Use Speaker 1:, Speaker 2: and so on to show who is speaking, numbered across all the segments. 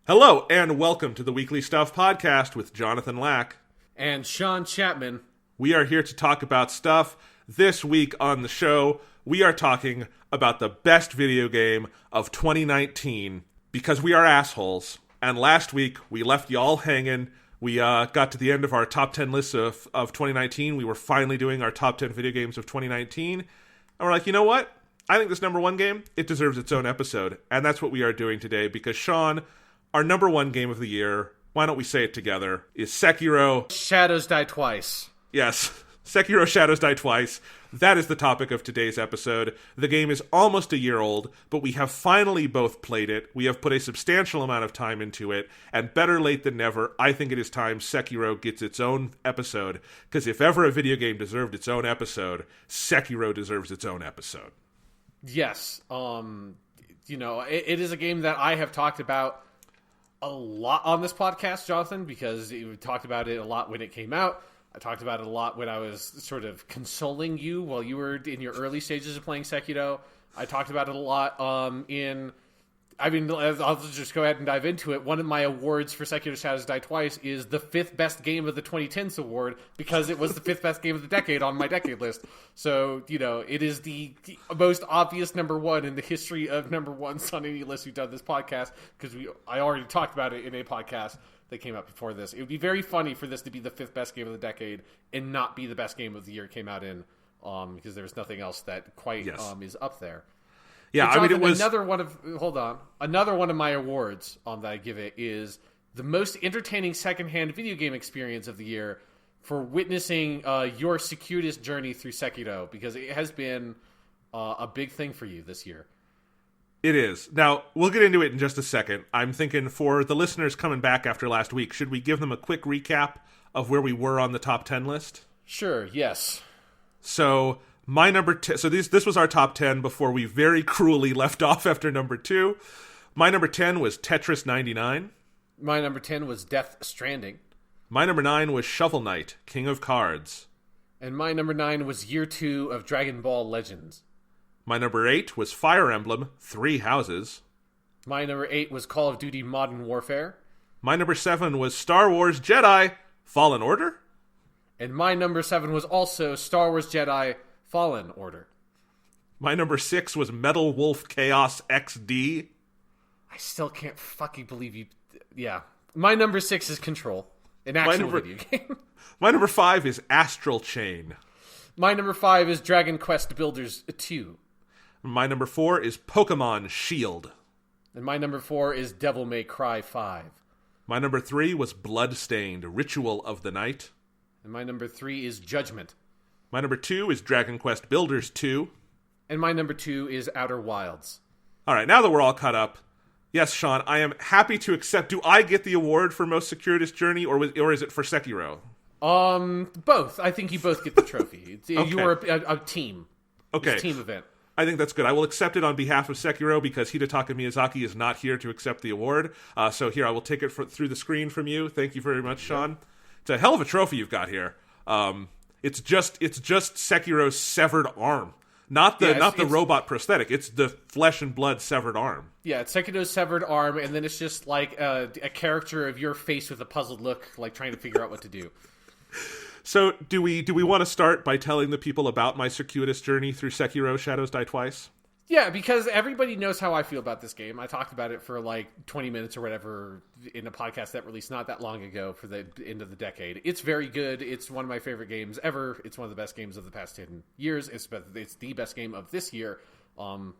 Speaker 1: Hello, and welcome to the Weekly Stuff Podcast with Jonathan Lack.
Speaker 2: And Sean Chapman.
Speaker 1: We are here to talk about stuff. This week on the show, we are talking about the best video game of 2019, because we are assholes. And last week, we left y'all hanging. We got to the end of our top 10 lists of 2019. We were finally doing our top 10 video games of 2019. And we're like, you know what? I think this number one game, it deserves its own episode. And that's what we are doing today, because Sean, our number one game of the year, why don't we say it together, is Sekiro.
Speaker 2: Shadows Die Twice.
Speaker 1: Yes, Sekiro Shadows Die Twice. That is the topic of today's episode. The game is almost a year old, but we have finally both played it. We have put a substantial amount of time into it, and better late than never, I think it is time Sekiro gets its own episode, because if ever a video game deserved its own episode, Sekiro deserves its own episode.
Speaker 2: Yes, it is a game that I have talked about a lot on this podcast, Jonathan, because we talked about it a lot when it came out. I talked about it a lot when I was sort of consoling you while you were in your early stages of playing Sekiro. I talked about it a lot I'll just go ahead and dive into it. One of my awards for Sekiro Shadows Die Twice is the 5th best game of the 2010s award, because it was the 5th best game of the decade on my decade list. So, it is the most obvious number one in the history of number ones on any list we've done this podcast, because I already talked about it in a podcast that came out before this. It would be very funny for this to be the 5th best game of the decade and not be the best game of the year it came out in, because there's nothing else that quite is up there.
Speaker 1: Yeah,
Speaker 2: Jonathan,
Speaker 1: it was
Speaker 2: another one of my awards that I give it is the most entertaining secondhand video game experience of the year for witnessing your circuitous journey through Sekiro, because it has been a big thing for you this year.
Speaker 1: It is. Now, we'll get into it in just a second. I'm thinking for the listeners coming back after last week, should we give them a quick recap of where we were on the top 10 list?
Speaker 2: Sure, yes.
Speaker 1: So my number 10, so this was our top 10 before we very cruelly left off after number 2. My number 10 was Tetris 99.
Speaker 2: My number 10 was Death Stranding.
Speaker 1: My number 9 was Shovel Knight, King of Cards.
Speaker 2: And my number 9 was Year 2 of Dragon Ball Legends.
Speaker 1: My number 8 was Fire Emblem, Three Houses.
Speaker 2: My number 8 was Call of Duty Modern Warfare.
Speaker 1: My number 7 was Star Wars Jedi, Fallen Order.
Speaker 2: And my number 7 was also Star Wars Jedi Fallen Order.
Speaker 1: My number 6 was Metal Wolf Chaos XD.
Speaker 2: I still can't fucking believe you. Yeah. My number 6 is Control, an actual video game.
Speaker 1: My number 5 is Astral Chain.
Speaker 2: My number 5 is Dragon Quest Builders 2.
Speaker 1: My number 4 is Pokemon Shield.
Speaker 2: And my number 4 is Devil May Cry 5.
Speaker 1: My number 3 was Bloodstained, Ritual of the Night.
Speaker 2: And my number 3 is Judgment.
Speaker 1: My number 2 is Dragon Quest Builders 2.
Speaker 2: And my number 2 is Outer Wilds.
Speaker 1: All right, now that we're all caught up, yes, Sean, I am happy to accept. Do I get the award for most circuitous journey, or is it for Sekiro?
Speaker 2: Both. I think you both get the trophy.
Speaker 1: Okay.
Speaker 2: You are a team.
Speaker 1: Okay.
Speaker 2: It's a team event.
Speaker 1: I think that's good. I will accept it on behalf of Sekiro, because Hidetaka Miyazaki is not here to accept the award. So here, I will take it through the screen from you. Thank you very much, Sean. It's a hell of a trophy you've got here. It's just Sekiro's severed arm. Not the robot prosthetic. It's the flesh and blood severed arm.
Speaker 2: Yeah, it's Sekiro's severed arm, and then it's just like a character of your face with a puzzled look, like trying to figure out what to do.
Speaker 1: So, do we want to start by telling the people about my circuitous journey through Sekiro Shadows Die Twice?
Speaker 2: Yeah, because everybody knows how I feel about this game. I talked about it for like 20 minutes or whatever in a podcast that released not that long ago for the end of the decade. It's very good. It's one of my favorite games ever. It's one of the best games of the past 10 years. It's the best game of this year.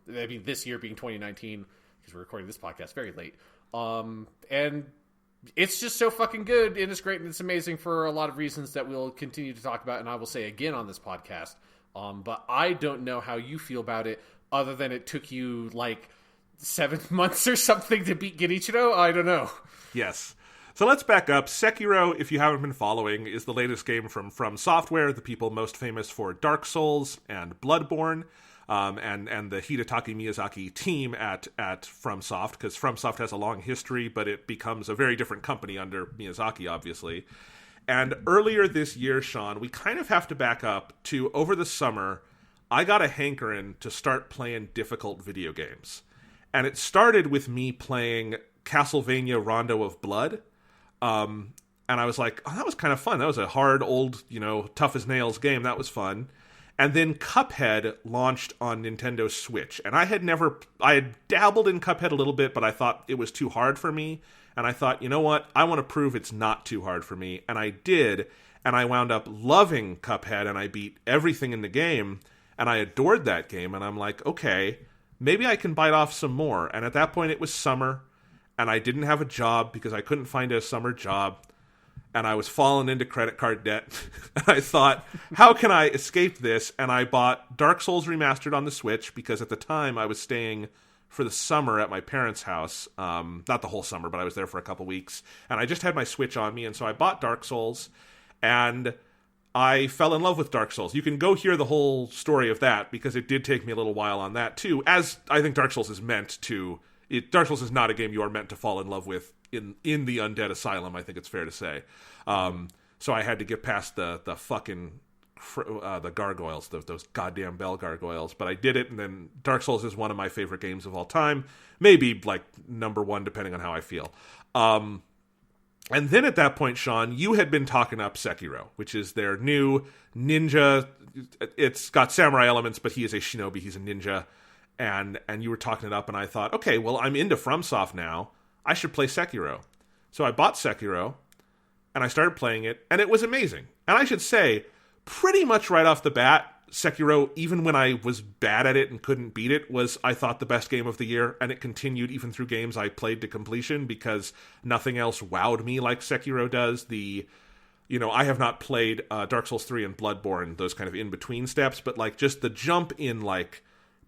Speaker 2: This year being 2019, because we're recording this podcast very late. And it's just so fucking good, and it's great, and it's amazing for a lot of reasons that we'll continue to talk about, and I will say again on this podcast. But I don't know how you feel about it, other than it took you like 7 months or something to beat Genichiro. I don't know.
Speaker 1: Yes. So let's back up. Sekiro, if you haven't been following, is the latest game from FromSoftware, the people most famous for Dark Souls and Bloodborne. and the Hidetaka Miyazaki team at FromSoft, because FromSoft has a long history, but it becomes a very different company under Miyazaki, obviously. And earlier this year, Sean, we kind of have to back up to over the summer, I got a hankering to start playing difficult video games. And it started with me playing Castlevania Rondo of Blood. And I was like, oh, that was kind of fun. That was a hard, old, tough as nails game. That was fun. And then Cuphead launched on Nintendo Switch. And I had dabbled in Cuphead a little bit, but I thought it was too hard for me. And I thought, you know what? I want to prove it's not too hard for me. And I did. And I wound up loving Cuphead, and I beat everything in the game. And I adored that game. And I'm like, okay, maybe I can bite off some more. And at that point, it was summer. And I didn't have a job because I couldn't find a summer job. And I was falling into credit card debt. And I thought, how can I escape this? And I bought Dark Souls Remastered on the Switch because at the time I was staying for the summer at my parents' house. Not the whole summer, but I was there for a couple weeks. And I just had my Switch on me. And so I bought Dark Souls. And I fell in love with Dark Souls. You can go hear the whole story of that because it did take me a little while on that too. As I think Dark Souls is meant to. Dark Souls is not a game you are meant to fall in love with in the Undead Asylum, I think it's fair to say. So I had to get past the fucking the gargoyles, those goddamn bell gargoyles. But I did it, and then Dark Souls is one of my favorite games of all time. Maybe like number one, depending on how I feel. And then at that point, Sean, you had been talking up Sekiro, which is their new ninja. It's got samurai elements, but he is a shinobi. He's a ninja. And you were talking it up, and I thought, okay, well, I'm into FromSoft now. I should play Sekiro. So I bought Sekiro, and I started playing it, and it was amazing. And I should say, pretty much right off the bat, Sekiro, even when I was bad at it and couldn't beat it, was, I thought, the best game of the year, and it continued even through games I played to completion, because nothing else wowed me like Sekiro does. I have not played Dark Souls 3 and Bloodborne, those kind of in-between steps, but like just the jump in like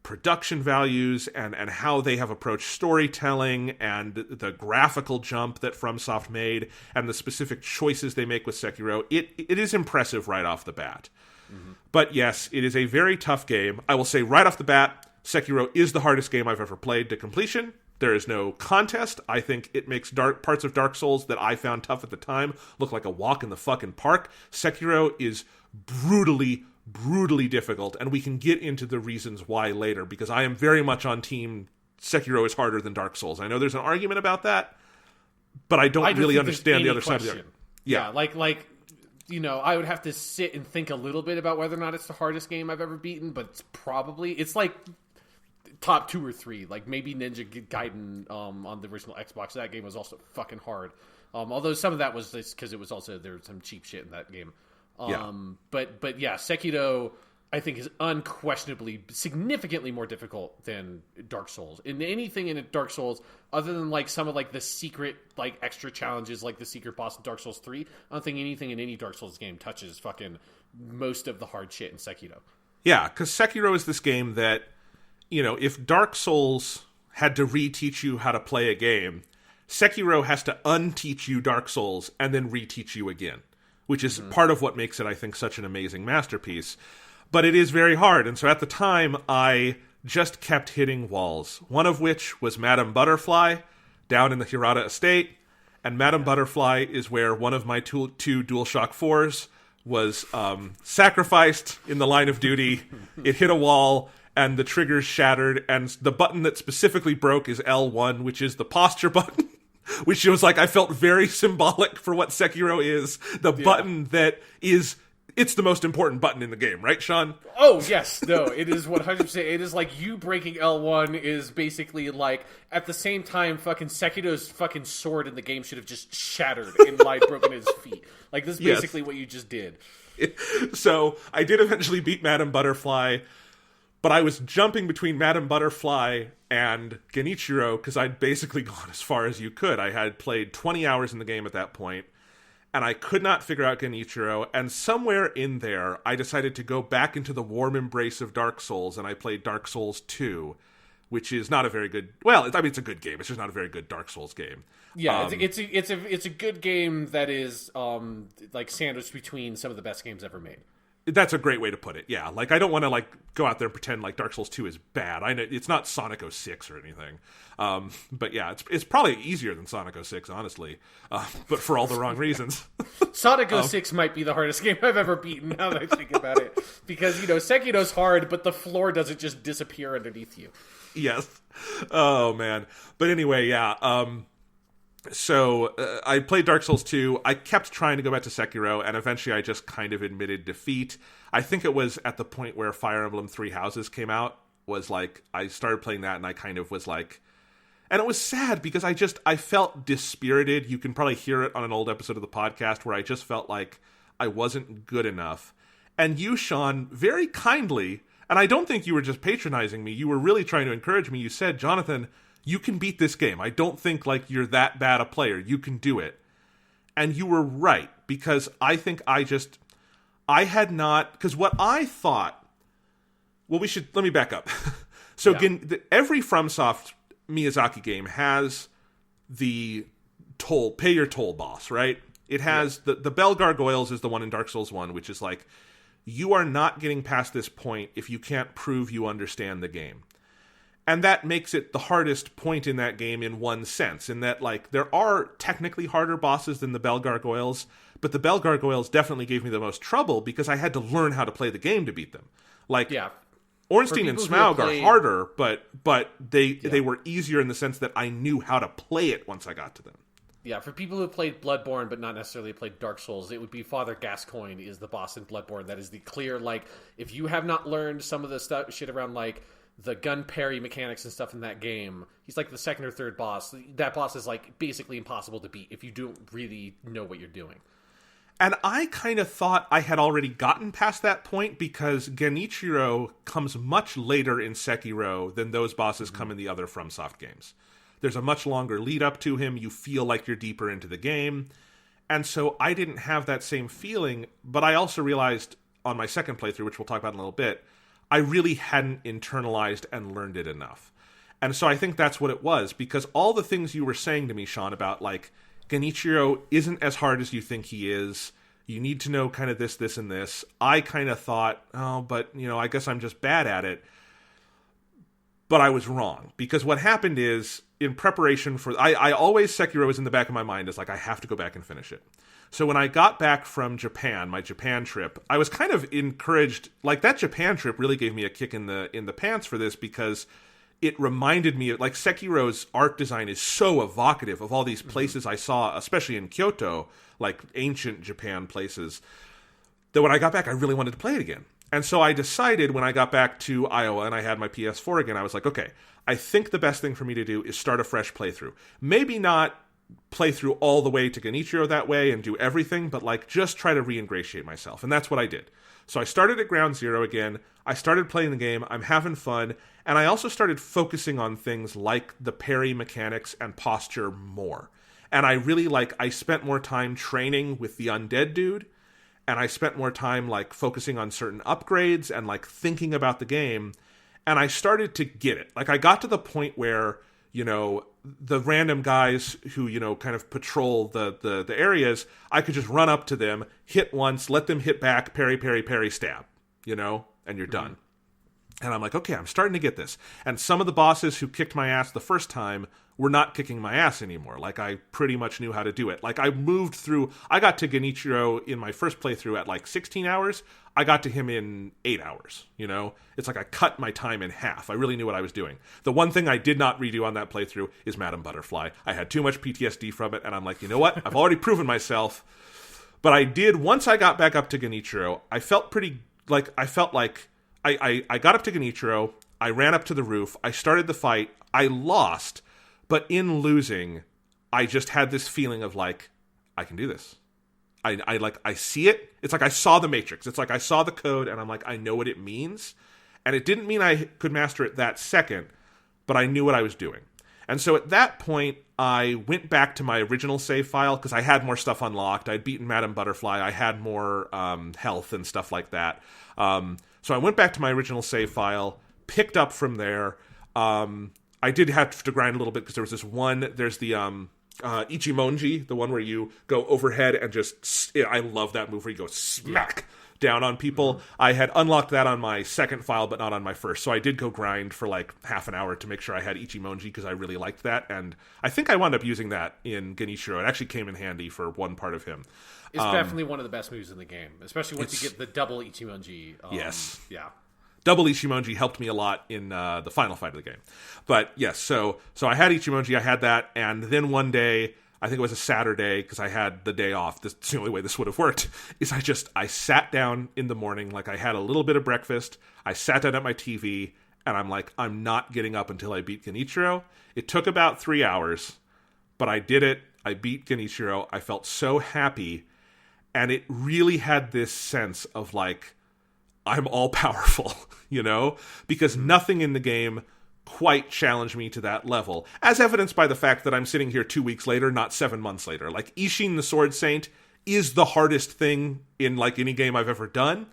Speaker 1: production values and how they have approached storytelling and the graphical jump that FromSoft made and the specific choices they make with Sekiro, it is impressive right off the bat. Mm-hmm. But yes, it is a very tough game. I will say right off the bat, Sekiro is the hardest game I've ever played to completion. There is no contest. I think it makes parts of Dark Souls that I found tough at the time look like a walk in the fucking park. Sekiro is brutally difficult, and we can get into the reasons why later, because I am very much on team Sekiro is harder than Dark Souls. I know there's an argument about that, but I don't really understand the other side of the argument. Yeah,
Speaker 2: I would have to sit and think a little bit about whether or not it's the hardest game I've ever beaten, but it's like top 2 or 3. Like maybe Ninja Gaiden on the original Xbox. That game was also fucking hard. Although some of that was just because it was also, there was some cheap shit in that game. But yeah, Sekiro, I think, is unquestionably significantly more difficult than Dark Souls. In anything in Dark Souls, other than like some of like the secret like extra challenges, like the secret boss in Dark Souls 3, I don't think anything in any Dark Souls game touches fucking most of the hard shit in Sekiro.
Speaker 1: Yeah, because Sekiro is this game that, if Dark Souls had to reteach you how to play a game, Sekiro has to unteach you Dark Souls and then reteach you again, which is part of what makes it, I think, such an amazing masterpiece. But it is very hard, and so at the time, I just kept hitting walls, one of which was Madame Butterfly down in the Hirata estate, and Madame Butterfly is where one of my two DualShock 4s was sacrificed in the line of duty. It hit a wall, and the triggers shattered, and the button that specifically broke is L1, which is the posture button. Which was like, I felt very symbolic for what Sekiro is. The button that is, it's the most important button in the game, right, Sean?
Speaker 2: Oh, yes. No, it is 100%. It is like you breaking L1 is basically like, at the same time, fucking Sekiro's fucking sword in the game should have just shattered and like broken his feet. Like, this is basically what you just did.
Speaker 1: So, I did eventually beat Madame Butterfly, but I was jumping between Madame Butterfly and Genichiro because I'd basically gone as far as you could. I had played 20 hours in the game at that point, and I could not figure out Genichiro, and somewhere in there, I decided to go back into the warm embrace of Dark Souls, and I played Dark Souls 2, which is not a very good... Well, it's a good game. It's just not a very good Dark Souls game.
Speaker 2: Yeah, it's a good game that is like sandwiched between some of the best games ever made.
Speaker 1: That's a great way to put it, yeah. Like, I don't want to, like, go out there and pretend like Dark Souls 2 is bad. I know it's not Sonic 06 or anything. But yeah, it's probably easier than Sonic 06, honestly. But for all the wrong reasons.
Speaker 2: Sonic 06 might be the hardest game I've ever beaten, now that I think about it. Because, Sekiro's hard, but the floor doesn't just disappear underneath you.
Speaker 1: Yes. Oh, man. But anyway, yeah. So I played Dark Souls 2. I kept trying to go back to Sekiro, and eventually I just kind of admitted defeat. I think it was at the point where Fire Emblem Three Houses came out, was like, I started playing that, and I kind of was like... And it was sad, because I felt dispirited. You can probably hear it on an old episode of the podcast, where I just felt like I wasn't good enough. And you, Sean, very kindly, and I don't think you were just patronizing me, you were really trying to encourage me. You said, Jonathan, you can beat this game. I don't think like you're that bad a player. You can do it. And you were right, because I think I had not, because what I thought, well, let me back up. So every FromSoft Miyazaki game has the pay your toll boss, right? It has the Bell Gargoyles is the one in Dark Souls 1, which is like, you are not getting past this point if you can't prove you understand the game. And that makes it the hardest point in that game in one sense, in that, like, there are technically harder bosses than the Bell Gargoyles, but the Bell Gargoyles definitely gave me the most trouble because I had to learn how to play the game to beat them. Like, Ornstein and Smaug are harder, but they were easier in the sense that I knew how to play it once I got to them.
Speaker 2: Yeah, for people who played Bloodborne but not necessarily played Dark Souls, it would be Father Gascoigne is the boss in Bloodborne. That is the clear, like, if you have not learned some of the shit around, like, the gun parry mechanics and stuff in that game, he's like the second or third boss. That boss is like basically impossible to beat if you don't really know what you're doing.
Speaker 1: And I kind of thought I had already gotten past that point because Genichiro comes much later in Sekiro than those bosses come in the other FromSoft games. There's a much longer lead up to him. You feel like you're deeper into the game. And so I didn't have that same feeling, but I also realized on my second playthrough, which we'll talk about in a little bit, I really hadn't internalized and learned it enough. And so I think that's what it was, because all the things you were saying to me, Sean, about, like, Genichiro isn't as hard as you think he is, you need to know kind of this, this, and this, I kind of thought, oh, but, you know, I guess I'm just bad at it. But I was wrong, because what happened is, in preparation for... I always, Sekiro was in the back of my mind as, like, I have to go back and finish it. So when I got back from Japan, my Japan trip, I was kind of encouraged. Like, that Japan trip really gave me a kick in the pants for this, because it reminded me of, like, Sekiro's art design is so evocative of all these places I saw, especially in Kyoto, like ancient Japan places, that when I got back, I really wanted to play it again. And so I decided when I got back to Iowa and I had my PS4 again, I was like, okay, I think the best thing for me to do is start a fresh playthrough. Maybe not play through all the way to Genichiro that way and do everything, but, like, just try to re-ingratiate myself. And that's what I did. So I started at ground zero again. I started playing the game. I'm having fun. And I also started focusing on things like the parry mechanics and posture more. And I really, like, I spent more time training with the undead dude. And I spent more time, like, focusing on certain upgrades and, like, thinking about the game. And I started to get it. Like, I got to the point where, you know, the random guys who, you know, kind of patrol the areas, I could just run up to them, hit once, let them hit back, parry, parry, parry, stab, you know, and you're done. And I'm like, okay, I'm starting to get this. And some of the bosses who kicked my ass the first time were not kicking my ass anymore. Like, I pretty much knew how to do it. Like, I got to Genichiro in my first playthrough at like 16 hours. I got to him in 8 hours, you know? It's like I cut my time in half. I really knew what I was doing. The one thing I did not redo on that playthrough is Madame Butterfly. I had too much PTSD from it, and I'm like, you know what? I've already proven myself. But I did, once I got back up to Genichiro, I felt like I got up to Genichiro, I ran up to the roof, I started the fight, I lost, but in losing, I just had this feeling of, like, I can do this. I see it. It's like I saw the Matrix. It's like I saw the code, and I'm like, I know what it means. And it didn't mean I could master it that second, but I knew what I was doing. And so at that point, I went back to my original save file, because I had more stuff unlocked. I'd beaten Madame Butterfly. I had more health and stuff like that. So I went back to my original save file, picked up from there. I did have to grind a little bit, because there's the Ichimonji, the one where you go overhead and just... I love that move where you go smack down on people. I had unlocked that on my second file, but not on my first. So I did go grind for like half an hour to make sure I had Ichimonji, because I really liked that. And I think I wound up using that in Genichiro. It actually came in handy for one part of him.
Speaker 2: It's definitely one of the best moves in the game, especially once you get the double Ichimonji.
Speaker 1: Yes.
Speaker 2: Yeah.
Speaker 1: Double Ichimonji helped me a lot in the final fight of the game. But yes, so I had Ichimonji, I had that, and then one day I think it was a Saturday because I had the day off. This is the only way this would have worked. Is I sat down in the morning, like I had a little bit of breakfast. I sat down at my TV, and I'm like, I'm not getting up until I beat Genichiro. It took about 3 hours, but I did it. I beat Genichiro. I felt so happy, and it really had this sense of like, I'm all powerful, you know? Because nothing in the game quite challenged me to that level, as evidenced by the fact that I'm sitting here 2 weeks later, not 7 months later. Like, Ishin the Sword Saint is the hardest thing in, like, any game I've ever done,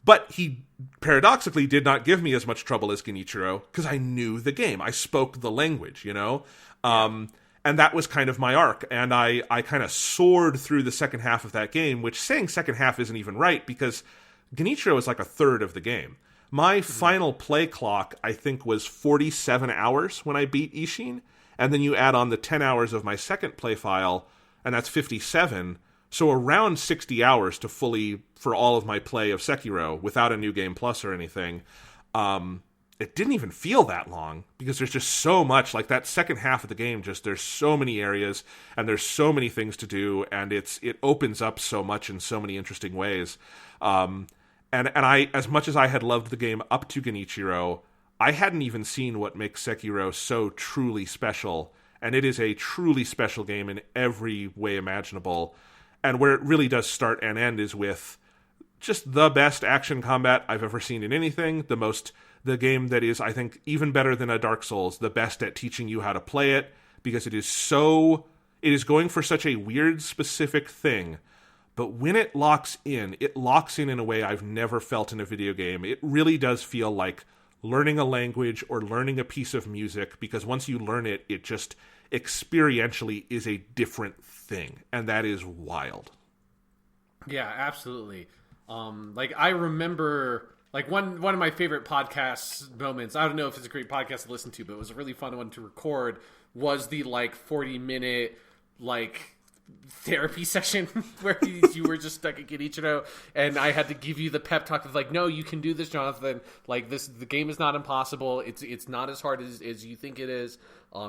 Speaker 1: but he paradoxically did not give me as much trouble as Genichiro, because I knew the game. I spoke the language, you know? And that was kind of my arc, and I kind of soared through the second half of that game, which saying second half isn't even right, because Genichiro is like a third of the game. My final play clock, I think, was 47 hours when I beat Ishin, and then you add on the 10 hours of my second play file, and that's 57, so around 60 hours to fully, for all of my play of Sekiro, without a New Game Plus or anything. It didn't even feel that long, because there's just so much, like that second half of the game, just there's so many areas, and there's so many things to do, and it opens up so much in so many interesting ways. And I, as much as I had loved the game up to Genichiro, I hadn't even seen what makes Sekiro so truly special. And it is a truly special game in every way imaginable. And where it really does start and end is with just the best action combat I've ever seen in anything. The game that is, I think, even better than a Dark Souls, the best at teaching you how to play it, because it is going for such a weird, specific thing. But when it locks in in a way I've never felt in a video game. It really does feel like learning a language or learning a piece of music, because once you learn it, it just experientially is a different thing, and that is wild.
Speaker 2: Yeah, absolutely. Like, I remember, like, one of my favorite podcast moments, I don't know if it's a great podcast to listen to, but it was a really fun one to record, was the, like, 40-minute, like, therapy session where you were just stuck at Genichiro, and I had to give you the pep talk of like, no, you can do this, Jonathan. Like, the game is not impossible. It's not as hard as you think it is.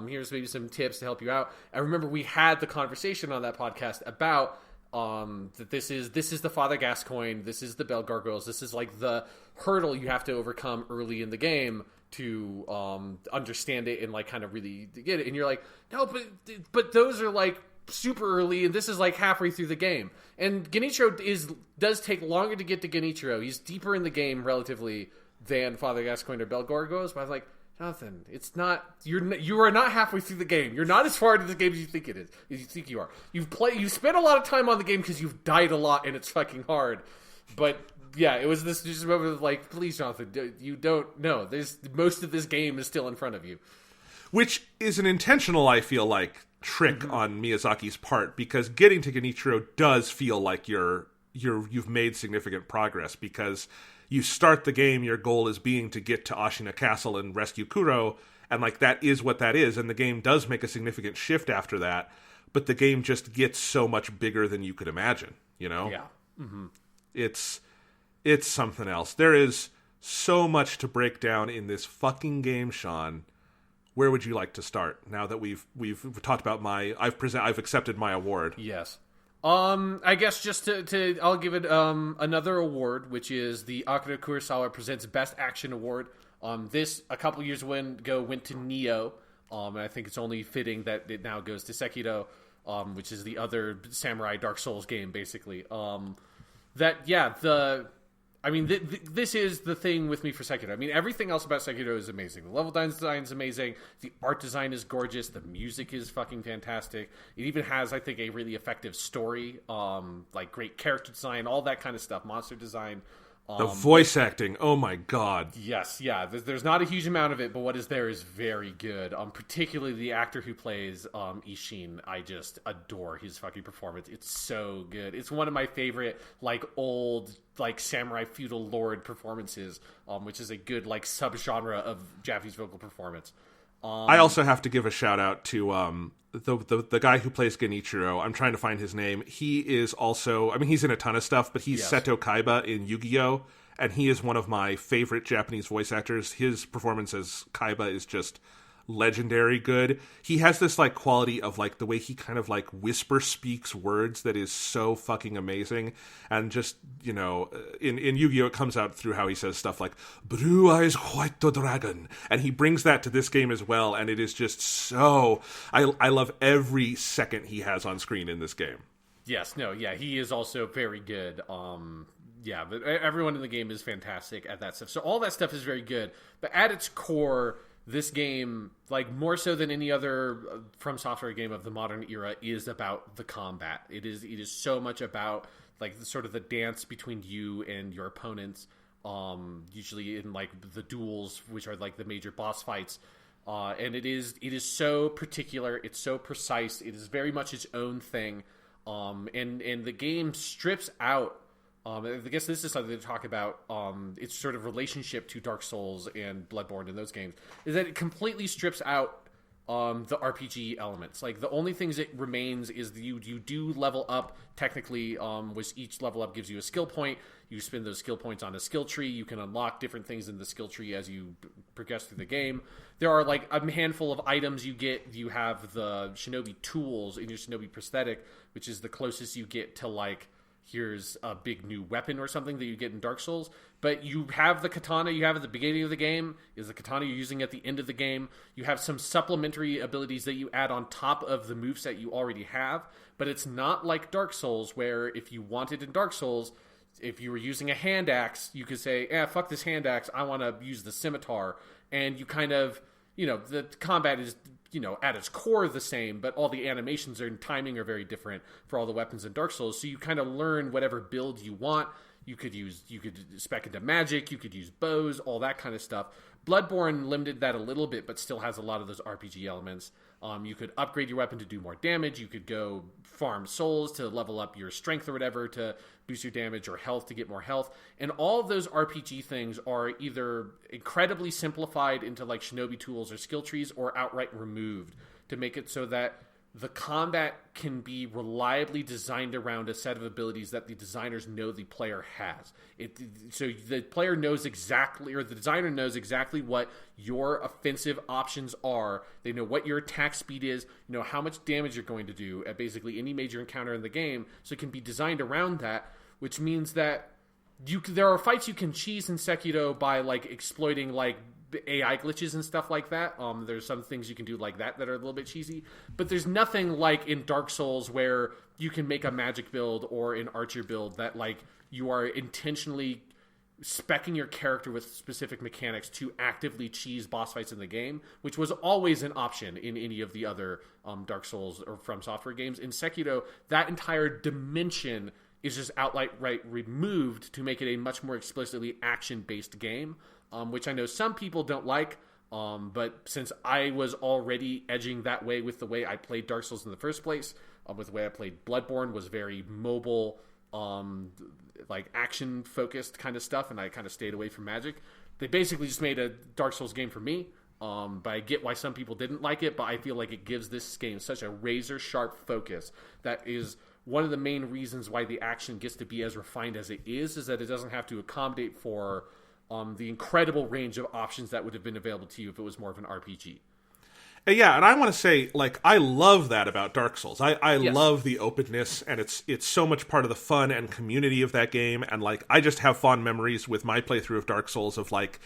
Speaker 2: Here's maybe some tips to help you out. I remember we had the conversation on that podcast about that this is the Father Gascoigne, this is the Bell Gargoyles, this is like the hurdle you have to overcome early in the game to understand it and like kind of really get it. And you're like, no, but those are like super early, and this is like halfway through the game. And Genichiro does take longer to get to Genichiro. He's deeper in the game relatively than Father Gascoigne or Bell Gargoyles. But I was like, Jonathan, it's not. You are not halfway through the game. You're not as far into the game as you think it is. As you think you are. You've spent a lot of time on the game because you've died a lot and it's fucking hard. But yeah, it was this just moment of like, please, Jonathan, you don't know. There's most of this game is still in front of you,
Speaker 1: which is an intentional, I feel like, trick on Miyazaki's part, because getting to Genichiro does feel like you've made significant progress, because you start the game, your goal is being to get to Ashina Castle and rescue Kuro, and like that is what that is, and the game does make a significant shift after that, but the game just gets so much bigger than you could imagine, you know?
Speaker 2: Yeah. Mm-hmm.
Speaker 1: It's something else. There is so much to break down in this fucking game, Sean. Where would you like to start now that we've talked about I've accepted my award?
Speaker 2: Yes. I guess just to I'll give it another award, which is the Akira Kurosawa Presents Best Action Award. This a couple years ago went to Neo. And I think it's only fitting that it now goes to Sekiro, which is the other Samurai Dark Souls game, basically. This is the thing with me for Sekiro. I mean, everything else about Sekiro is amazing. The level design is amazing. The art design is gorgeous. The music is fucking fantastic. It even has, I think, a really effective story, like great character design, all that kind of stuff. Monster design.
Speaker 1: The voice acting, oh my god.
Speaker 2: Yes, yeah. There's not a huge amount of it, but what is there is very good. Particularly the actor who plays Ishin. I just adore his fucking performance. It's so good. It's one of my favorite, like, old, like, samurai feudal lord performances, which is a good, like, subgenre of Japanese vocal performance.
Speaker 1: I also have to give a shout out to the guy who plays Genichiro. I'm trying to find his name. He is also, I mean, he's in a ton of stuff, but he's Seto Kaiba in Yu-Gi-Oh! And he is one of my favorite Japanese voice actors. His performance as Kaiba is just legendary good. He has this like quality of like the way he kind of like whisper speaks words that is so fucking amazing. And just, you know, in Yu-Gi-Oh! It comes out through how he says stuff like "Blue eyes white the dragon," and he brings that to this game as well. And it is just so I love every second he has on screen in this game.
Speaker 2: Yes, no, yeah, he is also very good. Yeah, but everyone in the game is fantastic at that stuff. So all that stuff is very good. But at its core, this game, like more so than any other FromSoftware game of the modern era, is about the combat. It is so much about like sort of the dance between you and your opponents. Usually in like the duels, which are like the major boss fights. And it is so particular. It's so precise. It is very much its own thing. And the game strips out. I guess this is something to talk about. Its sort of relationship to Dark Souls and Bloodborne and those games is that it completely strips out the RPG elements. Like the only things that remains is you do level up technically, which each level up gives you a skill point. You spend those skill points on a skill tree. You can unlock different things in the skill tree as you progress through the game. There are like a handful of items you get. You have the Shinobi tools in your Shinobi prosthetic, which is the closest you get to like, here's a big new weapon or something that you get in Dark Souls. But you have the katana you have at the beginning of the game, is the katana you're using at the end of the game. You have some supplementary abilities that you add on top of the moveset you already have. But it's not like Dark Souls, where if you wanted in Dark Souls, if you were using a hand axe, you could say, fuck this hand axe, I want to use the scimitar. And you kind of, you know, the combat is, you know, at its core the same, but all the animations and timing are very different for all the weapons in Dark Souls. So you kind of learn whatever build you want. You could spec into magic, you could use bows, all that kind of stuff. Bloodborne limited that a little bit, but still has a lot of those RPG elements. You could upgrade your weapon to do more damage. You could go farm souls to level up your strength or whatever to boost your damage, or health to get more health. And all of those RPG things are either incredibly simplified into like Shinobi tools or skill trees, or outright removed to make it so that the combat can be reliably designed around a set of abilities that the designers know the player has. So the player knows exactly, or the designer knows exactly what your offensive options are. They know what your attack speed is, you know how much damage you're going to do at basically any major encounter in the game. So it can be designed around that, which means that there are fights you can cheese in Sekiro by like exploiting like AI glitches and stuff like that. There's some things you can do like that are a little bit cheesy, but there's nothing like in Dark Souls where you can make a magic build or an archer build that like you are intentionally speccing your character with specific mechanics to actively cheese boss fights in the game, which was always an option in any of the other Dark Souls or FromSoftware games. In Sekiro, that entire dimension is just outright removed to make it a much more explicitly action-based game. Which I know some people don't like, but since I was already edging that way with the way I played Dark Souls in the first place, with the way I played Bloodborne was very mobile, like action-focused kind of stuff, and I kind of stayed away from magic. They basically just made a Dark Souls game for me, but I get why some people didn't like it, but I feel like it gives this game such a razor-sharp focus that is one of the main reasons why the action gets to be as refined as it is that it doesn't have to accommodate for the incredible range of options that would have been available to you if it was more of an RPG.
Speaker 1: Yeah, and I want to say, like, I love that about Dark Souls. I
Speaker 2: Yes.
Speaker 1: love the openness, and it's so much part of the fun and community of that game, and, like, I just have fond memories with my playthrough of Dark Souls of, like,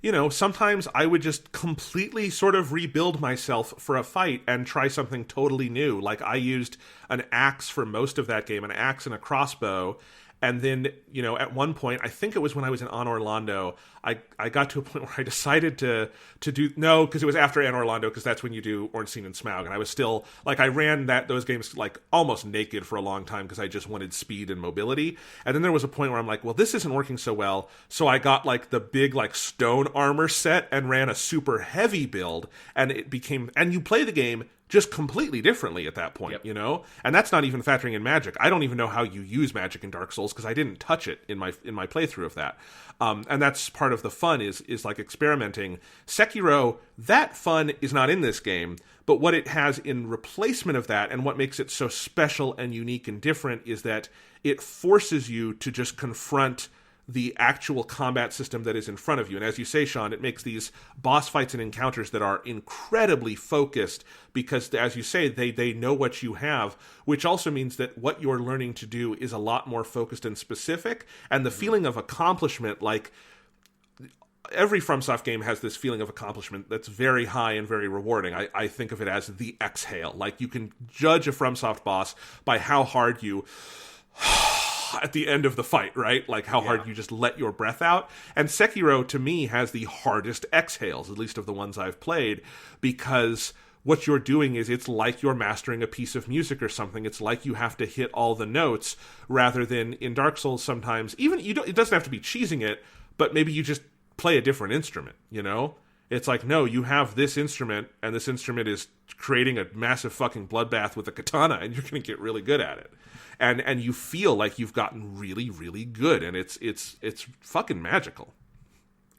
Speaker 1: you know, sometimes I would just completely sort of rebuild myself for a fight and try something totally new. Like, I used an axe for most of that game, an axe and a crossbow. And then, you know, at one point, I think it was when I was in Anne Orlando, I got to a point where I decided to do, no, because it was after Anne Orlando, because that's when you do Ornstein and Smaug. And I was still, like, I ran those games, like, almost naked for a long time because I just wanted speed and mobility. And then there was a point where I'm like, well, this isn't working so well. So I got, like, the big, like, stone armor set and ran a super heavy build. And it became, and you play the game just completely differently at that point, You know? And that's not even factoring in magic. I don't even know how you use magic in Dark Souls because I didn't touch it in my playthrough of that. And that's part of the fun is like experimenting. Sekiro, that fun is not in this game, but what it has in replacement of that and what makes it so special and unique and different is that it forces you to just confront the actual combat system that is in front of you. And as you say, Sean, it makes these boss fights and encounters that are incredibly focused because, as you say, they know what you have, which also means that what you're learning to do is a lot more focused and specific. And the feeling of accomplishment, like every FromSoft game has this feeling of accomplishment that's very high and very rewarding. I think of it as the exhale. Like you can judge a FromSoft boss by how hard you at the end of the fight, right? Like how hard you just let your breath out. And Sekiro, to me, has the hardest exhales, at least of the ones I've played, because what you're doing is it's like you're mastering a piece of music or something. It's like you have to hit all the notes rather than in Dark Souls sometimes. Even it doesn't have to be cheesing it, but maybe you just play a different instrument, you know? It's like, no, you have this instrument, and this instrument is creating a massive fucking bloodbath with a katana, and you're going to get really good at it. And you feel like you've gotten really, really good, and it's fucking magical.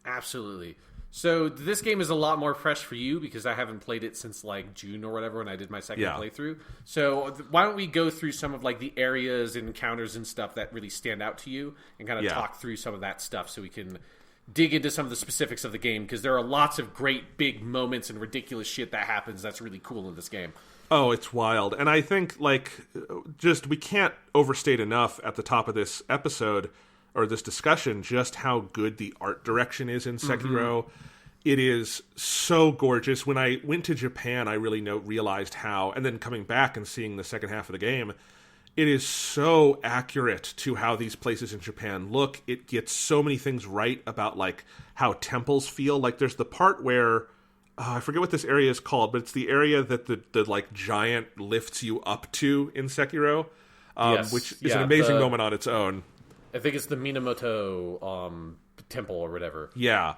Speaker 2: Absolutely. So this game is a lot more fresh for you because I haven't played it since like June or whatever when I did my second playthrough. So why don't we go through some of like the areas and encounters and stuff that really stand out to you and kind of talk through some of that stuff so we can dig into some of the specifics of the game, because there are lots of great big moments and ridiculous shit that happens that's really cool in this game.
Speaker 1: Oh, it's wild. And I think, like, just we can't overstate enough at the top of this episode or this discussion just how good the art direction is in Sekiro. It is so gorgeous. When I went to Japan, I really realized how, and then coming back and seeing the second half of the game, it is so accurate to how these places in Japan look. It gets so many things right about, like, how temples feel. Like, there's the part where, I forget what this area is called, but it's the area that the like, giant lifts you up to in Sekiro, which is an amazing moment on its own.
Speaker 2: I think it's the Minamoto temple or whatever.
Speaker 1: Yeah.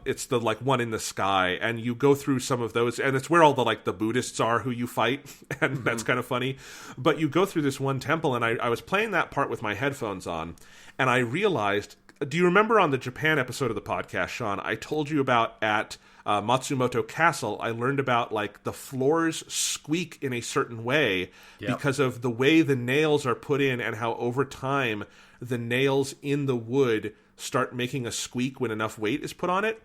Speaker 1: It's the like one in the sky, and you go through some of those, and it's where all the like the Buddhists are who you fight, and that's kind of funny. But you go through this one temple, and I was playing that part with my headphones on, and I realized, do you remember on the Japan episode of the podcast, Sean, I told you about at Matsumoto Castle, I learned about like the floors squeak in a certain way because of the way the nails are put in and how over time the nails in the wood start making a squeak when enough weight is put on it.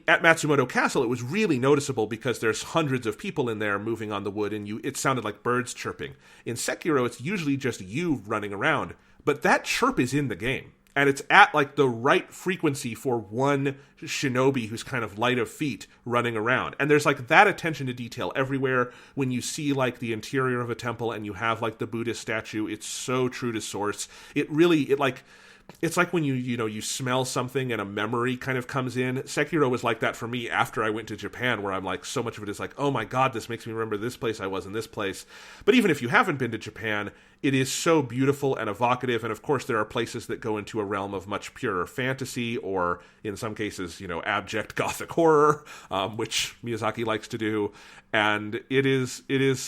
Speaker 1: At Matsumoto Castle, it was really noticeable because there's hundreds of people in there moving on the wood, and it sounded like birds chirping. In Sekiro, it's usually just you running around, but that chirp is in the game. And it's at, like, the right frequency for one shinobi who's kind of light of feet running around. And there's, like, that attention to detail everywhere. When you see, like, the interior of a temple and you have, like, the Buddhist statue, it's so true to source. It's like when you smell something and a memory kind of comes in. Sekiro was like that for me after I went to Japan, where I'm like, so much of it is like, oh my god, this makes me remember this place I was in this place. But even if you haven't been to Japan, it is so beautiful and evocative, and of course there are places that go into a realm of much purer fantasy, or in some cases, abject gothic horror, which Miyazaki likes to do, and it is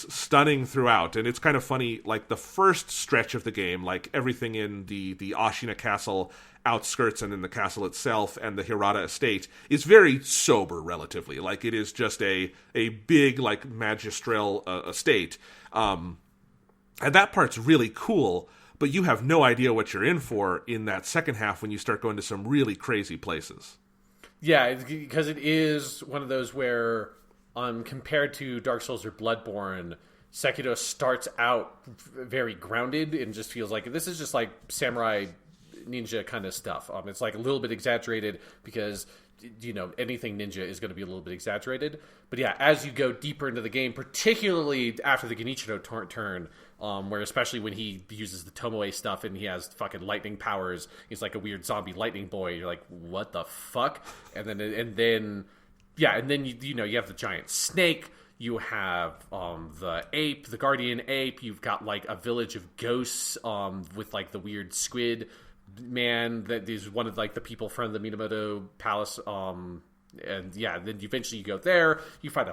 Speaker 1: stunning throughout. And it's kind of funny, like the first stretch of the game, like everything in the Ashina Castle outskirts and in the castle itself and the Hirata estate is very sober relatively. Like it is just a big, like, magistral estate. And that part's really cool, but you have no idea what you're in for in that second half when you start going to some really crazy places.
Speaker 2: Yeah, because it is one of those where, compared to Dark Souls or Bloodborne, Sekiro starts out very grounded and just feels like this is just like samurai ninja kind of stuff. It's like a little bit exaggerated because anything ninja is going to be a little bit exaggerated. But yeah, as you go deeper into the game, particularly after the Genichiro turn, where especially when he uses the Tomoe stuff and he has fucking lightning powers, he's like a weird zombie lightning boy. You're like, what the fuck? And then you have the giant snake. You have the ape, the Guardian Ape. You've got like a village of ghosts with like the weird squid man that is one of like the people from the Minamoto Palace. And yeah, then eventually you go there. You fight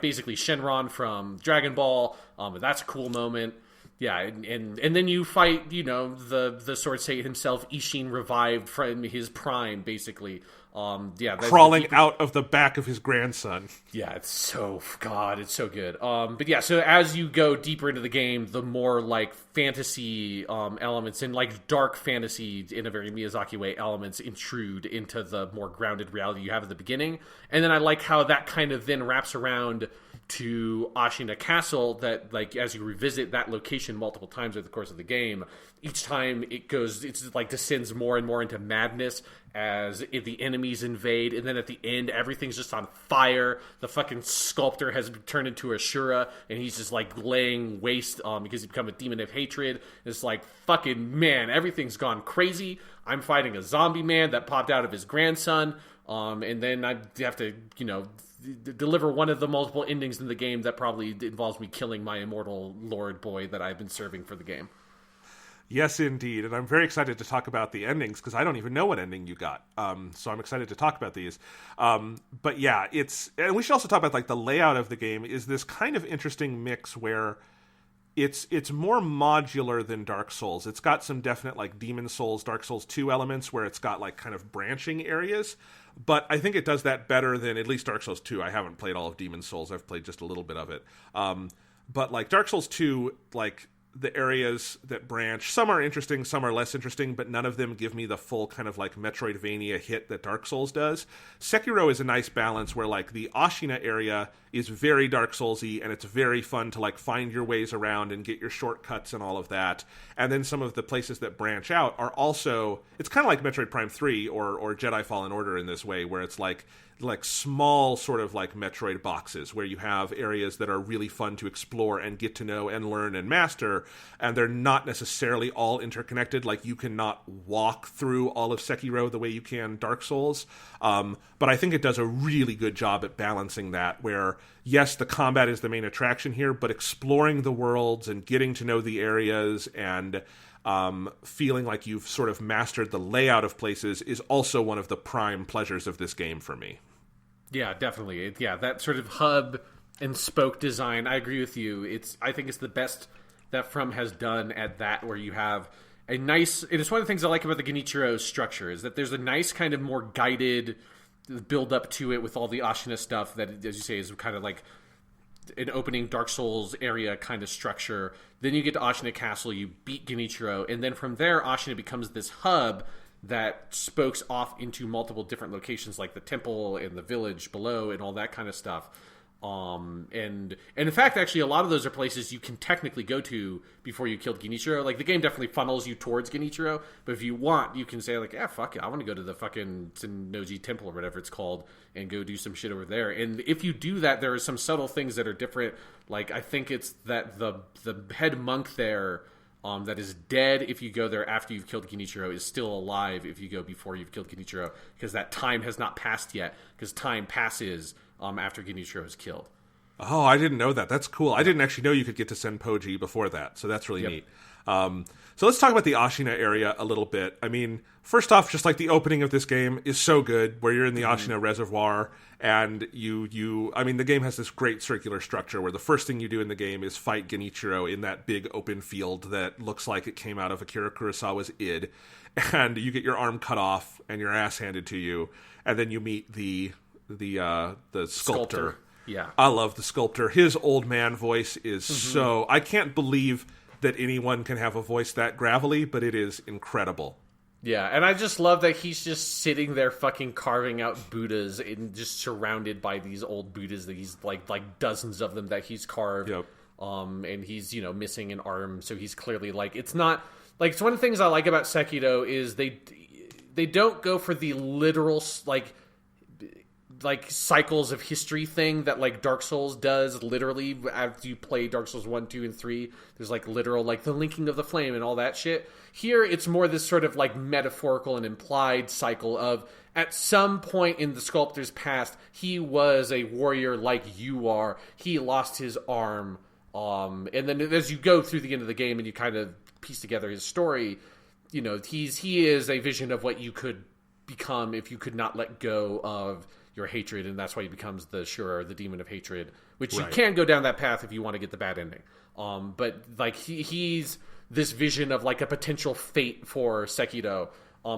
Speaker 2: basically Shenron from Dragon Ball. And that's a cool moment. Yeah, and then you fight, the Sword State himself, Ishin, revived from his prime, basically.
Speaker 1: Crawling out of the back of his grandson.
Speaker 2: Yeah, it's so good. But yeah, so as you go deeper into the game, the more like fantasy elements and like dark fantasy in a very Miyazaki way elements intrude into the more grounded reality you have at the beginning. And then I like how that kind of then wraps around to Ashina Castle, that like as you revisit that location multiple times over the course of the game, each time it's like descends more and more into madness as the enemies invade, and then at the end everything's just on fire. The fucking sculptor has turned into Ashura, and he's just like laying waste because he's become a demon of hatred. It's like, fucking man, everything's gone crazy. I'm fighting a zombie man that popped out of his grandson, and then I have to deliver one of the multiple endings in the game that probably involves me killing my immortal lord boy that I've been serving for the game.
Speaker 1: Yes, indeed. And I'm very excited to talk about the endings because I don't even know what ending you got. So I'm excited to talk about these. But yeah, and we should also talk about like the layout of the game is this kind of interesting mix where it's more modular than Dark Souls. It's got some definite like Demon Souls, Dark Souls 2 elements where it's got like kind of branching areas. But I think it does that better than at least Dark Souls 2. I haven't played all of Demon Souls. I've played just a little bit of it. But like Dark Souls 2, like the areas that branch, some are interesting, some are less interesting, but none of them give me the full kind of like Metroidvania hit that Dark Souls does. Sekiro is a nice balance where like the Ashina area is very Dark Souls-y, and it's very fun to like find your ways around and get your shortcuts and all of that. And then some of the places that branch out are also, it's kind of like Metroid Prime 3 or Jedi Fallen Order in this way, where it's like small sort of like Metroid boxes where you have areas that are really fun to explore and get to know and learn and master, and they're not necessarily all interconnected. Like you cannot walk through all of Sekiro the way you can Dark Souls, but I think it does a really good job at balancing that, where yes, the combat is the main attraction here, but exploring the worlds and getting to know the areas and feeling like you've sort of mastered the layout of places is also one of the prime pleasures of this game for me.
Speaker 2: Yeah, definitely. Yeah, that sort of hub and spoke design, I agree with you. I think it's the best that From has done at that, where you have a nice... It is one of the things I like about the Genichiro structure, is that there's a nice kind of more guided build up to it with all the Ashina stuff that, as you say, is kind of like an opening Dark Souls area kind of structure. Then you get to Ashina Castle, you beat Genichiro, and then from there Ashina becomes this hub that spokes off into multiple different locations, like the temple and the village below and all that kind of stuff. And in fact, actually, a lot of those are places you can technically go to before you killed Genichiro. Like, the game definitely funnels you towards Genichiro, but if you want, you can say, like, yeah, fuck it, I want to go to the fucking Sennoji Temple or whatever it's called and go do some shit over there. And if you do that, there are some subtle things that are different. Like, I think it's that the head monk there that is dead if you go there after you've killed Genichiro is still alive if you go before you've killed Genichiro, because that time has not passed yet, because time passes after Genichiro is killed.
Speaker 1: Oh, I didn't know that. That's cool. I didn't actually know you could get to Senpoji before that, so that's really neat. So let's talk about the Ashina area a little bit. I mean, first off, just like the opening of this game is so good, where you're in the Ashina Reservoir, and I mean, the game has this great circular structure where the first thing you do in the game is fight Genichiro in that big open field that looks like it came out of Akira Kurosawa's id, and you get your arm cut off and your ass handed to you, and then you meet the sculptor.
Speaker 2: Yeah,
Speaker 1: I love the sculptor. His old man voice is so... I can't believe that anyone can have a voice that gravelly, but it is incredible.
Speaker 2: Yeah, and I just love that he's just sitting there fucking carving out Buddhas and just surrounded by these old Buddhas that he's like dozens of them that he's carved.
Speaker 1: Yep.
Speaker 2: And he's, missing an arm, so he's clearly like... It's not... Like, it's one of the things I like about Sekiro is they don't go for the literal, like cycles of history thing that like Dark Souls does. Literally, after you play Dark Souls 1, 2, and 3, there's like literal like the linking of the flame and all that shit. Here it's more this sort of like metaphorical and implied cycle of, at some point in the sculptor's past, he was a warrior like you are. He lost his arm, and then as you go through the end of the game and you kind of piece together his story, he is a vision of what you could become if you could not let go of your hatred, and that's why he becomes the Shura, the demon of hatred, which you can go down that path if you want to get the bad ending. But like he's this vision of like a potential fate for Sekiro.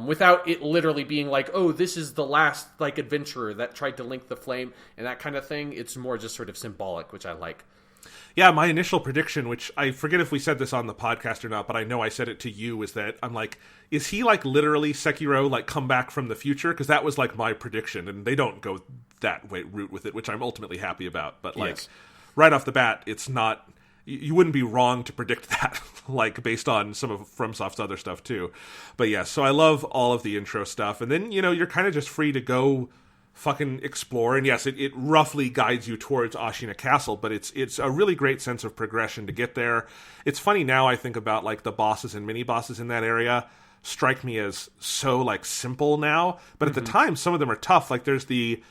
Speaker 2: Without it literally being like, oh, this is the last like adventurer that tried to link the flame and that kind of thing. It's more just sort of symbolic, which I like.
Speaker 1: Yeah, my initial prediction, which I forget if we said this on the podcast or not, but I know I said it to you, is that I'm like, is he like literally Sekiro, like come back from the future? Because that was like my prediction, and they don't go that route with it, which I'm ultimately happy about. But like right off the bat, it's not. You wouldn't be wrong to predict that, like, based on some of FromSoft's other stuff, too. But, yeah, so I love all of the intro stuff. And then, you're kind of just free to go fucking explore. And, yes, it roughly guides you towards Ashina Castle, but it's a really great sense of progression to get there. It's funny now I think about, like, the bosses and mini-bosses in that area strike me as so, like, simple now. But at the time, some of them are tough. Like, there's the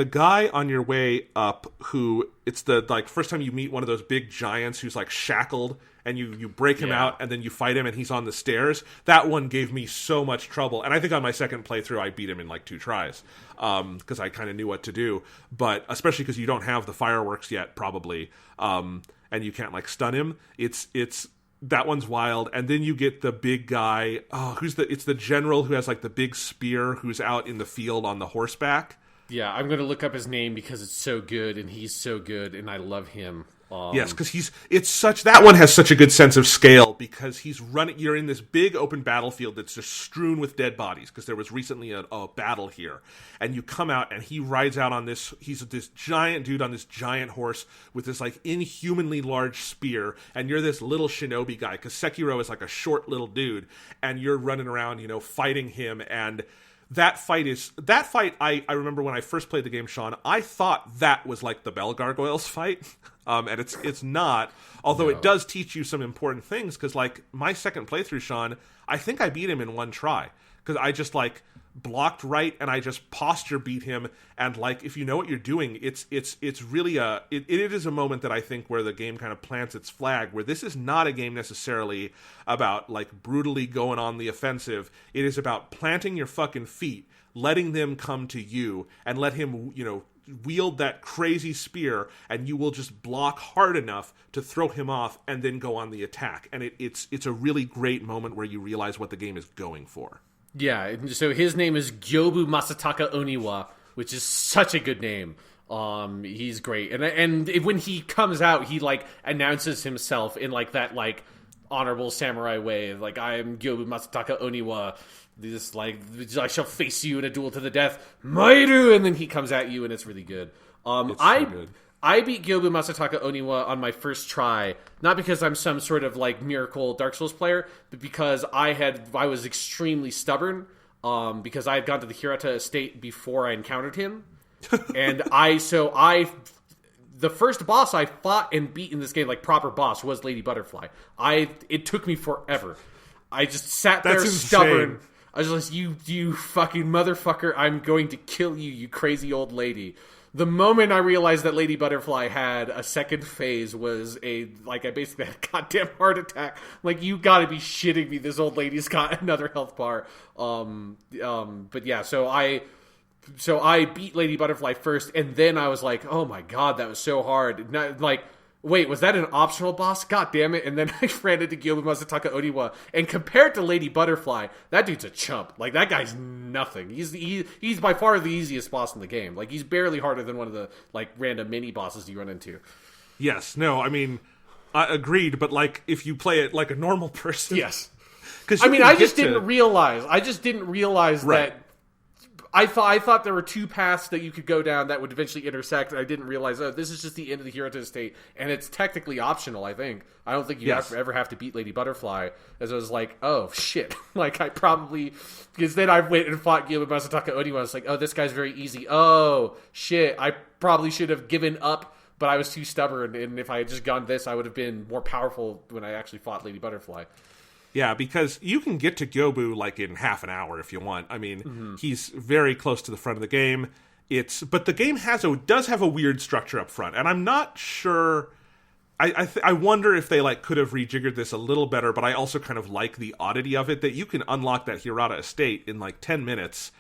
Speaker 1: guy on your way up who, it's the like first time you meet one of those big giants who's like shackled, and you break him out and then you fight him and he's on the stairs. That one gave me so much trouble, and I think on my second playthrough I beat him in like 2 tries because I kind of knew what to do. But especially because you don't have the fireworks yet probably, and you can't like stun him. It's that one's wild. And then you get the big guy. It's the general who has like the big spear who's out in the field on the horseback.
Speaker 2: Yeah, I'm going to look up his name because it's so good, and he's so good, and I love him.
Speaker 1: Yes, because that one has such a good sense of scale because he's running. You're in this big open battlefield that's just strewn with dead bodies because there was recently a battle here, and you come out and he rides out on this. He's this giant dude on this giant horse with this like inhumanly large spear, and you're this little shinobi guy because Sekiro is like a short little dude, and you're running around, fighting him. And That fight, I remember when I first played the game, Sean, I thought that was like the Bell Gargoyles fight, and it's not, although it does teach you some important things, because like my second playthrough, Sean, I think I beat him in 1 try, because I just like blocked right and I just posture beat him, and like if you know what you're doing, it's really it is a moment that I think where the game kind of plants its flag, where this is not a game necessarily about like brutally going on the offensive. It is about planting your fucking feet, letting them come to you, and let him wield that crazy spear, and you will just block hard enough to throw him off and then go on the attack. And it's a really great moment where you realize what the game is going for.
Speaker 2: Yeah, so his name is Gyobu Masataka Oniwa, which is such a good name. He's great, and when he comes out, he like announces himself in like that like honorable samurai way, like I am Gyobu Masataka Oniwa. This like I shall face you in a duel to the death, Mairu, and then he comes at you, and it's really good.
Speaker 1: It's so good.
Speaker 2: I beat Gyobu Masataka Oniwa on my first try, not because I'm some sort of like miracle Dark Souls player, but because I was extremely stubborn, because I had gone to the Hirata estate before I encountered him, and the first boss I fought and beat in this game, like proper boss, was Lady Butterfly. It took me forever. I just sat there stubborn. I was just like, you fucking motherfucker, I'm going to kill you, you crazy old lady. The moment I realized that Lady Butterfly had a second phase was I basically had a goddamn heart attack. Like, you gotta be shitting me, this old lady's got another health bar. But yeah, so I beat Lady Butterfly first, and then I was like, oh my god, that was so hard. Like, wait, was that an optional boss? God damn it. And then I ran into Gyobu Masataka Oniwa, and compared to Lady Butterfly, that dude's a chump. Like, that guy's nothing. He's by far the easiest boss in the game. Like, he's barely harder than one of the, like, random mini bosses you run into.
Speaker 1: Yes, no, I mean, agreed, but, like, if you play it like a normal person...
Speaker 2: Yes. I just didn't realize that... I thought there were 2 paths that you could go down that would eventually intersect, and I didn't realize, this is just the end of the Hirata estate, and it's technically optional, I think. I don't think you ever have to beat Lady Butterfly, as I was like, oh, shit. Like, I probably... Because then I went and fought Gyobu Masataka Oniwa, I was like, oh, this guy's very easy. Oh, shit. I probably should have given up, but I was too stubborn, and if I had just gone this, I would have been more powerful when I actually fought Lady Butterfly.
Speaker 1: Yeah, because you can get to Gyobu like in half an hour if you want. I mean, he's very close to the front of the game. But the game does have a weird structure up front, and I'm not sure. I wonder if they like could have rejiggered this a little better. But I also kind of like the oddity of it, that you can unlock that Hirata estate in like 10 minutes,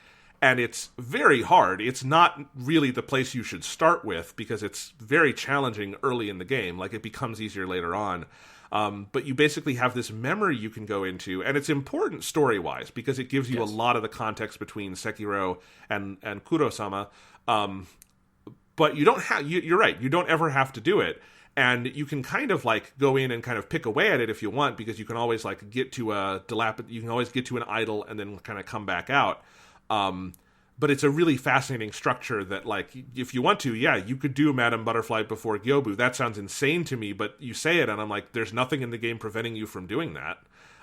Speaker 1: and it's very hard. It's not really the place you should start with because it's very challenging early in the game. Like, it becomes easier later on. But you basically have this memory you can go into, and it's important story-wise because it gives you a lot of the context between Sekiro and Kuro-sama. But you don't have, you're right, you don't ever have to do it. And you can kind of like go in and kind of pick away at it if you want, because you can always like get to you can always get to an idol and then kind of come back out. But it's a really fascinating structure that, like, if you want to, yeah, you could do Madame Butterfly before Gyobu. That sounds insane to me, but you say it and I'm like, there's nothing in the game preventing you from doing that.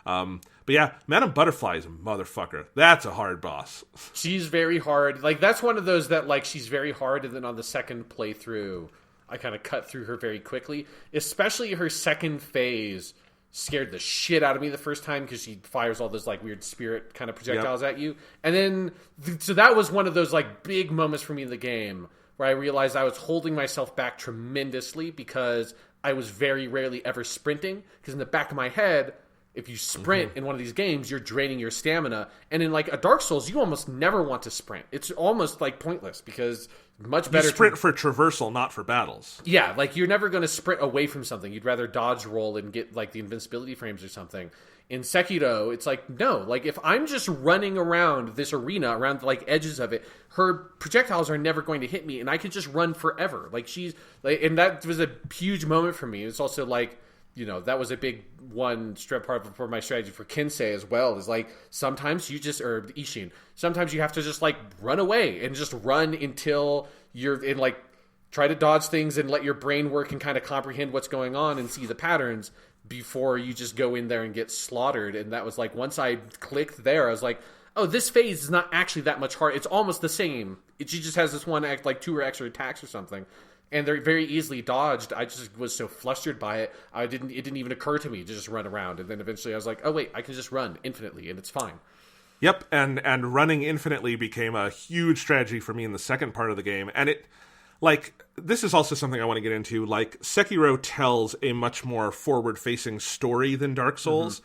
Speaker 1: But yeah, Madame Butterfly is a motherfucker. That's a hard boss.
Speaker 2: She's very hard. Like, that's one of those that, like, she's very hard, and then on the second playthrough, I kind of cut through her very quickly. Especially her second phase scared the shit out of me the first time because she fires all those, like, weird spirit kind of projectiles at you. And then, so that was one of those, like, big moments for me in the game where I realized I was holding myself back tremendously because I was very rarely ever sprinting. Because in the back of my head, if you sprint in one of these games, you're draining your stamina. And in, like, a Dark Souls, you almost never want to sprint. It's almost, like, pointless because much better...
Speaker 1: You sprint for traversal, not for battles.
Speaker 2: Yeah, like, you're never going to sprint away from something. You'd rather dodge roll and get, like, the invincibility frames or something. In Sekiro, it's like, no. Like, if I'm just running around this arena, around, like, edges of it, her projectiles are never going to hit me, and I could just run forever. Like, she's... like, and that was a huge moment for me. It's also, like... You know, that was a big part for my strategy for Kensei as well. Is like, sometimes you just, or Ishin, sometimes you have to just like run away and just run until you're in, like, try to dodge things and let your brain work and kind of comprehend what's going on and see the patterns before you just go in there and get slaughtered. And that was like, once I clicked there, I was like, oh, this phase is not actually that much hard. It's almost the same. She just has this one act, like 2 or extra attacks or something. And they're very easily dodged. I just was so flustered by it. It didn't even occur to me to just run around. And then eventually I was like, oh wait, I can just run infinitely and it's fine.
Speaker 1: Yep, and running infinitely became a huge strategy for me in the second part of the game. And it, like, this is also something I want to get into. Like, Sekiro tells a much more forward-facing story than Dark Souls.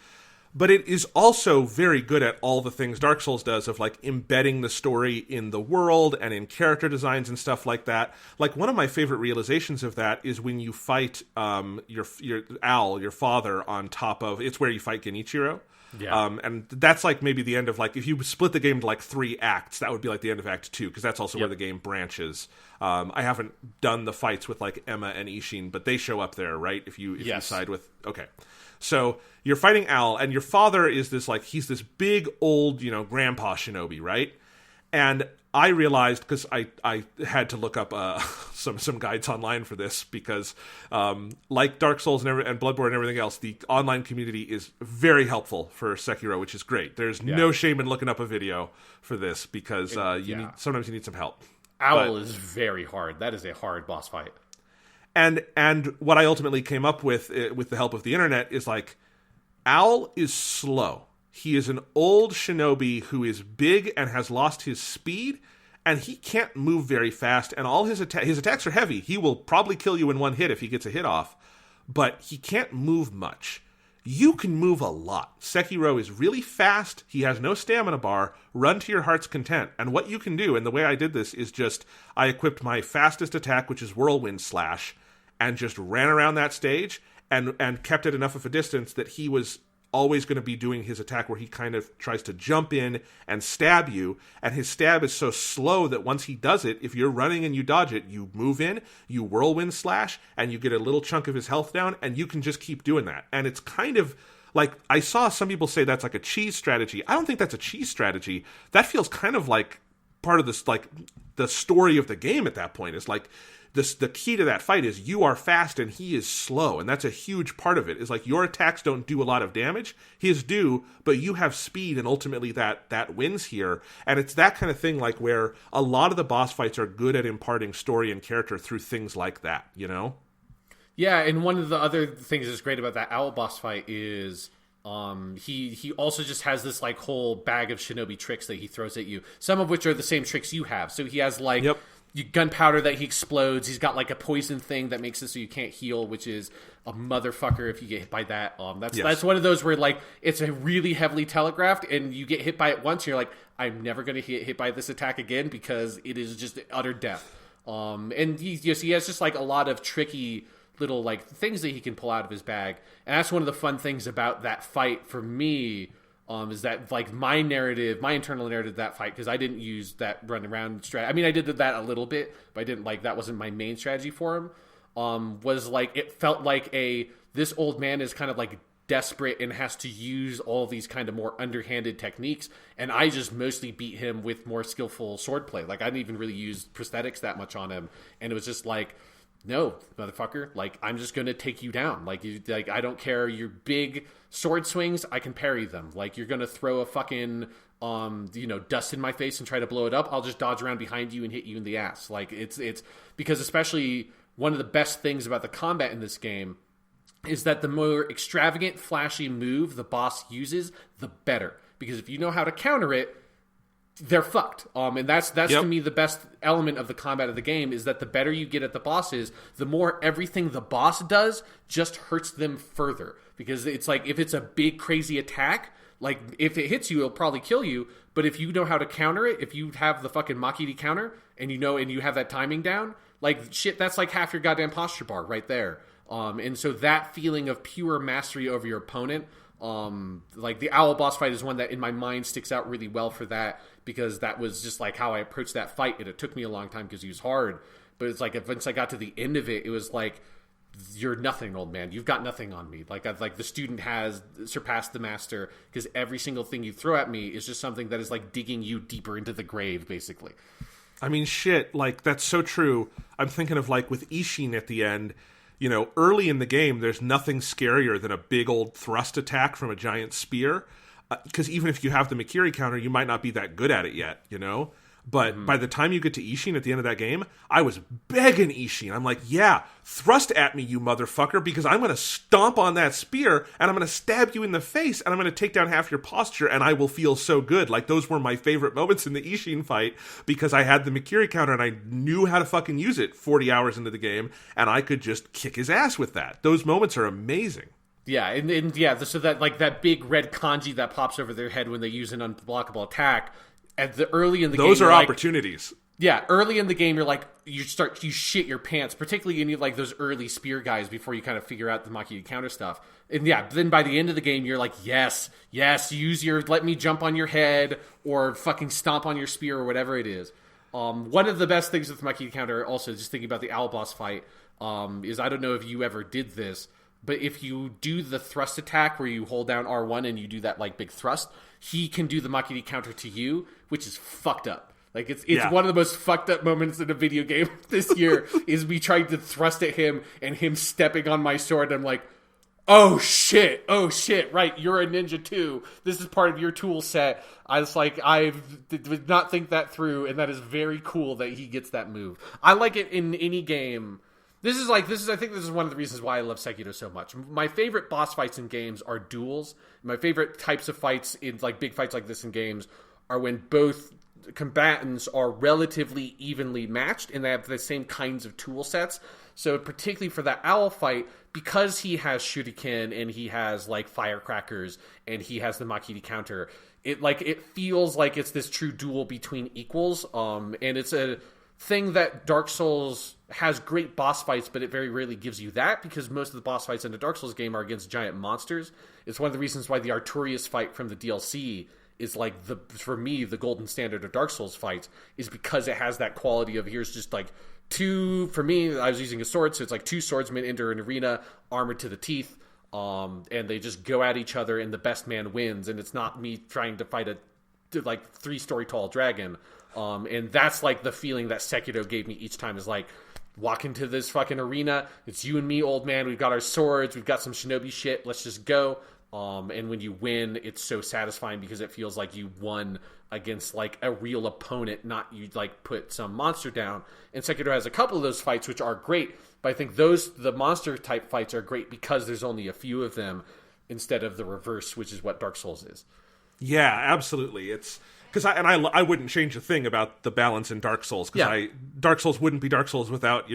Speaker 1: But it is also very good at all the things Dark Souls does of, like, embedding the story in the world and in character designs and stuff like that. Like, one of my favorite realizations of that is when you fight your Al, your father, on top of... It's where you fight Genichiro. Yeah. And that's, like, maybe the end of, like... If you split the game to, like, 3 acts, that would be, like, the end of Act 2, because that's also where the game branches. I haven't done the fights with, like, Emma and Ishin, but they show up there, right? If you side with... Okay. So you're fighting Al, and your father is this, like, he's this big old, you know, grandpa shinobi, right? And I realized, because I had to look up some guides online for this, because like Dark Souls and Bloodborne and everything else, the online community is very helpful for Sekiro, which is great. There's no shame in looking up a video for this, because sometimes you need some help.
Speaker 2: Owl is very hard. That is a hard boss fight.
Speaker 1: And what I ultimately came up with the help of the internet is, like, Owl is slow. He is an old shinobi who is big and has lost his speed, and he can't move very fast, and all his attacks are heavy. He will probably kill you in one hit if he gets a hit off, but he can't move much. You can move a lot. Sekiro is really fast. He has no stamina bar. Run to your heart's content. And what you can do, and the way I did this, is just I equipped my fastest attack, which is Whirlwind Slash, and just ran around that stage and kept it enough of a distance that he was always going to be doing his attack where he kind of tries to jump in and stab you, and his stab is so slow that once he does it, if you're running and you dodge it, you move in, you Whirlwind Slash, and you get a little chunk of his health down, and you can just keep doing that. And it's kind of like, I saw some people say that's like a cheese strategy. I don't think that's a cheese strategy. That feels kind of like part of this, like, the story of the game at that point is like, the key to that fight is you are fast and he is slow, and that's a huge part of it. Is like, your attacks don't do a lot of damage, his do, but you have speed, and ultimately that wins here. And it's that kind of thing, like, where a lot of the boss fights are good at imparting story and character through things like that, you know?
Speaker 2: Yeah, and one of the other things that's great about that Owl boss fight is he also just has this, like, whole bag of shinobi tricks that he throws at you, some of which are the same tricks you have. So he has, like, gunpowder that he explodes. He's got like a poison thing that makes it so you can't heal, which is a motherfucker if you get hit by that. That's one of those where like it's a really heavily telegraphed, and you get hit by it once, and you're like, I'm never going to get hit by this attack again because it is just utter death. And he has just like a lot of tricky little like things that he can pull out of his bag, and that's one of the fun things about that fight for me. Is that like my internal narrative of that fight, because I didn't use that run around strategy. I mean, I did that a little bit, but I didn't like that wasn't my main strategy for him. Was like it felt like this old man is kind of like desperate and has to use all these kind of more underhanded techniques, and I just mostly beat him with more skillful swordplay. Like I didn't even really use prosthetics that much on him, and it was just like, no, motherfucker, like I'm just gonna take you down. Like I don't care your big sword swings, I can parry them. Like you're gonna throw a fucking dust in my face and try to blow it up, I'll just dodge around behind you and hit you in the ass. Like it's because especially one of the best things about the combat in this game is that the more extravagant, flashy move the boss uses, the better. Because if you know how to counter it, they're fucked. And that's to me the best element of the combat of the game, is that the better you get at the bosses, the more everything the boss does just hurts them further. Because it's like, if it's a big crazy attack, like if it hits you, it'll probably kill you. But if you know how to counter it, if you have the fucking Makiri counter and you have that timing down, like shit, that's like half your goddamn posture bar right there. And so that feeling of pure mastery over your opponent, like the owl boss fight is one that in my mind sticks out really well for that, because that was just like how I approached that fight, and it took me a long time because he was hard. But it's like once I got to the end of it, it was like, you're nothing, old man. You've got nothing on me. Like the student has surpassed the master, because every single thing you throw at me is just something that is like digging you deeper into the grave, basically.
Speaker 1: I mean, shit, like that's so true. I'm thinking of like with Ishin at the end. Early in the game, there's nothing scarier than a big old thrust attack from a giant spear. Because even if you have the Makiri counter, you might not be that good at it yet, But by the time you get to Ishin at the end of that game, I was begging Ishin. I'm like, yeah, thrust at me, you motherfucker, because I'm going to stomp on that spear, and I'm going to stab you in the face, and I'm going to take down half your posture, and I will feel so good. Like, those were my favorite moments in the Ishin fight, because I had the Makiri counter, and I knew how to fucking use it 40 hours into the game, and I could just kick his ass with that. Those moments are amazing.
Speaker 2: Yeah, and yeah, so that like that big red kanji that pops over their head when they use an unblockable attack, early in the game,
Speaker 1: those are opportunities.
Speaker 2: Yeah, early in the game, you're like, you shit your pants, particularly in like those early spear guys before you kind of figure out the Makiri counter stuff. And yeah, then by the end of the game, you're like, yes, let me jump on your head or fucking stomp on your spear or whatever it is. One of the best things with the Makiri counter, also just thinking about the owl boss fight, is I don't know if you ever did this, but if you do the thrust attack where you hold down R1 and you do that like big thrust, he can do the Makiri counter to you, which is fucked up. Like it's one of the most fucked up moments in a video game this year is me trying to thrust at him and him stepping on my sword. And I'm like, oh shit, right, you're a ninja too. This is part of your tool set. I was like, I did not think that through, and that is very cool that he gets that move. I like it in any game. I think this is one of the reasons why I love Sekiro so much. My favorite boss fights in games are duels. My favorite types of fights in like big fights like this in games are when both combatants are relatively evenly matched and they have the same kinds of tool sets. So particularly for that owl fight, because he has shuriken and he has like firecrackers and he has the Makiri counter, it feels like it's this true duel between equals. And it's a thing that Dark Souls has great boss fights, but it very rarely gives you that, because most of the boss fights in the Dark Souls game are against giant monsters. It's one of the reasons why the Artorias fight from the DLC is like for me the golden standard of Dark Souls fights, is because it has that quality of, here's just like two, for me, I was using a sword, so it's like two swordsmen enter an arena armored to the teeth, and they just go at each other and the best man wins, and it's not me trying to fight a like 3-story tall dragon. And that's like the feeling that Sekiro gave me each time, is like, walk into this fucking arena, it's you and me, old man, we've got our swords, we've got some shinobi shit, let's just go. And when you win, it's so satisfying because it feels like you won against like a real opponent, not you like put some monster down. And Sekiro has a couple of those fights which are great, but I think the monster type fights are great because there's only a few of them instead of the reverse, which is what Dark Souls is.
Speaker 1: Yeah, absolutely. Because I wouldn't change a thing about the balance in Dark Souls, because Dark Souls wouldn't be Dark Souls without,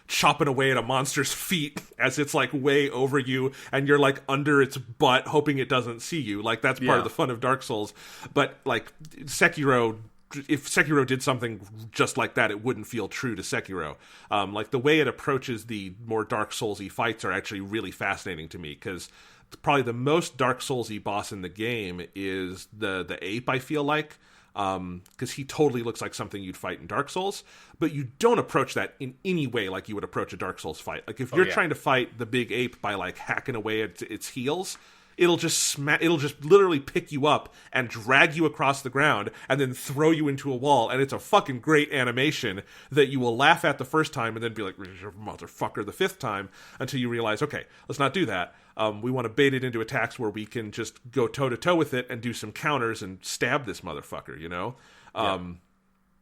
Speaker 1: chopping away at a monster's feet as it's like way over you and you're like under its butt hoping it doesn't see you. Like that's part of the fun of Dark Souls. But like Sekiro, if Sekiro did something just like that, it wouldn't feel true to Sekiro. Like the way it approaches the more Dark Souls-y fights are actually really fascinating to me, because probably the most Dark Souls-y boss in the game is the ape, I feel like, because he totally looks like something you'd fight in Dark Souls, but you don't approach that in any way like you would approach a Dark Souls fight. Like if you're trying to fight the big ape by like hacking away at its heels, it'll just literally pick you up and drag you across the ground and then throw you into a wall, and it's a fucking great animation that you will laugh at the first time and then be like, motherfucker, the fifth time, until you realize, okay, let's not do that. We want to bait it into attacks where we can just go toe-to-toe with it and do some counters and stab this motherfucker,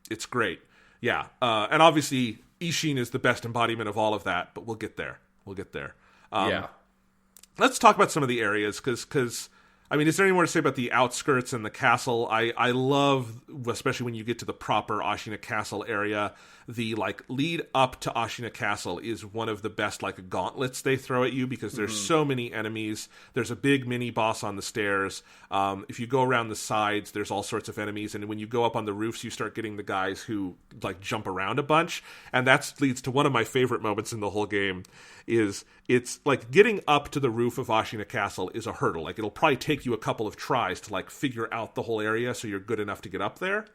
Speaker 1: It's great. Yeah. And obviously, Ishin is the best embodiment of all of that, but we'll get there. Let's talk about some of the areas, because I mean, is there any more to say about the outskirts and the castle? I love, especially when you get to the proper Ashina Castle area, the like lead up to Ashina Castle is one of the best like gauntlets they throw at you, because there's so many enemies. There's a big mini boss on the stairs. If you go around the sides, there's all sorts of enemies, and when you go up on the roofs, you start getting the guys who like jump around a bunch, and that leads to one of my favorite moments in the whole game. It's like getting up to the roof of Ashina Castle is a hurdle. Like it'll probably take you a couple of tries to like figure out the whole area so you're good enough to get up there.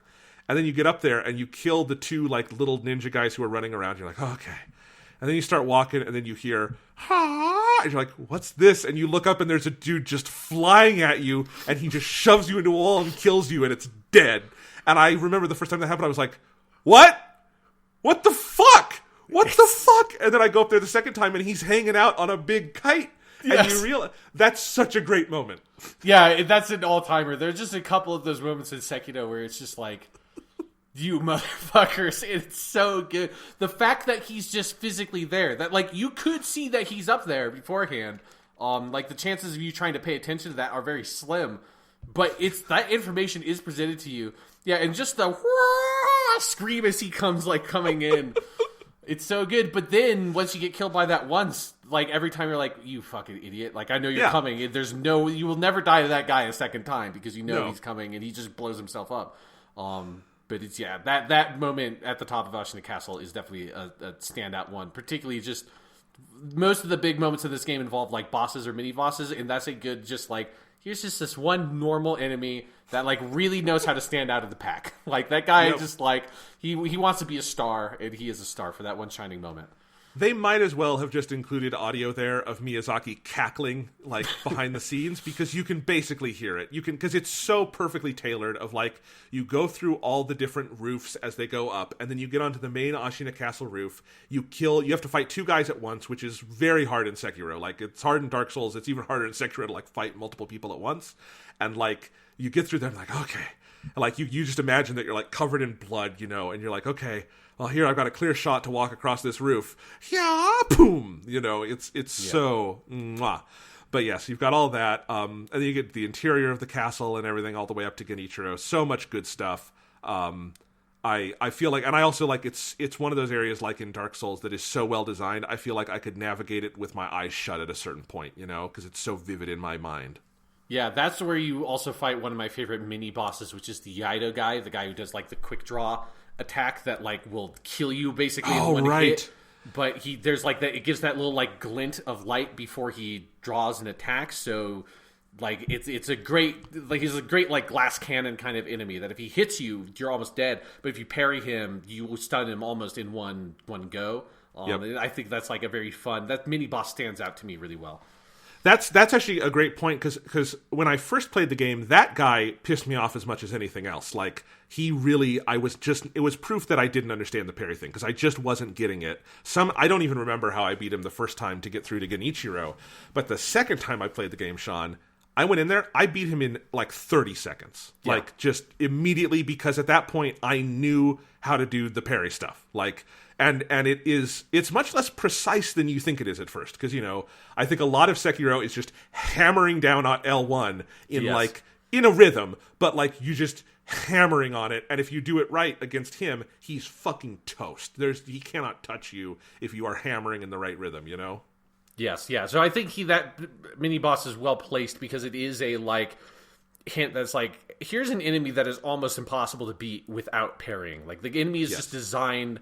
Speaker 1: And then you get up there and you kill the two like little ninja guys who are running around. You're like, oh, okay. And then you start walking and then you hear, ha! And you're like, what's this? And you look up and there's a dude just flying at you, and he just shoves you into a wall and kills you, and it's dead. And I remember the first time that happened, I was like, what? What the fuck? What the fuck? And then I go up there the second time and he's hanging out on a big kite. And you realize that's such a great moment.
Speaker 2: Yeah, that's an all-timer. There's just a couple of those moments in Sekiro where it's just like, you motherfuckers, it's so good. The fact that he's just physically there, that like you could see that he's up there beforehand. Like the chances of you trying to pay attention to that are very slim, but it's that information is presented to you. Yeah, and just the scream as he comes like coming in. It's so good, but then once you get killed by that once, like every time you're like, you fucking idiot, like I know you're coming, you will never die to that guy a second time, because you know he's coming and he just blows himself up. But it's, that moment at the top of Ashina Castle is definitely a standout one, particularly just most of the big moments in this game involve like bosses or mini bosses, and that's a good just like, here's just this one normal enemy that like really knows how to stand out of the pack. Like that guy just like he wants to be a star, and he is a star for that one shining moment.
Speaker 1: They might as well have just included audio there of Miyazaki cackling like behind the scenes, because you can basically hear it. You can, because it's so perfectly tailored of like, you go through all the different roofs as they go up, and then you get onto the main Ashina Castle roof. You have to fight two guys at once, which is very hard in Sekiro. Like it's hard in Dark Souls. It's even harder in Sekiro to like fight multiple people at once. And like you get through them like, okay. And, like you just imagine that you're like covered in blood, and you're like, okay, well, here I've got a clear shot to walk across this roof. Yeah, boom. It's so mwah. But yes, you've got all that. And then you get the interior of the castle and everything all the way up to Genichiro. So much good stuff. I feel like, and I also like it's one of those areas like in Dark Souls that is so well designed. I feel like I could navigate it with my eyes shut at a certain point, because it's so vivid in my mind.
Speaker 2: Yeah, that's where you also fight one of my favorite mini bosses, which is the Yaido guy, the guy who does like the quick draw attack that like will kill you basically in one hit. But there's like that, it gives that little like glint of light before he draws an attack. So like it's a great, like he's a great like glass cannon kind of enemy that if he hits you, you're almost dead. But if you parry him, you will stun him almost in one go. I think that's like a very fun, that mini boss stands out to me really well.
Speaker 1: That's actually a great point, because when I first played the game, that guy pissed me off as much as anything else. Like, it was proof that I didn't understand the parry thing, because I just wasn't getting it. I don't even remember how I beat him the first time to get through to Genichiro, but the second time I played the game, Sean, I went in there, I beat him in like 30 seconds. Yeah. Like, just immediately, because at that point, I knew how to do the parry stuff. Like, and it's much less precise than you think it is at first, because I think a lot of Sekiro is just hammering down on L1 in like in a rhythm, but like you just hammering on it, and if you do it right against him, he's fucking toast. He cannot touch you if you are hammering in the right rhythm, you know?
Speaker 2: Yes, yeah. So I think that mini boss is well placed because it is a like hint that's like, here's an enemy that is almost impossible to beat without parrying. Like the enemy is just designed.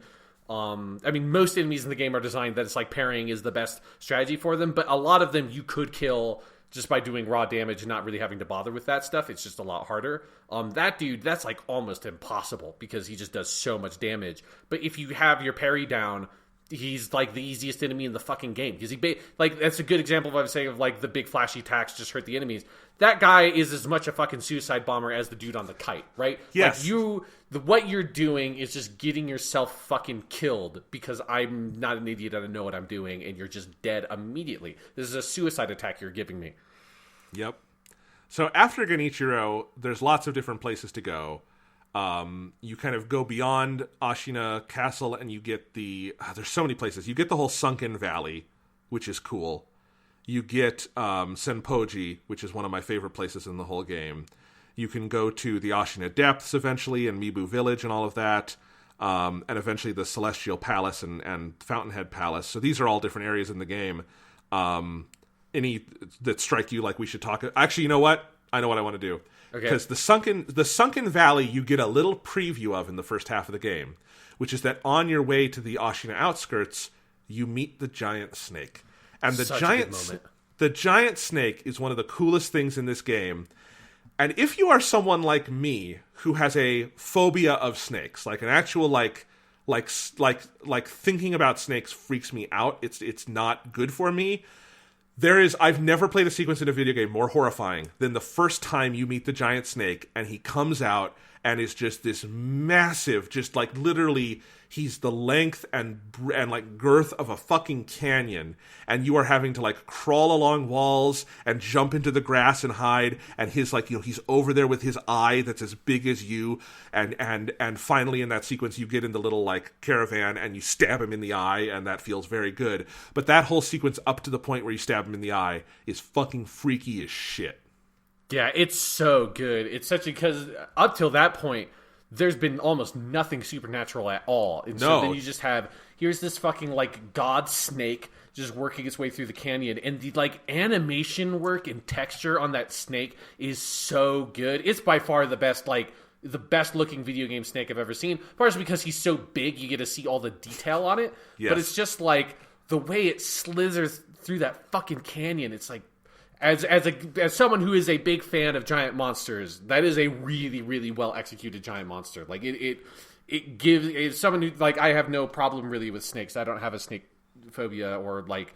Speaker 2: I mean, most enemies in the game are designed that it's like parrying is the best strategy for them, but a lot of them you could kill just by doing raw damage and not really having to bother with that stuff. It's just a lot harder. That dude, that's like almost impossible because he just does so much damage. But if you have your parry down, he's like the easiest enemy in the fucking game because like that's a good example of what I'm saying of like the big flashy attacks just hurt the enemies. That guy is as much a fucking suicide bomber as the dude on the kite, right?
Speaker 1: Yes.
Speaker 2: Like what you're doing is just getting yourself fucking killed because I'm not an idiot and I know what I'm doing, and you're just dead immediately. This is a suicide attack you're giving me.
Speaker 1: Yep. So after Genichiro, there's lots of different places to go. You kind of go beyond Ashina Castle and you get there's so many places. You get the whole sunken valley, which is cool. You get Senpoji, which is one of my favorite places in the whole game. You can go to the Ashina Depths eventually, and Mibu Village and all of that. And eventually the Celestial Palace and Fountainhead Palace. So these are all different areas in the game. Any that strike you like we should talk... Actually, you know what? I know what I want to do.
Speaker 2: Okay.
Speaker 1: Because the sunken valley you get a little preview of in the first half of the game, which is that on your way to the Ashina outskirts, you meet the giant snake. And the giant snake is one of the coolest things in this game. And if you are someone like me who has a phobia of snakes, like an actual like thinking about snakes freaks me out, it's not good for me. I've never played a sequence in a video game more horrifying than the first time you meet the giant snake and he comes out and is just this massive, just like literally he's the length and like girth of a fucking canyon, and you are having to like crawl along walls and jump into the grass and hide, and his like, you know, he's over there with his eye that's as big as you, and finally in that sequence you get in the little like caravan and you stab him in the eye, and that feels very good. But that whole sequence up to the point where you stab him in the eye is fucking freaky as shit.
Speaker 2: Yeah, it's so good. It's such because up till that point, there's been almost nothing supernatural at all. And so then you just have, here's this fucking like god snake just working its way through the canyon, and the like animation work and texture on that snake is so good. It's by far the best looking video game snake I've ever seen. Partially because he's so big, you get to see all the detail on it. Yes. But it's just like the way it slithers through that fucking canyon. It's like, as someone who is a big fan of giant monsters, that is a really, really well executed giant monster. Like it gives someone who like, I have no problem really with snakes. I don't have a snake phobia, or like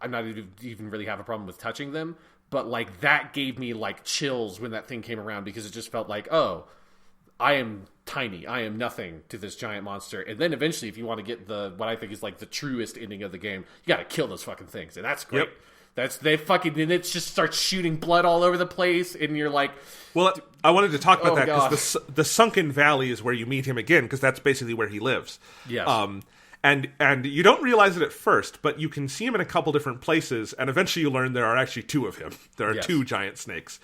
Speaker 2: I'm not even really have a problem with touching them. But like that gave me like chills when that thing came around, because it just felt like, oh, I am tiny. I am nothing to this giant monster. And then eventually, if you want to get what I think is like the truest ending of the game, you got to kill those fucking things, and that's great. Yep. And it just starts shooting blood all over the place, and you're like...
Speaker 1: Well, I wanted to talk about that, because the Sunken Valley is where you meet him again, because that's basically where he lives. Yes. And you don't realize it at first, but you can see him in a couple different places, and eventually you learn there are actually two of him. There are two giant snakes.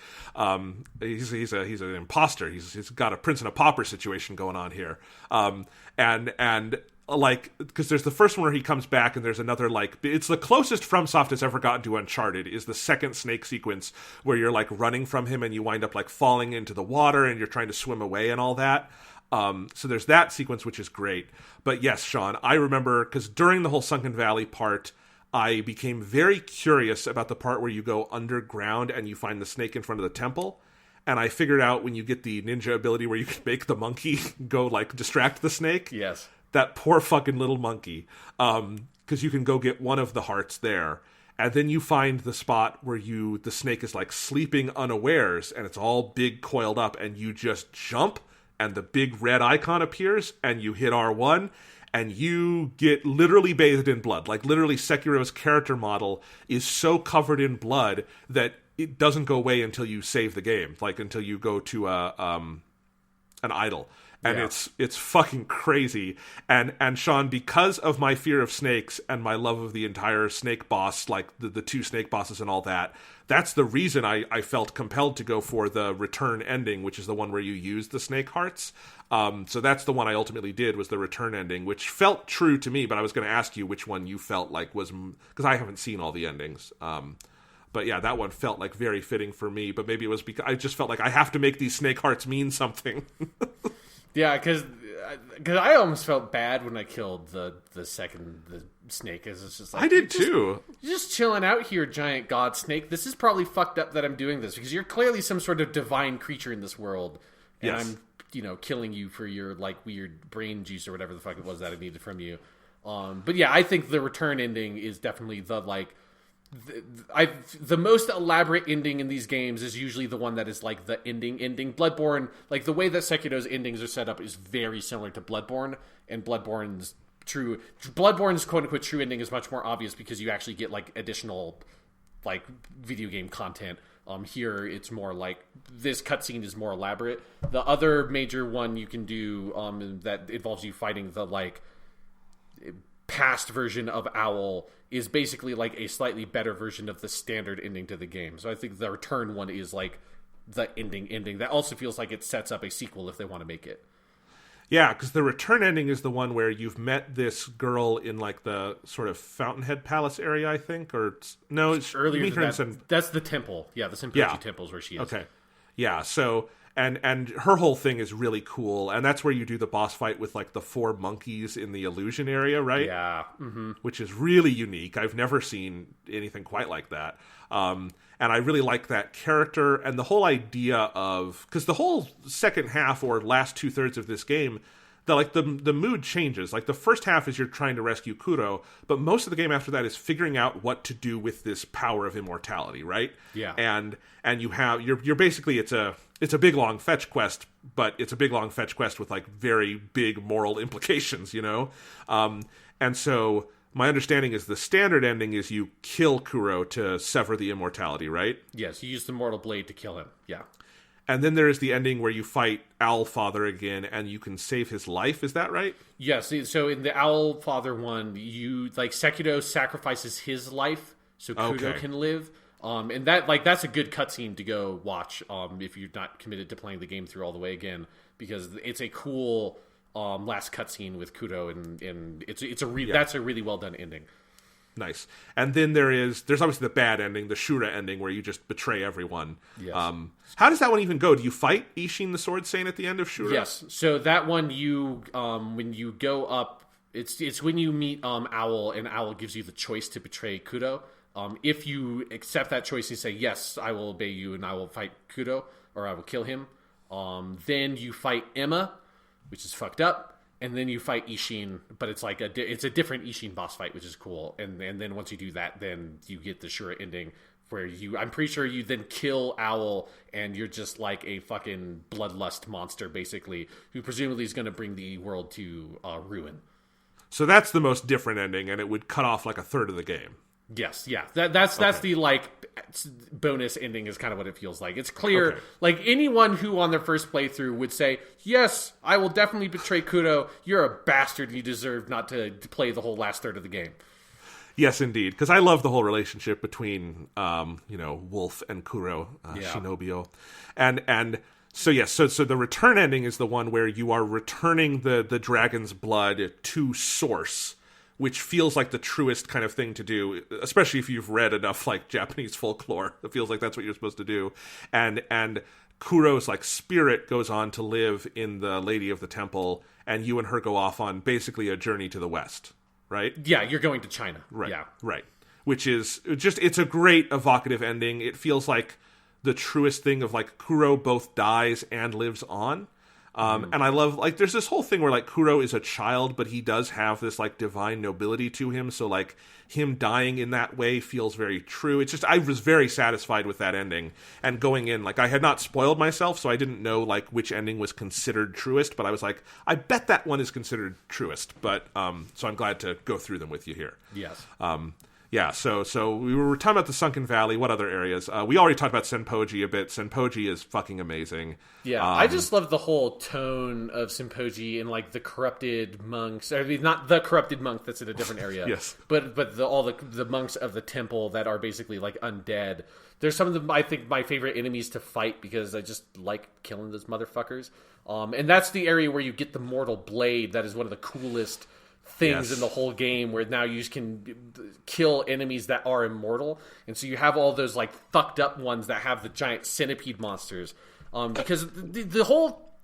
Speaker 1: He's an imposter. He's got a Prince and a Pauper situation going on here. And like, because there's the first one where he comes back, and there's another, like, it's the closest FromSoft has ever gotten to Uncharted, is the second snake sequence where you're like running from him and you wind up like falling into the water and you're trying to swim away and all that. So there's that sequence, which is great. But yes, Sean, I remember, because during the whole Sunken Valley part, I became very curious about the part where you go underground and you find the snake in front of the temple. And I figured out, when you get the ninja ability where you can make the monkey go like distract the snake.
Speaker 2: Yes.
Speaker 1: That poor fucking little monkey. Because you can go get one of the hearts there. And then you find the spot where the snake is like sleeping unawares, and it's all big coiled up, and you just jump, and the big red icon appears, and you hit R1, and you get literally bathed in blood. Like, literally, Sekiro's character model is so covered in blood that it doesn't go away until you save the game. Like, until you go to an idol. And it's fucking crazy. And Sean, because of my fear of snakes and my love of the entire snake boss, like the two snake bosses and all that, that's the reason I felt compelled to go for the return ending, which is the one where you use the snake hearts. So that's the one I ultimately did, was the return ending, which felt true to me, but I was going to ask you which one you felt like was, because I haven't seen all the endings. But yeah, that one felt like very fitting for me, but maybe it was because I just felt like I have to make these snake hearts mean something.
Speaker 2: Yeah, because I almost felt bad when I killed the snake. It's just like,
Speaker 1: I did too.
Speaker 2: You're just chilling out here, giant god snake. This is probably fucked up that I'm doing this, because you're clearly some sort of divine creature in this world, and
Speaker 1: yes.
Speaker 2: I'm killing you for your like weird brain juice or whatever the fuck it was that I needed from you. But yeah, I think the return ending is definitely the like. The most elaborate ending in these games is usually the one that is like the ending. Bloodborne, like the way that Sekiro's endings are set up is very similar to Bloodborne, and Bloodborne's quote unquote true ending is much more obvious because you actually get like additional like video game content. Here it's more like this cutscene is more elaborate. The other major one you can do that involves you fighting the like past version of Owl is basically like a slightly better version of the standard ending to the game. So I think the return one is like the ending. That also feels like it sets up a sequel if they want to make it.
Speaker 1: Yeah, because the return ending is the one where you've met this girl in like the sort of Fountainhead Palace area, I think, or no, it's
Speaker 2: earlier than that. That's the temple. Yeah, the Senpouchi temple is where she is.
Speaker 1: Okay, yeah. So and her whole thing is really cool, and that's where you do the boss fight with like the 4 monkeys in the illusion area, right?
Speaker 2: Yeah,
Speaker 1: which is really unique. I've never seen anything quite like that. And I really like that character and the whole idea of, because the whole second half or last 2/3 of this game, the mood changes. Like the first half is you're trying to rescue Kuro, but most of the game after that is figuring out what to do with this power of immortality, right?
Speaker 2: Yeah.
Speaker 1: And you're basically, it's a big long fetch quest, but it's a big long fetch quest with like very big moral implications, and so my understanding is the standard ending is you kill Kuro to sever the immortality, right?
Speaker 2: Yes, you use the mortal blade to kill him. Yeah.
Speaker 1: And then there is the ending where you fight Owl Father again, and you can save his life. Is that right?
Speaker 2: Yes. So in the Owl Father one, you like Sekiro sacrifices his life so Kuro can live. And that's a good cutscene to go watch if you're not committed to playing the game through all the way again, because it's a cool last cutscene with Kuro, and that's a really well done ending.
Speaker 1: Nice. And then there's obviously the bad ending, the Shura ending, where you just betray everyone.
Speaker 2: Yes.
Speaker 1: How does that one even go? Do you fight Ishin the Sword Saint at the end of Shura?
Speaker 2: Yes. So that one, you when you go up, it's when you meet Owl, and Owl gives you the choice to betray Kuro. If you accept that choice and say, yes, I will obey you and I will fight Kuro, or I will kill him, then you fight Emma, which is fucked up. And then you fight Ishin, but it's like it's a different Ishin boss fight, which is cool. And then once you do that, then you get the Shura ending, where I'm pretty sure you then kill Owl, and you're just like a fucking bloodlust monster, basically, who presumably is going to bring the world to ruin.
Speaker 1: So that's the most different ending, and it would cut off like 1/3 of the game.
Speaker 2: Yes, yeah. That's the like bonus ending is kind of what it feels like. It's clear, like anyone who on their first playthrough would say, yes, I will definitely betray Kuro. You're a bastard and you deserve not to play the whole last third of the game.
Speaker 1: Yes, indeed. Because I love the whole relationship between, Wolf and Kuro, Shinobio. And so, yes, so the return ending is the one where you are returning the dragon's blood to Source, which feels like the truest kind of thing to do, especially if you've read enough like Japanese folklore. It feels like that's what you're supposed to do. And Kuro's like spirit goes on to live in the Lady of the Temple, and you and her go off on basically a journey to the west, right?
Speaker 2: Yeah, you're going to China.
Speaker 1: Right.
Speaker 2: Yeah.
Speaker 1: Right. Which is just, it's a great evocative ending. It feels like the truest thing of like Kuro both dies and lives on. And I love, like, there's this whole thing where, like, Kuro is a child, but he does have this, like, divine nobility to him, so, like, him dying in that way feels very true. It's just, I was very satisfied with that ending, and going in, like, I had not spoiled myself, so I didn't know, like, which ending was considered truest, but I was like, I bet that one is considered truest, but, so I'm glad to go through them with you here.
Speaker 2: Yes.
Speaker 1: Yeah, so we were talking about the Sunken Valley. What other areas? We already talked about Senpoji a bit. Senpoji is fucking amazing.
Speaker 2: Yeah, I just love the whole tone of Senpoji and like the corrupted monks. I mean, not the corrupted monk that's in a different area.
Speaker 1: Yes,
Speaker 2: but all the monks of the temple that are basically like undead. There's some of them I think my favorite enemies to fight because I just like killing those motherfuckers. And that's the area where you get the mortal blade. That is one of the coolest things in the whole game, where now you can kill enemies that are immortal, and so you have all those like fucked up ones that have the giant centipede monsters. Because the whole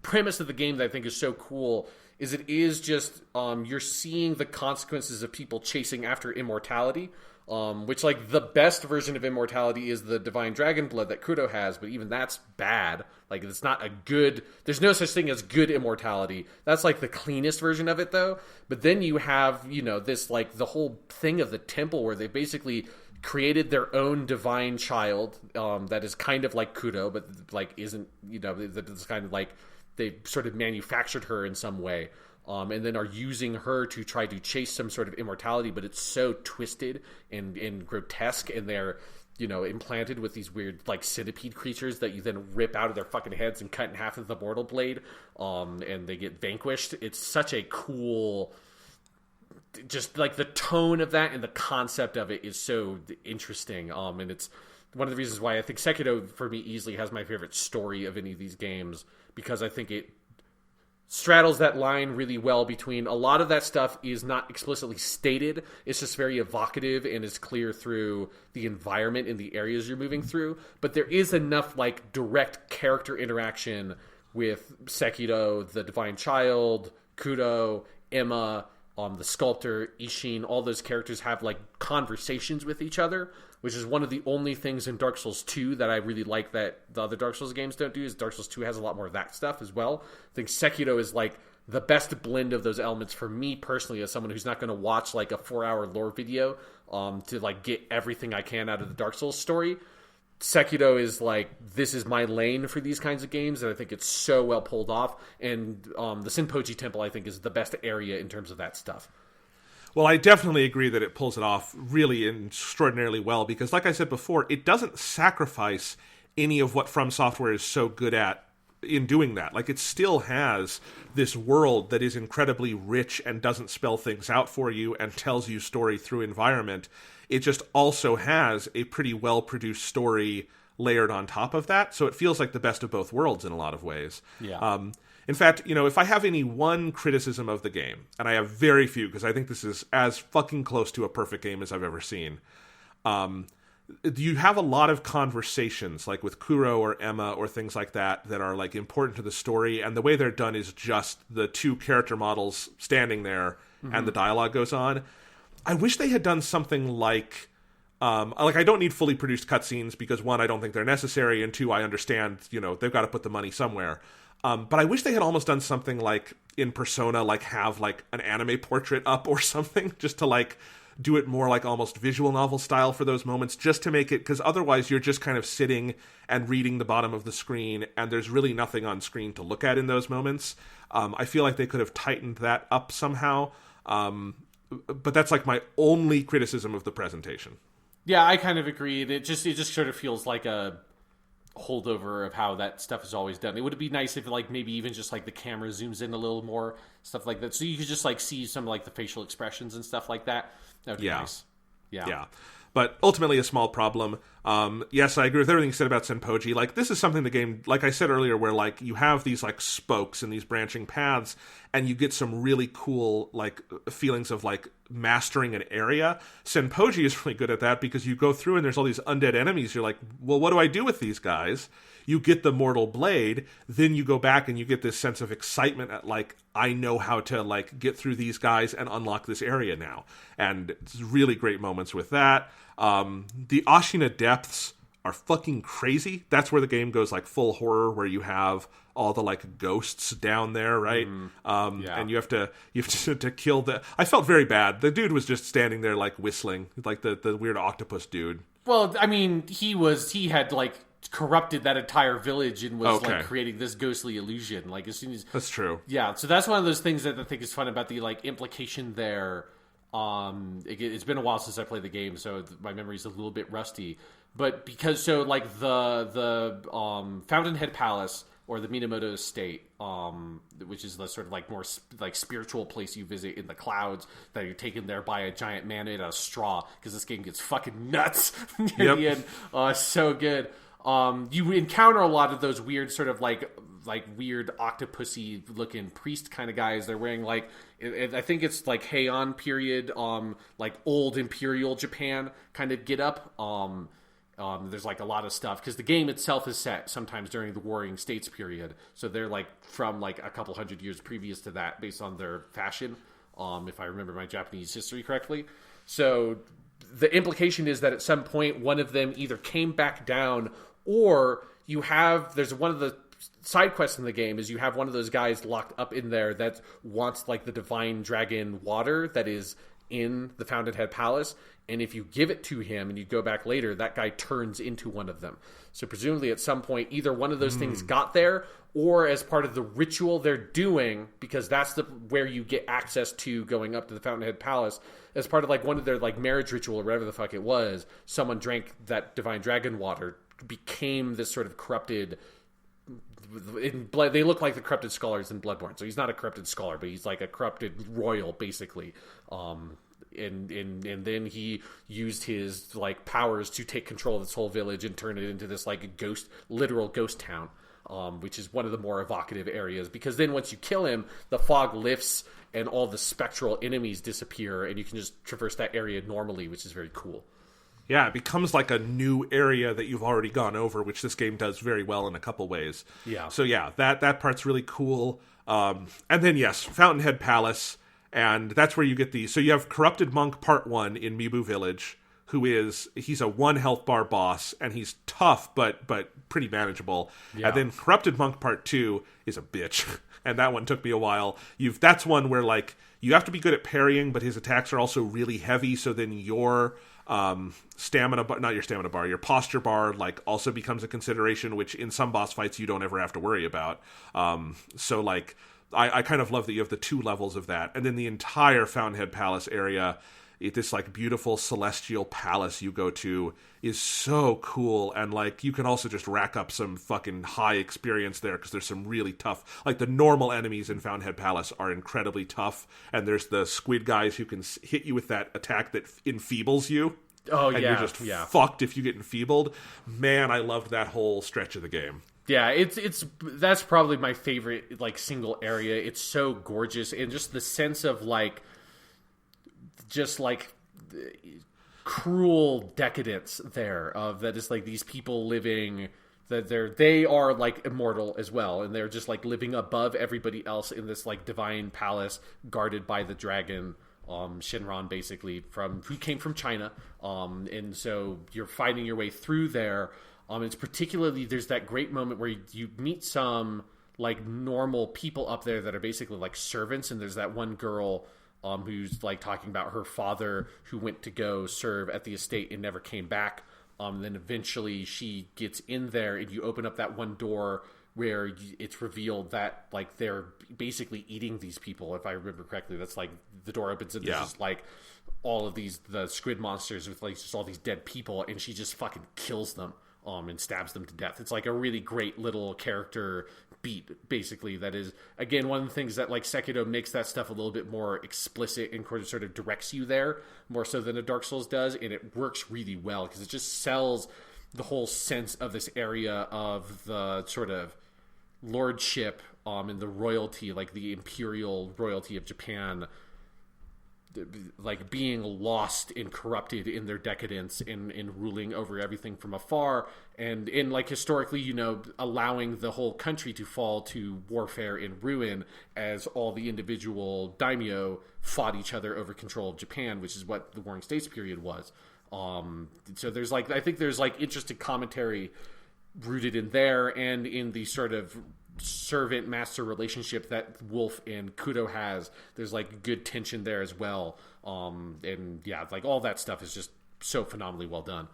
Speaker 2: premise of the game that I think is so cool is it is just you're seeing the consequences of people chasing after immortality. Which, like, the best version of immortality is the divine dragon blood that Kudo has, but even that's bad. Like, it's not a good... There's no such thing as good immortality. That's, like, the cleanest version of it, though. But then you have, you know, this, like, the whole thing of the temple where they basically created their own divine child that is kind of like Kudo, but, like, isn't, you know, it's kind of like they sort of manufactured her in some way. And then are using her to try to chase some sort of immortality, but it's so twisted and grotesque, and they're, you know, implanted with these weird, like, centipede creatures that you then rip out of their fucking heads and cut in half with the mortal blade, and they get vanquished. It's such a cool... Just, like, the tone of that and the concept of it is so interesting, and it's one of the reasons why I think Sekiro, for me, easily has my favorite story of any of these games, because I think it straddles that line really well between a lot of that stuff is not explicitly stated. It's just very evocative and is clear through the environment and the areas you're moving through. But there is enough like direct character interaction with Sekiro, the Divine Child, Kudo, Emma, the Sculptor, Ishin. All those characters have like conversations with each other, which is one of the only things in Dark Souls 2 that I really like that the other Dark Souls games don't do. Is Dark Souls 2 has a lot more of that stuff as well. I think Sekiro is like the best blend of those elements for me personally, as someone who's not going to watch like a 4-hour lore video to like get everything I can out of the Dark Souls story. Sekiro is like, this is my lane for these kinds of games, and I think it's so well pulled off. And the Senpoji Temple, I think, is the best area in terms of that stuff.
Speaker 1: Well, I definitely agree that it pulls it off really extraordinarily well, because like I said before, it doesn't sacrifice any of what FromSoftware is so good at in doing that. Like, it still has this world that is incredibly rich and doesn't spell things out for you and tells you story through environment. It just also has a pretty well-produced story layered on top of that, so it feels like the best of both worlds in a lot of ways.
Speaker 2: Yeah.
Speaker 1: In fact, you know, if I have any one criticism of the game, and I have very few, because I think this is as fucking close to a perfect game as I've ever seen, you have a lot of conversations, like with Kuro or Emma or things like that, that are like important to the story, and the way they're done is just the two character models standing there, and the dialogue goes on. I wish they had done something like I don't need fully produced cutscenes, because one, I don't think they're necessary, and two, I understand, you know, they've got to put the money somewhere. But I wish they had almost done something like in Persona, like have like an anime portrait up or something, just to like do it more like almost visual novel style for those moments, just to make it, because otherwise you're just kind of sitting and reading the bottom of the screen, and there's really nothing on screen to look at in those moments. I feel like they could have tightened that up somehow. But that's like my only criticism of the presentation.
Speaker 2: Yeah, I kind of agree. It just sort of feels like a holdover of how that stuff is always done. It would be nice if like maybe even just like the camera zooms in a little more, stuff like that, so you could just like see some like the facial expressions and stuff like that. That would be nice. Yeah.
Speaker 1: But ultimately a small problem. Yes, I agree with everything you said about Senpoji. Like, this is something the game, like I said earlier, where like you have these like spokes and these branching paths, and you get some really cool like feelings of like mastering an area. Senpoji is really good at that, because you go through and there's all these undead enemies. You're like, well, what do I do with these guys? You get the mortal blade, then you go back and you get this sense of excitement at like, I know how to like get through these guys and unlock this area now. And it's really great moments with that. The Ashina Depths are fucking crazy. That's where the game goes like full horror, where you have all the like ghosts down there, right? And you have to kill the... I felt very bad. The dude was just standing there like whistling, like the weird octopus dude.
Speaker 2: Well, I mean, he had like corrupted that entire village and was like creating this ghostly illusion. Like, as soon as...
Speaker 1: That's true.
Speaker 2: Yeah, so that's one of those things that I think is fun about the like implication there It's been a while since I played the game, so my memory's a little bit rusty. But because so like the Fountainhead Palace or the Minamoto Estate, which is the sort of like more like spiritual place you visit in the clouds that you're taken there by a giant man made out of straw, because this game gets fucking nuts near the end. So good. You encounter a lot of those weird sort of like weird octopusy looking priest kind of guys. They're wearing like I think it's like Heian period, like old imperial Japan kind of get up. There's like a lot of stuff because the game itself is set sometimes during the Warring States period, so they're like from like a couple hundred years previous to that based on their fashion, if I remember my Japanese history correctly. So the implication is that at some point one of them either came back down, or there's one of the side quests in the game is you have one of those guys locked up in there that wants like the divine dragon water that is in the Fountainhead Palace, and if you give it to him and you go back later, that guy turns into one of them. So presumably at some point either one of those things got there, or as part of the ritual they're doing, because that's where you get access to going up to the Fountainhead Palace, as part of like one of their like marriage ritual or whatever the fuck it was, someone drank that divine dragon water, became this sort of corrupted. They look like the corrupted scholars in Bloodborne. So he's not a corrupted scholar, but he's like a corrupted royal, basically. And then he used his like powers to take control of this whole village and turn it into this like literal ghost town, which is one of the more evocative areas. Because then once you kill him, the fog lifts and all the spectral enemies disappear, and you can just traverse that area normally, which is very cool.
Speaker 1: Yeah, it becomes like a new area that you've already gone over, which this game does very well in a couple ways.
Speaker 2: Yeah.
Speaker 1: So yeah, that part's really cool. And then yes, Fountainhead Palace, and that's where you get so you have Corrupted Monk Part 1 in Mibu Village, he's a 1 health bar boss, and he's tough, but pretty manageable. Yeah. And then Corrupted Monk Part 2 is a bitch, and that one took me a while. That's one where like you have to be good at parrying, but his attacks are also really heavy, so then your stamina bar, not your stamina bar, your posture bar, like also becomes a consideration, which in some boss fights you don't ever have to worry about. So like I kind of love that you have the 2 levels of that, and then the entire Fountainhead Palace area, this like beautiful celestial palace you go to is so cool, and like you can also just rack up some fucking high experience there because there's some really tough, like the normal enemies in Fountainhead Palace are incredibly tough, and there's the squid guys who can hit you with that attack that enfeebles you.
Speaker 2: Oh,
Speaker 1: and
Speaker 2: yeah,
Speaker 1: you're just fucked if you get enfeebled. Man, I loved that whole stretch of the game.
Speaker 2: Yeah, that's probably my favorite like single area. It's so gorgeous, and just the sense of like just like cruel decadence there of that is like these people living that they are like immortal as well, and they're just like living above everybody else in this like divine palace guarded by the dragon Shinran, basically who came from China, and so you're fighting your way through there. It's particularly, there's that great moment where you meet some like normal people up there that are basically like servants, and there's that one girl who's like talking about her father who went to go serve at the estate and never came back. Then eventually she gets in there, and you open up that one door where it's revealed that like they're basically eating these people. If I remember correctly, that's like the door opens and there's just like all of the squid monsters with like just all these dead people, and she just fucking kills them and stabs them to death. It's like a really great little character beat, basically, that is, again, one of the things that like Sekiro makes that stuff a little bit more explicit and sort of directs you there more so than a Dark Souls does, and it works really well because it just sells the whole sense of this area of the sort of lordship and the royalty, like the imperial royalty of Japan, like being lost and corrupted in their decadence in ruling over everything from afar, and in like historically, you know, allowing the whole country to fall to warfare and ruin as all the individual daimyo fought each other over control of Japan, which is what the Warring States period was. So there's like, I think there's like interesting commentary rooted in there and in the sort of servant master relationship that Wolf and Kudo has. There's like good tension there as well, and yeah, like all that stuff is just so phenomenally well done.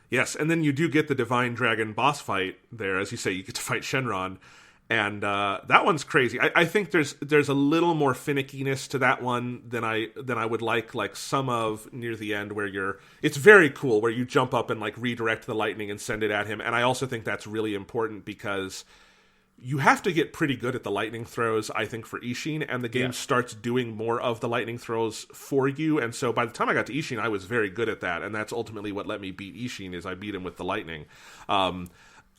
Speaker 2: Yes,
Speaker 1: and then you do get the Divine Dragon boss fight there. As you say, you get to fight Shenron, And that one's crazy. I think there's a little more finickiness to that one than I would like some of near the end, where it's very cool where you jump up and like redirect the lightning and send it at him. And I also think that's really important because you have to get pretty good at the lightning throws, I think, for Ishin, and the game starts doing more of the lightning throws for you. And so by the time I got to Ishin, I was very good at that, and that's ultimately what let me beat Ishin, is I beat him with the lightning.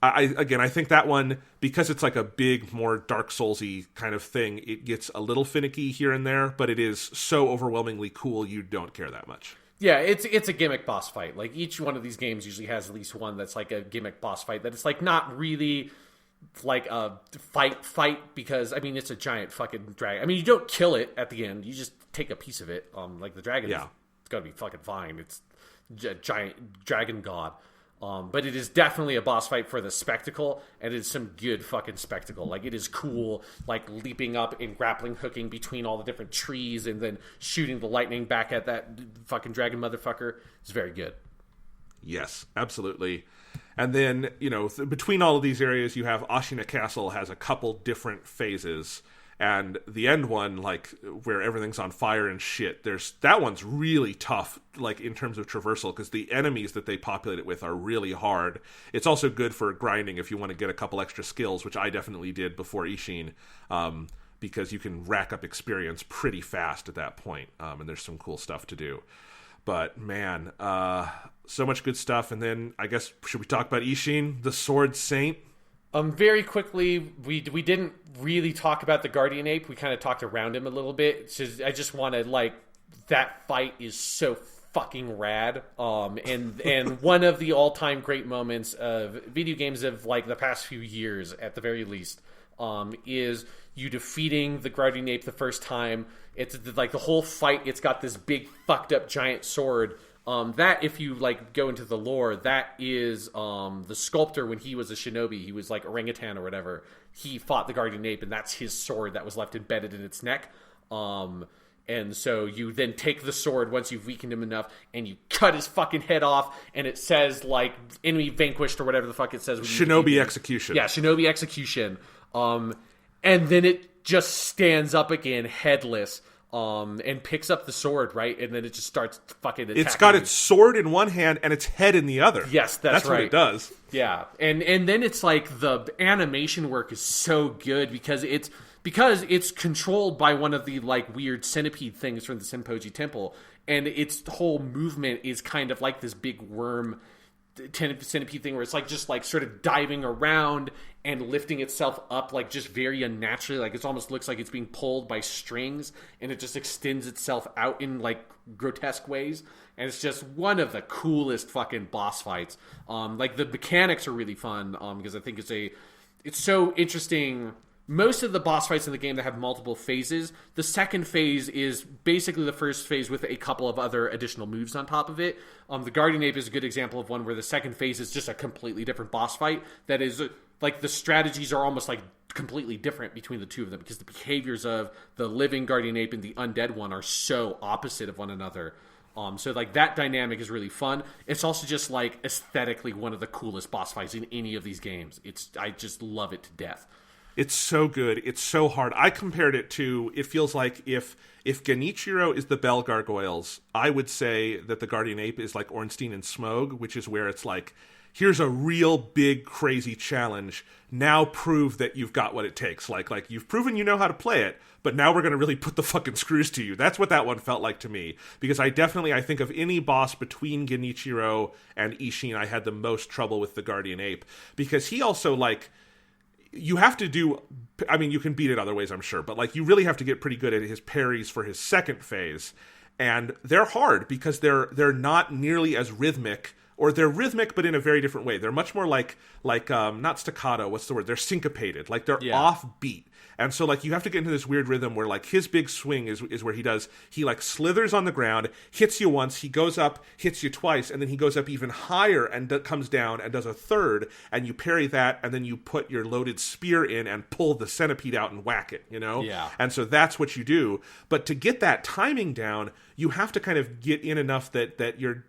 Speaker 1: I think that one, because it's like a big, more Dark Souls-y kind of thing, it gets a little finicky here and there, but it is so overwhelmingly cool you don't care that much.
Speaker 2: Yeah, it's a gimmick boss fight. Like, each one of these games usually has at least one that's like a gimmick boss fight that it's like not really like a fight because, I mean, it's a giant fucking dragon. I mean, you don't kill it at the end. You just take a piece of it. Like the dragon, it's gonna be fucking fine. It's a giant dragon god. But it is definitely a boss fight for the spectacle, and it is some good fucking spectacle. Like, it is cool, like, leaping up and grappling hooking between all the different trees and then shooting the lightning back at that fucking dragon motherfucker. It's very good.
Speaker 1: Yes, absolutely. And then, between all of these areas, you have Ashina Castle has a couple different phases. And the end one, like, where everything's on fire and shit, that one's really tough, like, in terms of traversal, because the enemies that they populate it with are really hard. It's also good for grinding if you want to get a couple extra skills, which I definitely did before Ishin, because you can rack up experience pretty fast at that point, and there's some cool stuff to do. But, man, so much good stuff. And then, I guess, should we talk about Ishin, the Sword Saint?
Speaker 2: Very quickly, we didn't really talk about the Guardian Ape. We kind of talked around him a little bit. I just want to, like, that fight is so fucking rad. And one of the all-time great moments of video games of, like, the past few years, at the very least, is you defeating the Guardian Ape the first time. It's, like, the whole fight, it's got this big fucked up giant sword. That, if you, like, go into the lore, that is the sculptor when he was a shinobi. He was, like, orangutan or whatever. He fought the Guardian Ape, and that's his sword that was left embedded in its neck. And so you then take the sword once you've weakened him enough, and you cut his fucking head off, and it says, like, enemy vanquished or whatever the fuck it says.
Speaker 1: Shinobi execution.
Speaker 2: Yeah, shinobi execution. And then it just stands up again, headless. And picks up the sword, right? And then it just starts fucking attacking.
Speaker 1: It's got its sword in one hand and its head in the other.
Speaker 2: Yes, that's right.
Speaker 1: What it does.
Speaker 2: Yeah. And then it's like the animation work is so good because it's controlled by one of the, like, weird centipede things from the Senpoji Temple. And its whole movement is kind of like this big worm centipede thing where it's like just like sort of diving around and lifting itself up, like, just very unnaturally. Like, it almost looks like it's being pulled by strings, and it just extends itself out in, like, grotesque ways. And it's just one of the coolest fucking boss fights. Like, the mechanics are really fun, because I think it's so interesting. Most of the boss fights in the game that have multiple phases, the second phase is basically the first phase with a couple of other additional moves on top of it. The Guardian Ape is a good example of one where the second phase is just a completely different boss fight that is, like, the strategies are almost, like, completely different between the two of them because the behaviors of the living Guardian Ape and the undead one are so opposite of one another. So, like, that dynamic is really fun. It's also just, like, aesthetically one of the coolest boss fights in any of these games. I just love it to death.
Speaker 1: It's so good. It's so hard. I compared it to, it feels like if Genichiro is the Bell Gargoyles, I would say that the Guardian Ape is like Ornstein and Smough, which is where it's like, here's a real big, crazy challenge. Now prove that you've got what it takes. Like you've proven you know how to play it, but now we're going to really put the fucking screws to you. That's what that one felt like to me. Because I think of any boss between Genichiro and Ishin, I had the most trouble with the Guardian Ape. Because he also, like, you have to do, I mean, you can beat it other ways, I'm sure, but, like, you really have to get pretty good at his parries for his second phase. And they're hard because they're not nearly as rhythmic, or they're rhythmic but in a very different way. They're much more like not staccato, what's the word? They're syncopated. Like, they're off beat. And so, like, you have to get into this weird rhythm where, like, his big swing is where he like slithers on the ground, hits you once, he goes up, hits you twice, and then he goes up even higher and comes down and does a third, and you parry that, and then you put your loaded spear in and pull the centipede out and whack it, you know?
Speaker 2: Yeah.
Speaker 1: And so that's what you do. But to get that timing down, you have to kind of get in enough that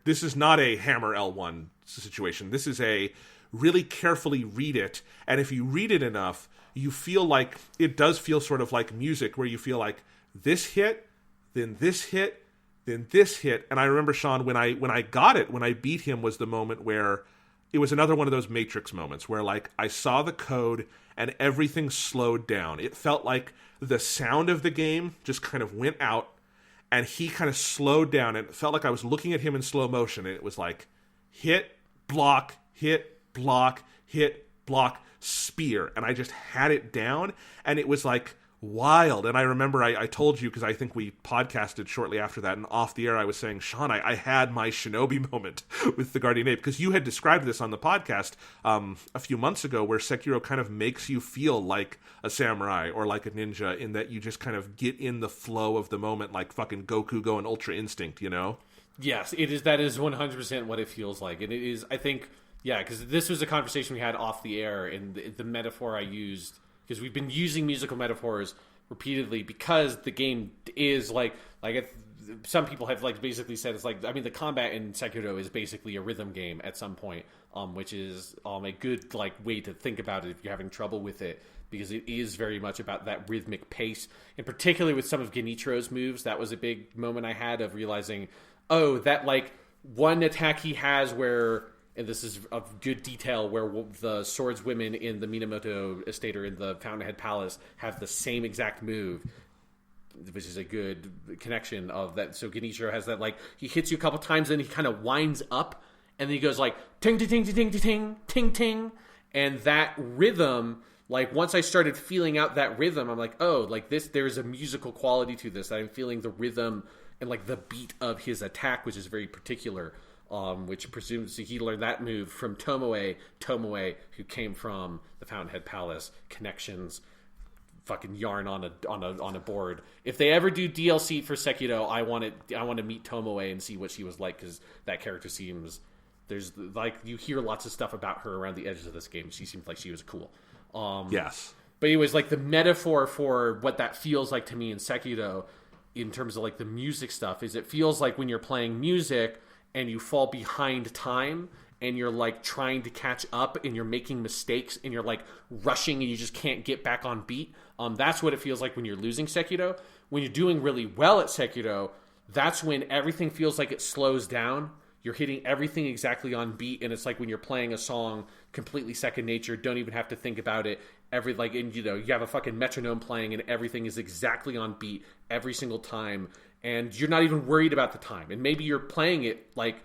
Speaker 1: this is not a hammer L1 situation. This is a really carefully read it. And if you read it enough, you feel like it does feel sort of like music, where you feel like this hit, then this hit, then this hit. And I remember, Sean, when I got it, when I beat him, was the moment where it was another one of those Matrix moments where, like, I saw the code and everything slowed down. It felt like the sound of the game just kind of went out and he kind of slowed down, and it felt like I was looking at him in slow motion, and it was like hit, block, hit, block, hit, block, spear. And I just had it down, and it was like wild. And I remember I told you, because I think we podcasted shortly after that, and off the air I was saying, Sean, I had my shinobi moment with the Guardian Ape, because you had described this on the podcast a few months ago, where Sekiro kind of makes you feel like a samurai or like a ninja, in that you just kind of get in the flow of the moment, like fucking Goku going Ultra Instinct, you know?
Speaker 2: Yes, it is. That is 100% what it feels like. And it is, I think, yeah, because this was a conversation we had off the air, and the metaphor I used, because we've been using musical metaphors repeatedly, because the game is some people have like basically said it's like, I mean, the combat in Sekiro is basically a rhythm game at some point, which is a good like way to think about it if you're having trouble with it, because it is very much about that rhythmic pace, and particularly with some of Genichiro's moves. That was a big moment I had of realizing, oh, that like one attack he has where, and this is of good detail, where the swordswomen in the Minamoto estate or in the Fountainhead Palace have the same exact move, which is a good connection of that. So Genichiro has that, like, he hits you a couple times, then he kind of winds up, and then he goes like ting ting ting ting ting ting ting ting, and that rhythm, like, once I started feeling out that rhythm, I'm like, oh, like this, there's a musical quality to this. I'm feeling the rhythm and like the beat of his attack, which is very particular. Which presumes he learned that move from Tomoe, who came from the Fountainhead Palace. Connections, fucking yarn on a board. If they ever do DLC for Sekiro, I want to meet Tomoe and see what she was like, because that character seems, there's like, you hear lots of stuff about her around the edges of this game. She seemed like she was cool.
Speaker 1: Yes,
Speaker 2: but it was like the metaphor for what that feels like to me in Sekiro, in terms of like the music stuff, is it feels like when you're playing music and you fall behind time, and you're like trying to catch up, and you're making mistakes, and you're like rushing, and you just can't get back on beat. That's what it feels like when you're losing Sekiro. When you're doing really well at Sekiro, that's when everything feels like it slows down. You're hitting everything exactly on beat, and it's like when you're playing a song completely second nature, don't even have to think about it. And you have a fucking metronome playing, and everything is exactly on beat every single time. And you're not even worried about the time. And maybe you're playing it like,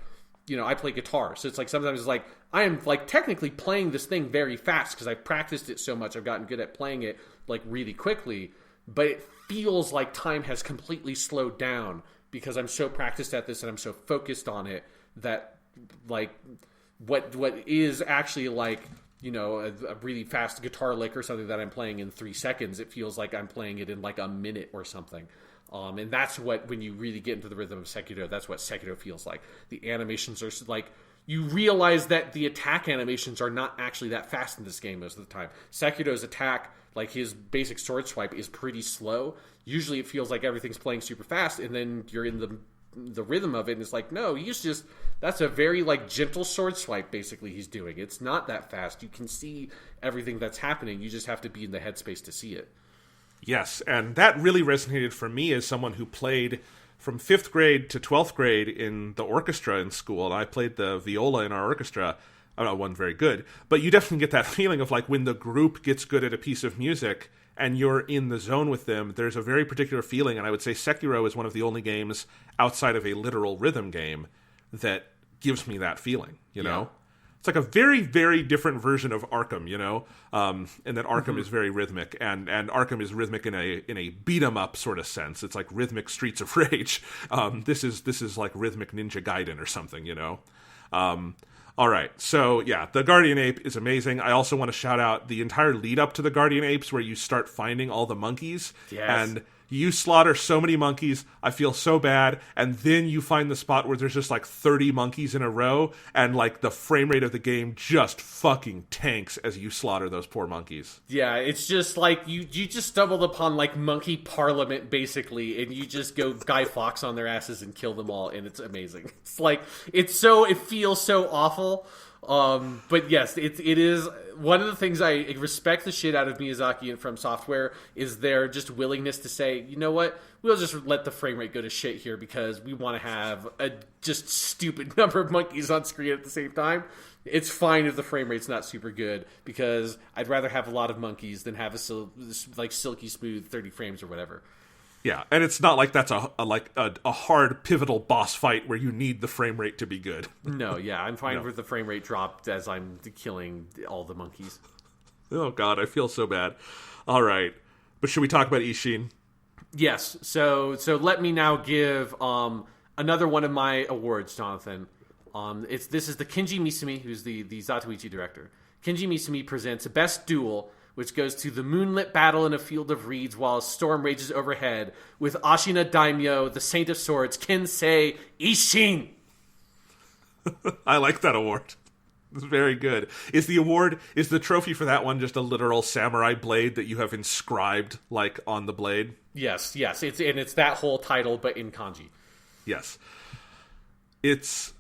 Speaker 2: I play guitar. So it's like sometimes it's like, I am like technically playing this thing very fast because I've practiced it so much. I've gotten good at playing it like really quickly. But it feels like time has completely slowed down because I'm so practiced at this and I'm so focused on it that like what is actually like, a really fast guitar lick or something that I'm playing in 3 seconds, it feels like I'm playing it in like a minute or something. And that's what, when you really get into the rhythm of Sekiro, that's what Sekiro feels like. The animations are like, you realize that the attack animations are not actually that fast in this game most of the time. Sekiro's attack, like his basic sword swipe, is pretty slow. Usually it feels like everything's playing super fast, and then you're in the rhythm of it, and it's like, no, that's a very like gentle sword swipe basically he's doing. It's not that fast. You can see everything that's happening. You just have to be in the headspace to see it.
Speaker 1: Yes, and that really resonated for me as someone who played from 5th grade to 12th grade in the orchestra in school, and I played the viola in our orchestra. I wasn't very good, but you definitely get that feeling of like when the group gets good at a piece of music and you're in the zone with them, there's a very particular feeling, and I would say Sekiro is one of the only games outside of a literal rhythm game that gives me that feeling, you know? It's like a very, very different version of Arkham, and that Arkham is very rhythmic, and Arkham is rhythmic in a beat 'em up sort of sense. It's like rhythmic Streets of Rage. This is like rhythmic Ninja Gaiden or something, All right, so yeah, the Guardian Ape is amazing. I also want to shout out the entire lead up to the Guardian Apes, where you start finding all the monkeys, and you slaughter so many monkeys, I feel so bad, and then you find the spot where there's just like 30 monkeys in a row, and like the frame rate of the game just fucking tanks as you slaughter those poor monkeys. Yeah,
Speaker 2: it's just like you just stumbled upon like monkey parliament basically, and you just go Guy Fawkes on their asses and kill them all, and it's amazing. It's like, it feels so awful. But yes, it is one of the things I respect the shit out of Miyazaki and FromSoftware is their just willingness to say, you know what, we'll just let the frame rate go to shit here because we want to have a just stupid number of monkeys on screen at the same time. It's fine if the frame rate's not super good because I'd rather have a lot of monkeys than have a silky smooth 30 frames or whatever.
Speaker 1: Yeah, and it's not like that's a hard pivotal boss fight where you need the frame rate to be good.
Speaker 2: No, yeah, I'm fine with the frame rate dropped as I'm killing all the monkeys.
Speaker 1: Oh god, I feel so bad. All right, but should we talk about Ishin?
Speaker 2: Yes. So let me now give another one of my awards, Jonathan. This is the Kenji Misumi, who's the Zatoichi director. Kenji Misumi presents Best Duel, which goes to the moonlit battle in a field of reeds while a storm rages overhead with Ashina Daimyo, the Saint of Swords, Kensei Ishin.
Speaker 1: I like that award. It's very good. Is the trophy for that one just a literal samurai blade that you have inscribed like on the blade?
Speaker 2: Yes. It's that whole title, but in kanji.
Speaker 1: Yes. It's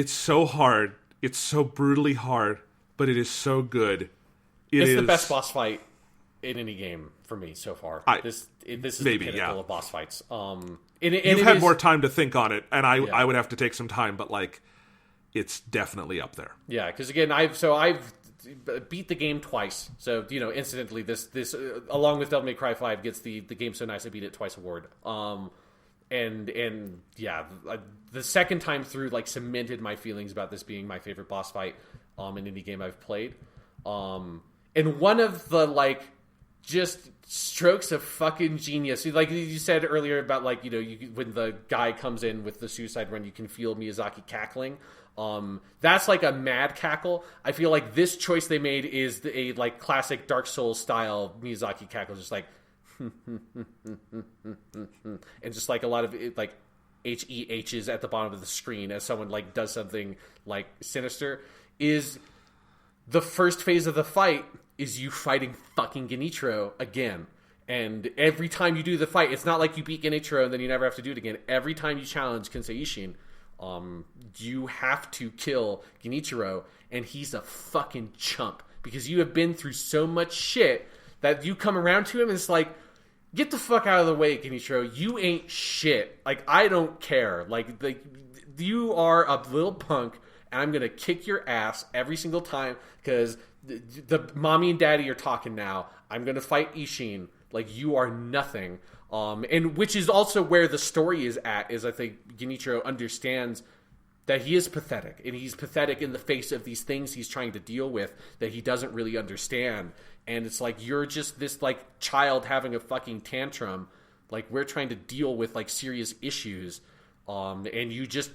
Speaker 1: so hard. It's so brutally hard, but it is so good.
Speaker 2: It's the best boss fight in any game for me so far. This is maybe, the pinnacle of boss fights.
Speaker 1: You've had more time to think on it, and I would have to take some time, but like, it's definitely up there.
Speaker 2: Yeah, because again, I've beat the game twice. So incidentally, this along with Devil May Cry 5 gets the Game So Nice I Beat It Twice award. And yeah, the second time through like cemented my feelings about this being my favorite boss fight in any game I've played. And one of the, like, just strokes of fucking genius. Like you said earlier about, like, when the guy comes in with the suicide run, you can feel Miyazaki cackling. That's like a mad cackle. I feel like this choice they made is a, like, classic Dark Souls style Miyazaki cackle. Just like, and just, like, a lot of, like, HEHs at the bottom of the screen as someone, like, does something, like, sinister. Is the first phase of the fight is you fighting fucking Genichiro again. And every time you do the fight, it's not like you beat Genichiro and then you never have to do it again. Every time you challenge Kensei Ishin, you have to kill Genichiro, and he's a fucking chump. Because you have been through so much shit that you come around to him and it's like, get the fuck out of the way, Genichiro. You ain't shit. Like, I don't care. Like you are a little punk, and I'm going to kick your ass every single time because the mommy and daddy are talking now. I'm going to fight Ishin. Like, you are nothing. And which is also where the story is at, is I think Genichiro understands that he is pathetic. And he's pathetic in the face of these things he's trying to deal with that he doesn't really understand. And it's like, you're just this, like, child having a fucking tantrum. Like, we're trying to deal with, like, serious issues. And you just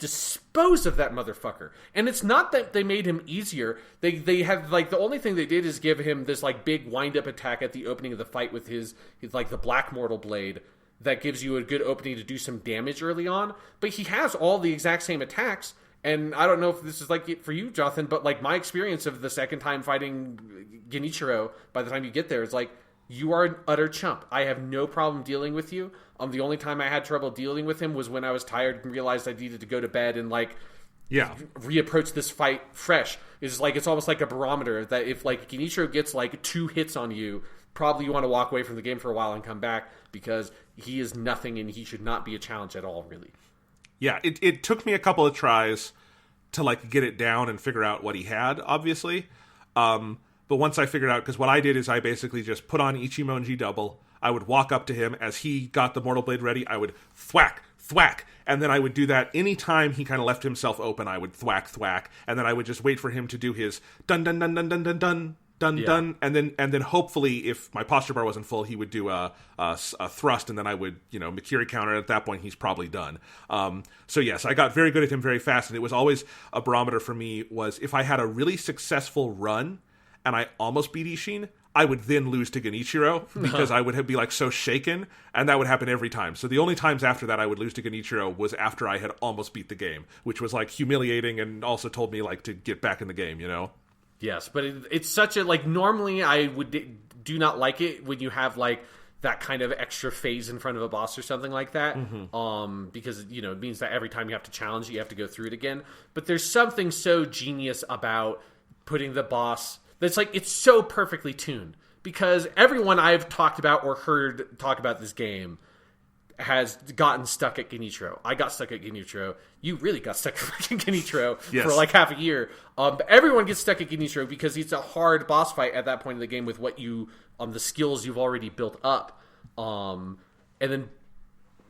Speaker 2: dispose of that motherfucker. And it's not that they made him easier. They have, like, the only thing they did is give him this, like, big wind-up attack at the opening of the fight with his like, the Black Mortal Blade that gives you a good opening to do some damage early on. But he has all the exact same attacks. And I don't know if this is like it for you, Jonathan, but, like, my experience of the second time fighting Genichiro, by the time you get there, is like, you are an utter chump. I have no problem dealing with you. The only time I had trouble dealing with him was when I was tired and realized I needed to go to bed and, like, reapproach this fight fresh. It's like, it's almost like a barometer that if, like, Genichiro gets, like, 2 hits on you, probably you want to walk away from the game for a while and come back because he is nothing and he should not be a challenge at all, really.
Speaker 1: Yeah, it took me a couple of tries to, like, get it down and figure out what he had, obviously. But once I figured out, because what I did is I basically just put on Ichimonji double. I would walk up to him as he got the Mortal Blade ready. I would thwack, thwack, and then I would do that anytime he kind of left himself open. I would thwack, thwack, and then I would just wait for him to do his dun dun dun dun dun dun dun dun dun, and then hopefully, if my posture bar wasn't full, he would do a thrust, and then I would Mikiri counter. At that point, he's probably done. So yes, I got very good at him very fast, and it was always a barometer for me. Was if I had a really successful run and I almost beat Ishin, I would then lose to Genichiro because I would be like so shaken, and that would happen every time. So the only times after that I would lose to Genichiro was after I had almost beat the game, which was like humiliating and also told me like to get back in the game,
Speaker 2: Yes, but it's such a, like, normally I do not like it when you have, like, that kind of extra phase in front of a boss or something like that. Because, it means that every time you have to challenge it, you have to go through it again. But there's something so genius about putting the boss that's like, it's so perfectly tuned. Because everyone I've talked about or heard talk about this game has gotten stuck at Genichiro. I got stuck at Genichiro. You really got stuck at Genichiro for like half a year. But everyone gets stuck at Genichiro because it's a hard boss fight at that point in the game with what you, the skills you've already built up. And then,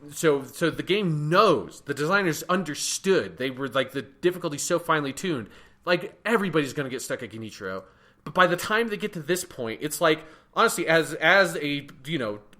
Speaker 2: so the game knows, the designers understood. They were like, the difficulty so finely tuned. Like, everybody's going to get stuck at Genichiro. But by the time they get to this point, it's like, honestly, as a,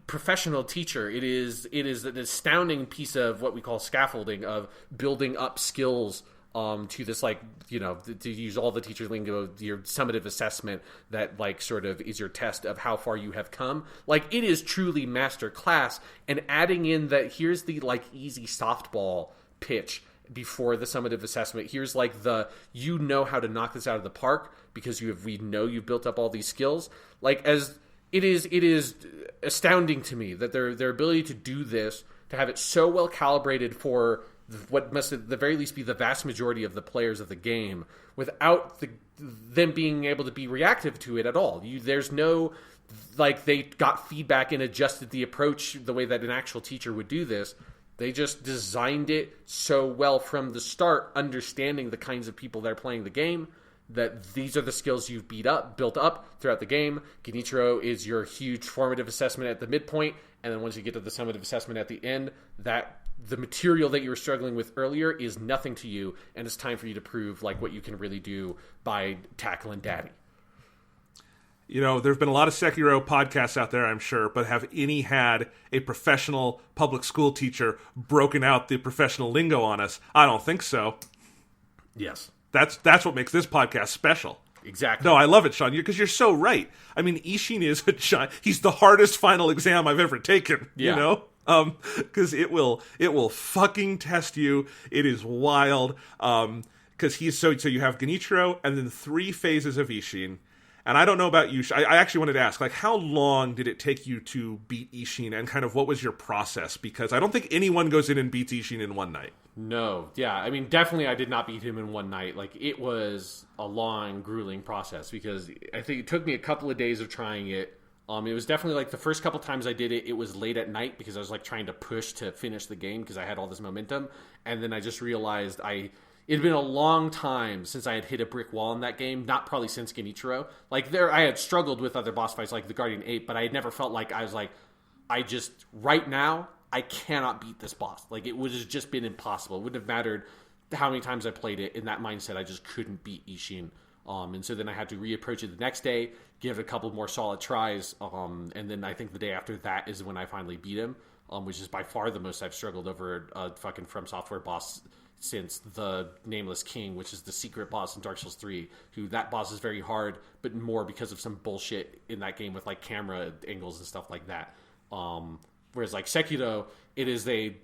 Speaker 2: professional teacher, it is an astounding piece of what we call scaffolding, of building up skills to this, like, to use all the teacher lingo, your summative assessment that, like, sort of is your test of how far you have come. Like, it is truly master class, and adding in that here's the, like, easy softball pitch before the summative assessment. Here's like how to knock this out of the park because we know you've built up all these skills. Like, as it is astounding to me that their ability to do this, to have it so well calibrated for what must at the very least be the vast majority of the players of the game, without them being able to be reactive to it at all. There's no, like, they got feedback and adjusted the approach the way that an actual teacher would do this. They just designed it so well from the start, understanding the kinds of people that are playing the game, that these are the skills you've built up throughout the game. Genichiro is your huge formative assessment at the midpoint, and then once you get to the summative assessment at the end, that the material that you were struggling with earlier is nothing to you, and it's time for you to prove like what you can really do by tackling daddy.
Speaker 1: There have been a lot of Sekiro podcasts out there, I'm sure, but have any had a professional public school teacher broken out the professional lingo on us? I don't think so.
Speaker 2: Yes.
Speaker 1: That's what makes this podcast special.
Speaker 2: Exactly.
Speaker 1: No, I love it, Sean, because you're so right. I mean, Ishin is he's the hardest final exam I've ever taken, because it will fucking test you. It is wild. Because he's so you have Genichiro and then 3 phases of Ishin. And I don't know about you. I actually wanted to ask, like, how long did it take you to beat Ishin, and kind of what was your process? Because I don't think anyone goes in and beats Ishin in one night.
Speaker 2: No. Yeah. I mean, definitely I did not beat him in one night. Like, it was a long, grueling process because I think it took me a couple of days of trying it. It was definitely like the first couple times I did it, it was late at night because I was like trying to push to finish the game because I had all this momentum. And then I just realized it had been a long time since I had hit a brick wall in that game, not probably since Genichiro. Like, I had struggled with other boss fights like the Guardian Ape, but I had never felt like right now, I cannot beat this boss. Like, it would have just been impossible. It wouldn't have mattered how many times I played it. In that mindset, I just couldn't beat Ishin. And so then I had to reapproach it the next day, give it a couple more solid tries, and then I think the day after that is when I finally beat him, which is by far the most I've struggled over a fucking FromSoftware boss since the Nameless King, which is the secret boss in Dark Souls 3, that boss is very hard, but more because of some bullshit in that game with, like, camera angles and stuff like that. Whereas, like, Sekiro, it is a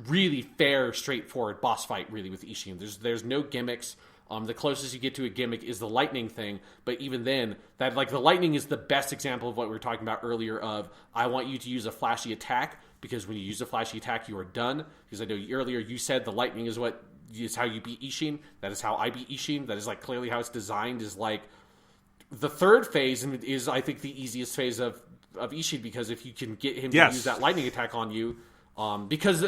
Speaker 2: really fair, straightforward boss fight, really, with Ishin. There's no gimmicks. The closest you get to a gimmick is the lightning thing, but even then, that, like, the lightning is the best example of what we were talking about earlier of, I want you to use a flashy attack, because when you use a flashy attack, you are done. Because I know earlier you said the lightning is how you beat Ishin. That is how I beat Ishin. That is, like, clearly how it's designed. Is like the third phase is, I think, the easiest phase of Ishin, because if you can get him to use that lightning attack on you, because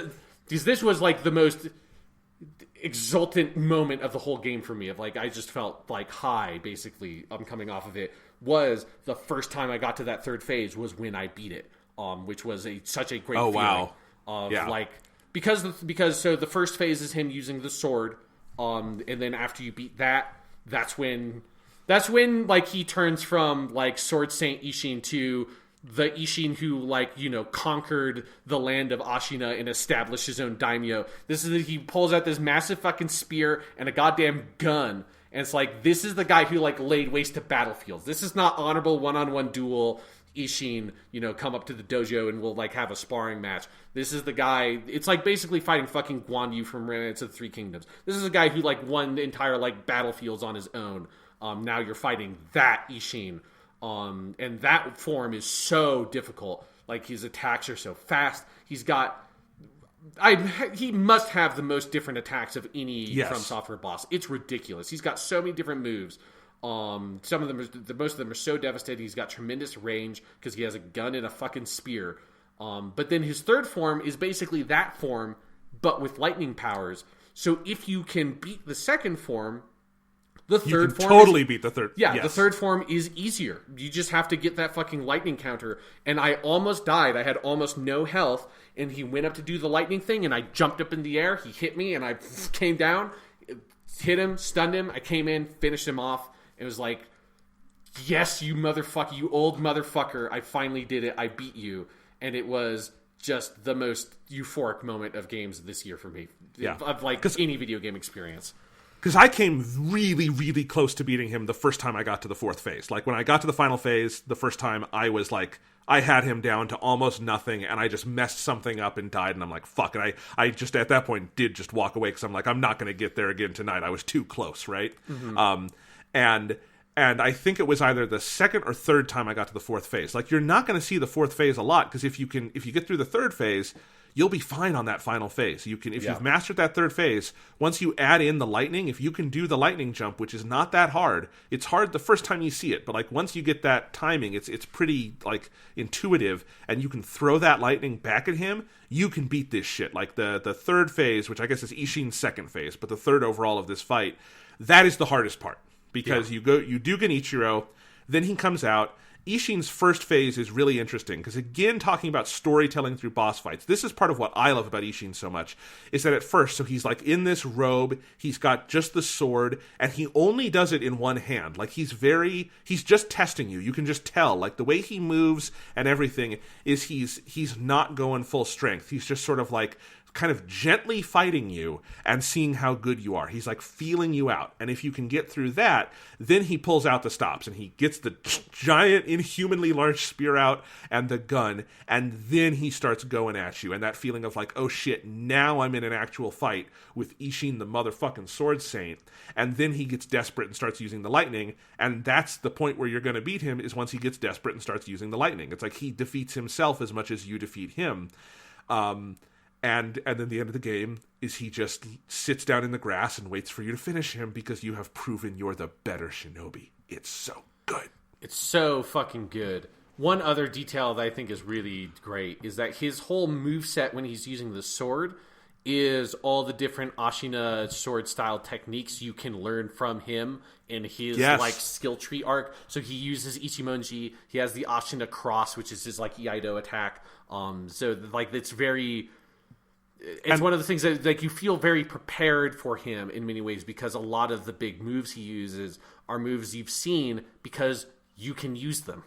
Speaker 2: this was like the most exultant moment of the whole game for me. Of, like, I just felt like high, basically. Coming off of it was the first time I got to that third phase was when I beat it, which was such a great feeling.
Speaker 1: Wow.
Speaker 2: Like. Because so the first phase is him using the sword, and then after you beat that, that's when like he turns from, like, Sword Saint Ishin to the Ishin who, like, conquered the land of Ashina and established his own daimyo. He pulls out this massive fucking spear and a goddamn gun, and it's like, this is the guy who, like, laid waste to battlefields. This is not honorable one-on-one duel Ishin, come up to the dojo and we'll, like, have a sparring match. This is the guy, it's like basically fighting fucking Guan Yu from Remnants of the Three Kingdoms. This is a guy who, like, won the entire, like, battlefields on his own. Now you're fighting that Ishin. And that form is so difficult Like, his attacks are so fast. He must have the most different attacks of any FromSoftware boss. It's ridiculous. He's got so many different moves. Some of them, most of them are so devastating. He's got tremendous range because he has a gun and a fucking spear. But then his third form is basically that form, but with lightning powers. So if you can beat the second form, the third form
Speaker 1: totally beat the third.
Speaker 2: Yeah, yes. The third form is easier. You just have to get that fucking lightning counter. And I almost died. I had almost no health. And he went up to do the lightning thing, and I jumped up in the air. He hit me, and I came down, hit him, stunned him. I came in, finished him off. It was like, yes, you motherfucker, you old motherfucker. I finally did it. I beat you. And it was just the most euphoric moment of games this year for me.
Speaker 1: Yeah.
Speaker 2: Of like any video game experience.
Speaker 1: Because I came really, really close to beating him the first time I got to the fourth phase. Like, when I got to the final phase, the first time, I was like, I had him down to almost nothing, and I just messed something up and died, and I'm like, fuck. And I just, at that point, did just walk away, because I'm like, I'm not going to get there again tonight. I was too close, right? Mm-hmm. And I think it was either the second or third time I got to the fourth phase. Like, you're not going to see the fourth phase a lot, because if you get through the third phase, you'll be fine on that final phase. If you've mastered that third phase, once you add in the lightning, if you can do the lightning jump, which is not that hard, it's hard the first time you see it, but like once you get that timing, it's pretty like intuitive, and you can throw that lightning back at him, you can beat this shit. Like the third phase, which I guess is Ishin's second phase, but the third overall of this fight, that is the hardest part, because you do Genichiro, then he comes out. Ishin's first phase is really interesting because, again, talking about storytelling through boss fights, this is part of what I love about Ishin so much, is that at first, so he's like in this robe, he's got just the sword, and he only does it in one hand. Like, he's just testing you. You can just tell, like, the way he moves and everything is he's not going full strength. He's just sort of like kind of gently fighting you and seeing how good you are. He's like feeling you out. And if you can get through that, then he pulls out the stops and he gets the giant, inhumanly large spear out and the gun. And then he starts going at you. And that feeling of like, oh shit, now I'm in an actual fight with Ishin, the motherfucking sword saint. And then he gets desperate and starts using the lightning. And that's the point where you're going to beat him, is once he gets desperate and starts using the lightning. It's like he defeats himself as much as you defeat him. And then the end of the game is he just sits down in the grass and waits for you to finish him because you have proven you're the better shinobi. It's so good.
Speaker 2: It's so fucking good. One other detail that I think is really great is that his whole moveset when he's using the sword is all the different Ashina sword style techniques you can learn from him in his like skill tree arc. So he uses Ichimonji. He has the Ashina cross, which is his like Iaido attack. So like it's very... It's one of the things that like you feel very prepared for him in many ways, because a lot of the big moves he uses are moves you've seen because you can use them.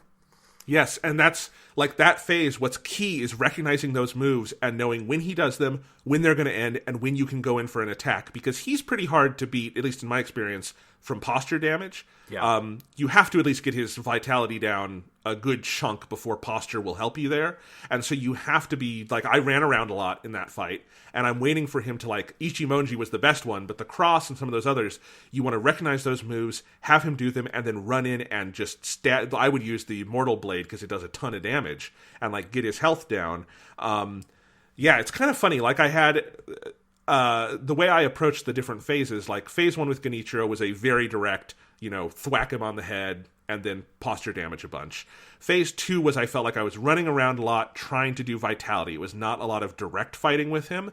Speaker 1: Yes, and that's like that phase. What's key is recognizing those moves and knowing when he does them, when they're going to end, and when you can go in for an attack. Because he's pretty hard to beat, at least in my experience, from posture damage. Yeah. You have to at least get his vitality down a good chunk before posture will help you there. And so you have to be, like, I ran around a lot in that fight, and I'm waiting for him to, like, Ichimonji was the best one, but the cross and some of those others, you want to recognize those moves, have him do them, and then run in and just stab. I would use the Mortal Blade because it does a ton of damage, and, like, get his health down. Yeah, it's kind of funny. Like, I had... the way I approached the different phases, like phase 1 with Genichiro was a very direct, thwack him on the head and then posture damage a bunch. Phase 2 was I felt like I was running around a lot trying to do vitality. It was not a lot of direct fighting with him.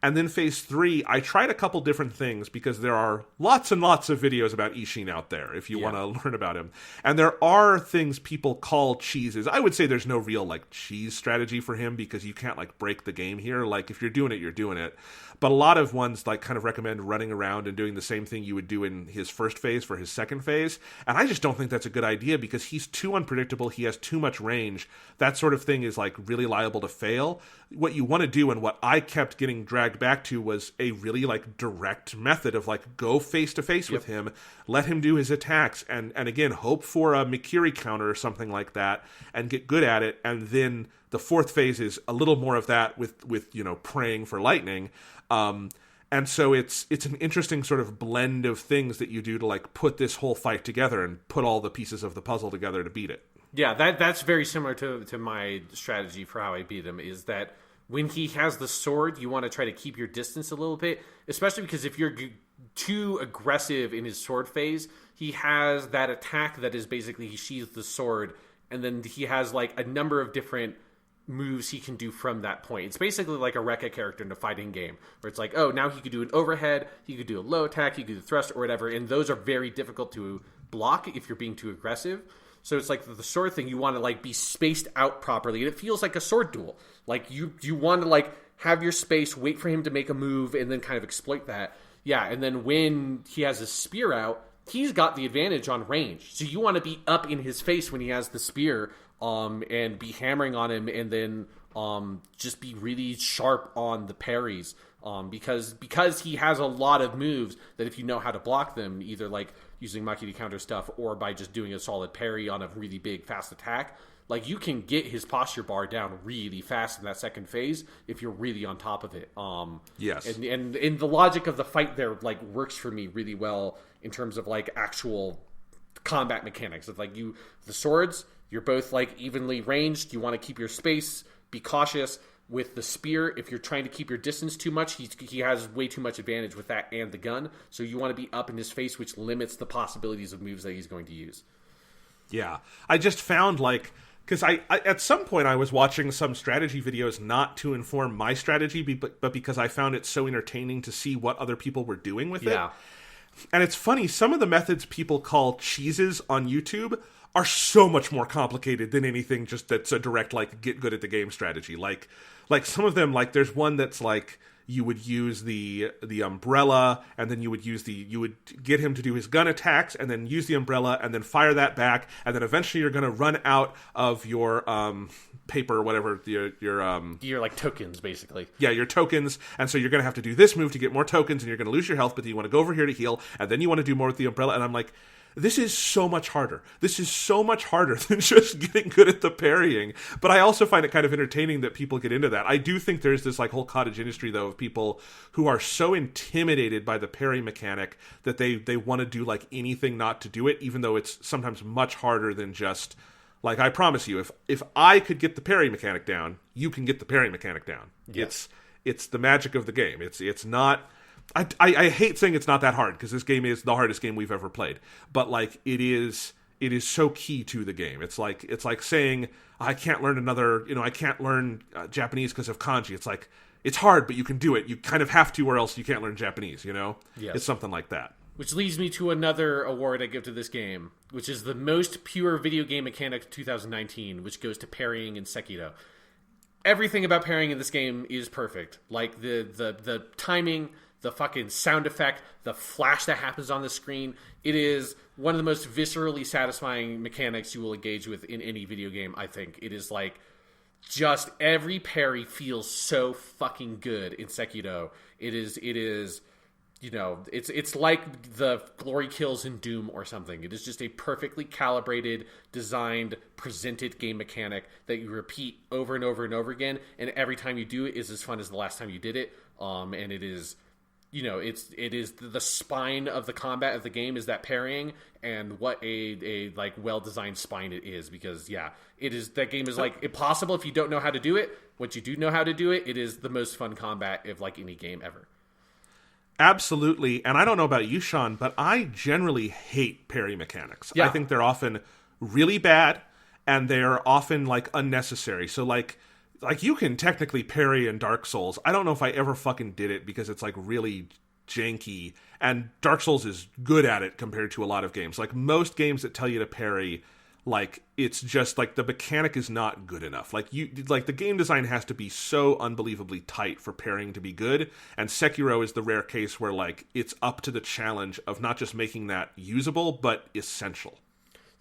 Speaker 1: And then phase 3, I tried a couple different things because there are lots and lots of videos about Ishin out there if you want to learn about him. And there are things people call cheeses. I would say there's no real like cheese strategy for him because you can't like break the game here. Like if you're doing it, you're doing it. But a lot of ones like kind of recommend running around and doing the same thing you would do in his first phase for his second phase. And I just don't think that's a good idea because he's too unpredictable. He has too much range. That sort of thing is like really liable to fail. What you want to do, and what I kept getting dragged back to, was a really like direct method of like go face to face with him, let him do his attacks, and again hope for a Mikiri counter or something like that, and get good at it. And then the fourth phase is a little more of that with praying for lightning. And so it's an interesting sort of blend of things that you do to like put this whole fight together and put all the pieces of the puzzle together to beat it.
Speaker 2: Yeah, that's very similar to my strategy for how I beat him, is that when he has the sword, you want to try to keep your distance a little bit, especially because if you're too aggressive in his sword phase, he has that attack that is basically he sheathes the sword, and then he has like a number of different moves he can do from that point. It's basically like a Rekka character in a fighting game, where it's like, oh, now he could do an overhead, he could do a low attack, he could do a thrust or whatever, and those are very difficult to block if you're being too aggressive. So it's like the sword thing, you want to like be spaced out properly, and it feels like a sword duel. Like you want to like have your space, wait for him to make a move, and then kind of exploit that. Yeah, and then when he has his spear out, he's got the advantage on range. So you want to be up in his face when he has the spear, and be hammering on him, and then just be really sharp on the parries. Because he has a lot of moves that if you know how to block them, either like using Maki to counter stuff or by just doing a solid parry on a really big fast attack, like you can get his posture bar down really fast in that second phase if you're really on top of it.
Speaker 1: Yes.
Speaker 2: And the logic of the fight there like works for me really well in terms of like actual combat mechanics. It's like the swords, you're both like evenly ranged. You want to keep your space, be cautious. With the spear, if you're trying to keep your distance too much, he has way too much advantage with that and the gun. So you want to be up in his face, which limits the possibilities of moves that he's going to use.
Speaker 1: Yeah. I just found like, because I at some point I was watching some strategy videos not to inform my strategy, but because I found it so entertaining to see what other people were doing with it. And it's funny, some of the methods people call cheeses on YouTube are so much more complicated than anything just that's a direct, like, get good at the game strategy. Like some of them, like, there's one that's, like, you would use the umbrella, and then you would get him to do his gun attacks, and then use the umbrella, and then fire that back, and then eventually you're going to run out of your paper or whatever, your
Speaker 2: like tokens, basically.
Speaker 1: Yeah, your tokens, and so you're going to have to do this move to get more tokens, and you're going to lose your health, but then you want to go over here to heal, and then you want to do more with the umbrella, and I'm like, this is so much harder. This is so much harder than just getting good at the parrying. But I also find it kind of entertaining that people get into that. I do think there's this like whole cottage industry, though, of people who are so intimidated by the parry mechanic that they want to do like anything not to do it, even though it's sometimes much harder than just, like, I promise you, if I could get the parry mechanic down, you can get the parry mechanic down. Yes. It's the magic of the game. It's not... I hate saying it's not that hard, because this game is the hardest game we've ever played. But like it is so key to the game. It's like saying I can't learn I can't learn Japanese because of kanji. It's like it's hard, but you can do it. You kind of have to, or else you can't learn Japanese. Yes. It's something like that.
Speaker 2: Which leads me to another award I give to this game, which is the most pure video game mechanic of 2019, which goes to parrying in Sekiro. Everything about parrying in this game is perfect. Like the timing, the fucking sound effect, the flash that happens on the screen. It is one of the most viscerally satisfying mechanics you will engage with in any video game, I think. It is like, just every parry feels so fucking good in Sekiro. It is it's like the glory kills in Doom or something. It is just a perfectly calibrated, designed, presented game mechanic that you repeat over and over and over again, and every time you do it is as fun as the last time you did it. And it is... it is the spine of the combat of the game is that parrying, and what a like well-designed spine it is, because that game is like impossible if you don't know how to do it. Once you do know how to do it, it is the most fun combat of like any game ever.
Speaker 1: Absolutely. And I don't know about you, Sean, but I generally hate parry mechanics. I think they're often really bad, and they're often like unnecessary. So like you can technically parry in Dark Souls. I don't know if I ever fucking did it because it's like really janky, and Dark Souls is good at it compared to a lot of games. Like most games that tell you to parry, like it's just like the mechanic is not good enough. Like the game design has to be so unbelievably tight for parrying to be good. And Sekiro is the rare case where like it's up to the challenge of not just making that usable, but essential.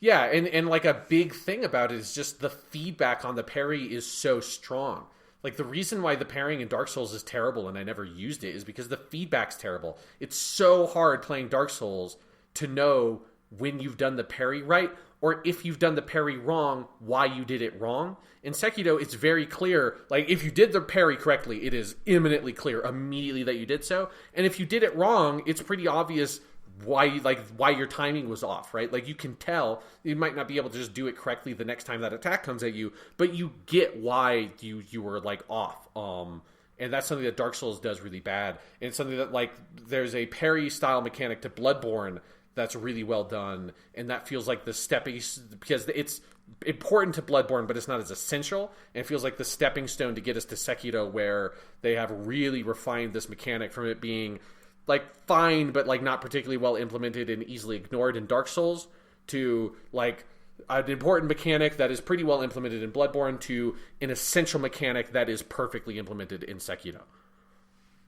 Speaker 2: Yeah, and like a big thing about it is just the feedback on the parry is so strong. Like the reason why the parrying in Dark Souls is terrible and I never used it is because the feedback's terrible. It's so hard playing Dark Souls to know when you've done the parry right, or if you've done the parry wrong, why you did it wrong. In Sekiro, it's very clear. Like, if you did the parry correctly, it is imminently clear immediately that you did so. And if you did it wrong, it's pretty obvious why your timing was off, right? Like, you can tell you might not be able to just do it correctly the next time that attack comes at you, but you get why you were like off. And that's something that Dark Souls does really bad. And it's something that, like, there's a parry style mechanic to Bloodborne that's really well done, and that feels like the stepping, because it's important to Bloodborne, but it's not as essential, and it feels like the stepping stone to get us to Sekiro, where they have really refined this mechanic from it being like fine but like not particularly well implemented and easily ignored in Dark Souls, to like an important mechanic that is pretty well implemented in Bloodborne, to an essential mechanic that is perfectly implemented in Sekiro.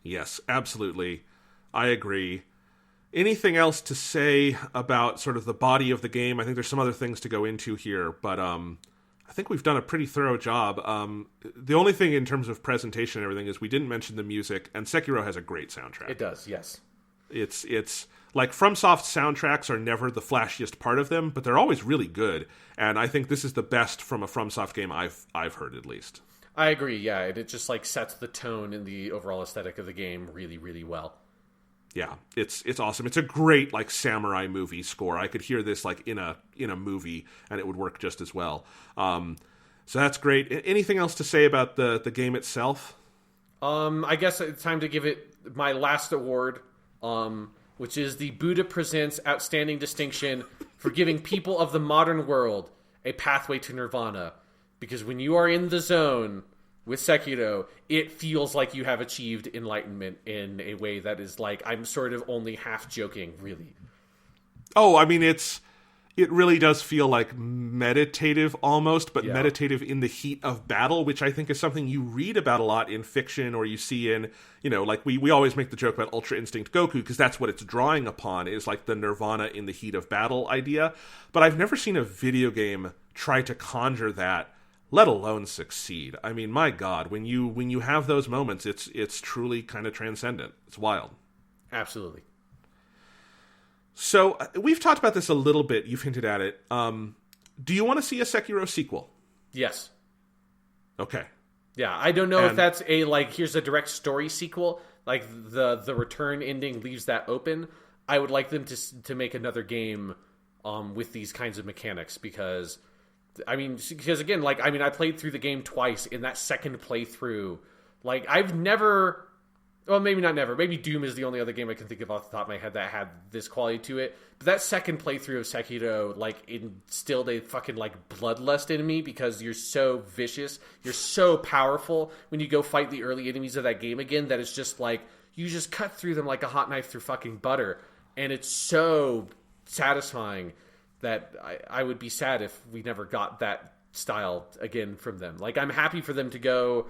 Speaker 1: Yes, absolutely. I agree. Anything else to say about sort of the body of the game? I think there's some other things to go into here, but I think we've done a pretty thorough job. The only thing in terms of presentation and everything is we didn't mention the music, and Sekiro has a great soundtrack.
Speaker 2: It does, yes.
Speaker 1: It's like FromSoft soundtracks are never the flashiest part of them, but they're always really good, and I think this is the best from a FromSoft game I've heard, at least.
Speaker 2: I agree, yeah. It just like sets the tone and the overall aesthetic of the game really, really well.
Speaker 1: Yeah, it's awesome. It's a great like samurai movie score. I could hear this like in a movie, and it would work just as well. So that's great. Anything else to say about the game itself?
Speaker 2: I guess it's time to give it my last award, which is the Buddha Presents Outstanding Distinction for giving people of the modern world a pathway to nirvana. Because when you are in the zone with Sekiro, it feels like you have achieved enlightenment in a way that is like, I'm sort of only half joking, really.
Speaker 1: Oh, I mean, it really does feel like meditative almost, but meditative in the heat of battle, which I think is something you read about a lot in fiction, or you see in, like we always make the joke about Ultra Instinct Goku, because that's what it's drawing upon, is like the nirvana in the heat of battle idea. But I've never seen a video game try to conjure that, let alone succeed. I mean, my God, when you have those moments, it's truly kind of transcendent. It's wild.
Speaker 2: Absolutely.
Speaker 1: So we've talked about this a little bit. You've hinted at it. Do you want to see a Sekiro sequel?
Speaker 2: Yes.
Speaker 1: Okay.
Speaker 2: Yeah, I don't know if that's a like here's a direct story sequel. Like the return ending leaves that open. I would like them to make another game with these kinds of mechanics, because again, like, I played through the game twice. In that second playthrough, like, I've never, well, maybe not never, maybe Doom is the only other game I can think of off the top of my head that had this quality to it. But that second playthrough of Sekiro, like, instilled a fucking, like, bloodlust in me, because you're so vicious, you're so powerful when you go fight the early enemies of that game again, that it's just like, you just cut through them like a hot knife through fucking butter. And it's so satisfying that I would be sad if we never got that style again from them. Like, I'm happy for them to go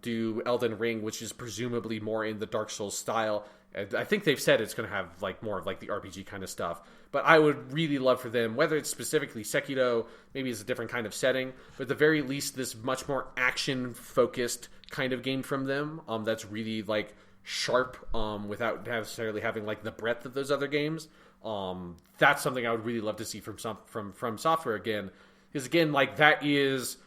Speaker 2: do Elden Ring, which is presumably more in the Dark Souls style. And I think they've said it's going to have like more of like the RPG kind of stuff. But I would really love for them, whether it's specifically Sekiro, maybe it's a different kind of setting, but at the very least this much more action-focused kind of game from them that's really like sharp without necessarily having like the breadth of those other games. That's something I would really love to see from FromSoftware again, because again, like, that is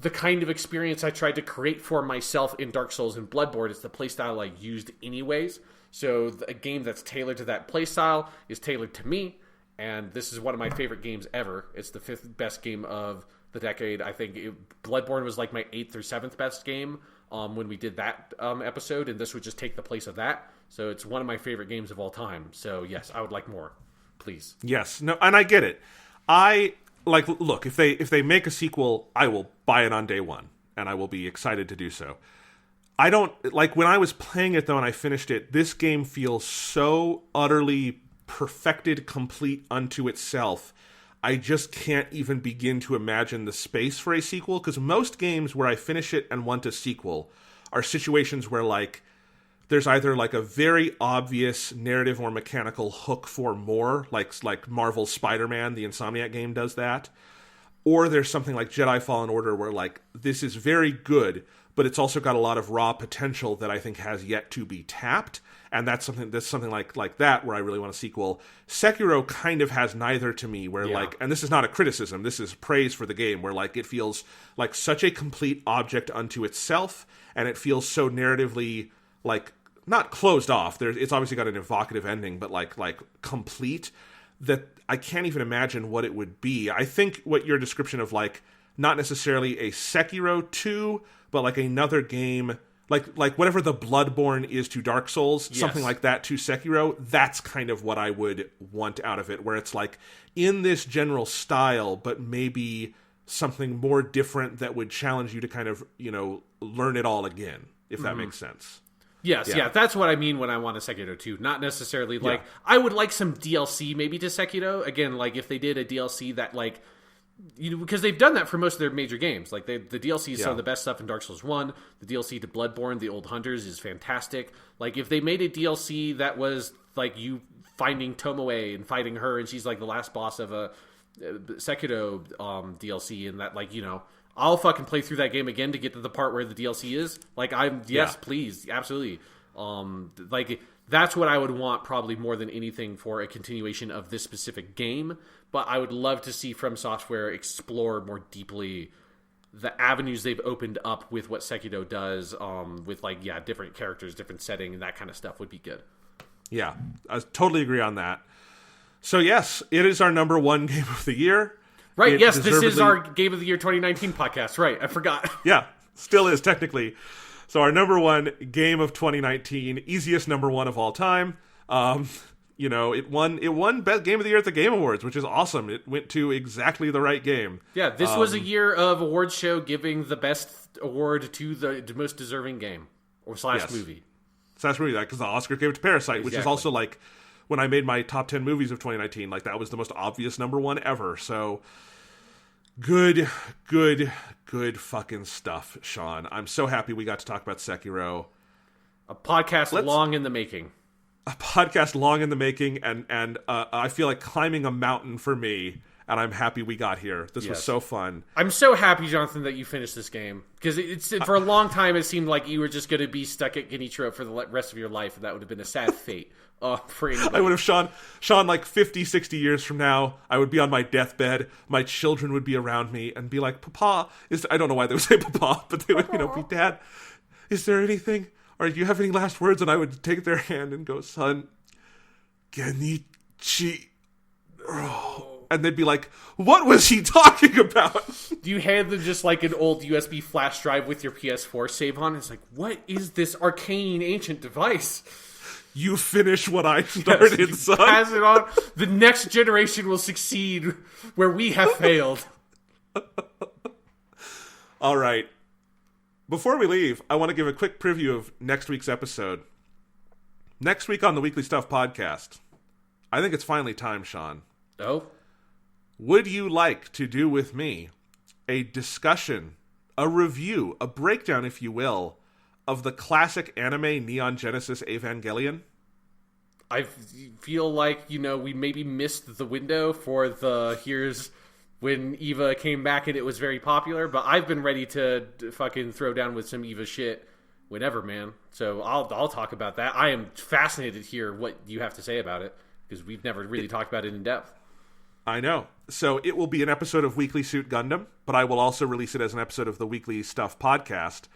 Speaker 2: the kind of experience I tried to create for myself in Dark Souls and Bloodborne. It's the playstyle I used anyways, so a game that's tailored to that playstyle is tailored to me, and this is one of my favorite games ever. It's the 5th best game of the decade. I think Bloodborne was like my 8th or 7th best game when we did that episode, and this would just take the place of that. So it's one of my favorite games of all time. So yes, I would like more, please.
Speaker 1: Yes, no, and I get it. Look, if they make a sequel, I will buy it on day one, and I will be excited to do so. I don't like when I was playing it though, and I finished it. This game feels so utterly perfected, complete unto itself. I just can't even begin to imagine the space for a sequel, because most games where I finish it and want a sequel are situations where, like, there's either like a very obvious narrative or mechanical hook for more, like Marvel's Spider-Man, the Insomniac game does that, or there's something like Jedi Fallen Order where, like, this is very good, but it's also got a lot of raw potential that I think has yet to be tapped, and that's something like that where I really want a sequel. Sekiro kind of has neither to me, where like, and this is not a criticism, this is praise for the game, where like it feels like such a complete object unto itself, and it feels so narratively like not closed off. It's obviously got an evocative ending, but like complete, that I can't even imagine what it would be. I think what your description of like not necessarily a Sekiro 2, but like another game, like whatever the Bloodborne is to Dark Souls, something like that to Sekiro, that's kind of what I would want out of it, where it's like in this general style, but maybe something more different that would challenge you to kind of, learn it all again, if that makes sense.
Speaker 2: Yes, yeah, that's what I mean when I want a Sekiro 2. Not necessarily, like, I would like some DLC maybe to Sekiro. Again, like, if they did a DLC that, like, because they've done that for most of their major games. Like, the DLC is some of the best stuff in Dark Souls 1. The DLC to Bloodborne, The Old Hunters, is fantastic. Like, if they made a DLC that was, like, you finding Tomoe and fighting her, and she's, like, the last boss of a Sekiro DLC, and that, like, I'll fucking play through that game again to get to the part where the DLC is. Like, please, absolutely. Like, that's what I would want probably more than anything for a continuation of this specific game. But I would love to see FromSoftware explore more deeply the avenues they've opened up with what Sekiro does, with, like, different characters, different setting, and that kind of stuff would be good. Yeah,
Speaker 1: I totally agree on that. So, yes, it is our number one game of the year.
Speaker 2: Right, yes, this is our Game of the Year 2019 podcast. Right, I forgot.
Speaker 1: Yeah, still is technically. So our number one game of 2019, easiest number one of all time. It won Best Game of the Year at the Game Awards, which is awesome. It went to exactly the right game.
Speaker 2: Yeah, this was a year of awards show giving the best award to the most deserving game or slash movie.
Speaker 1: Slash movie, because the Oscar gave it to Parasite, which is also like, when I made my top 10 movies of 2019, like that was the most obvious number one ever. So good fucking stuff, Sean. I'm so happy we got to talk about Sekiro.
Speaker 2: A podcast long in the making.
Speaker 1: A podcast long in the making, and I feel like climbing a mountain for me, and I'm happy we got here. This was so fun.
Speaker 2: I'm so happy, Jonathan, that you finished this game. Because for a long time, it seemed like you were just going to be stuck at Genichiro for the rest of your life, and that would have been a sad fate. For anybody.
Speaker 1: I would have, Sean, like 50, 60 years from now, I would be on my deathbed, my children would be around me and be like, Papa, I don't know why they would say Papa, but they would, be Dad, is there anything? Or do you have any last words? And I would take their hand and go, son, Genichi. And they'd be like, what was he talking about?
Speaker 2: Do you hand them just like an old USB flash drive with your PS4 save on? It's like, what is this arcane ancient device?
Speaker 1: You finish what I started, son.
Speaker 2: Pass it on. The next generation will succeed where we have failed.
Speaker 1: All right. Before we leave, I want to give a quick preview of next week's episode. Next week on the Weekly Stuff podcast, I think it's finally time, Sean.
Speaker 2: Oh?
Speaker 1: Would you like to do with me a discussion, a review, a breakdown, if you will, of the classic anime Neon Genesis Evangelion?
Speaker 2: I feel like, we maybe missed the window for here's when Eva came back and it was very popular, but I've been ready to fucking throw down with some Eva shit whenever, man. So I'll talk about that. I am fascinated to hear what you have to say about it, because we've never really talked about it in depth.
Speaker 1: I know. So it will be an episode of Weekly Suit Gundam, but I will also release it as an episode of the Weekly Stuff podcast.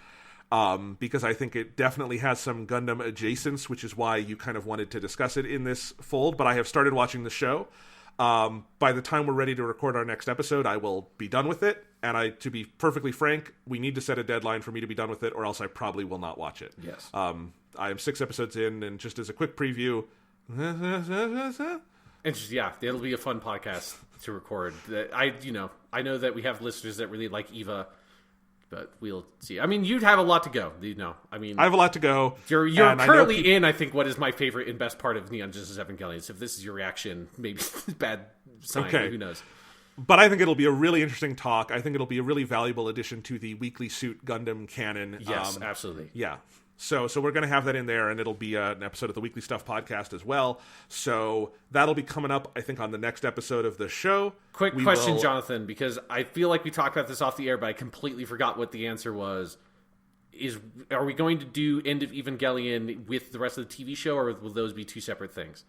Speaker 1: Because I think it definitely has some Gundam adjacents, which is why you kind of wanted to discuss it in this fold. But I have started watching the show. By the time we're ready to record our next episode, I will be done with it. And to be perfectly frank, we need to set a deadline for me to be done with it, or else I probably will not watch it.
Speaker 2: Yes.
Speaker 1: I am 6 episodes in, and just as a quick preview...
Speaker 2: It'll be a fun podcast to record. I know that we have listeners that really like Eva, but we'll see. I mean, you'd have a lot to go. I have
Speaker 1: a lot to go.
Speaker 2: You're currently in, I think, what is my favorite and best part of Neon Genesis Evangelion. So if this is your reaction, maybe it's a bad sign. Okay. Who knows?
Speaker 1: But I think it'll be a really interesting talk. I think it'll be a really valuable addition to the Weekly Suit Gundam canon.
Speaker 2: Yes, absolutely.
Speaker 1: Yeah. So we're going to have that in there, and it'll be an episode of the Weekly Stuff podcast as well. So that'll be coming up, I think, on the next episode of the show.
Speaker 2: Quick question, Jonathan, because I feel like we talked about this off the air, but I completely forgot what the answer was. Are we going to do End of Evangelion with the rest of the TV show, or will those be two separate things?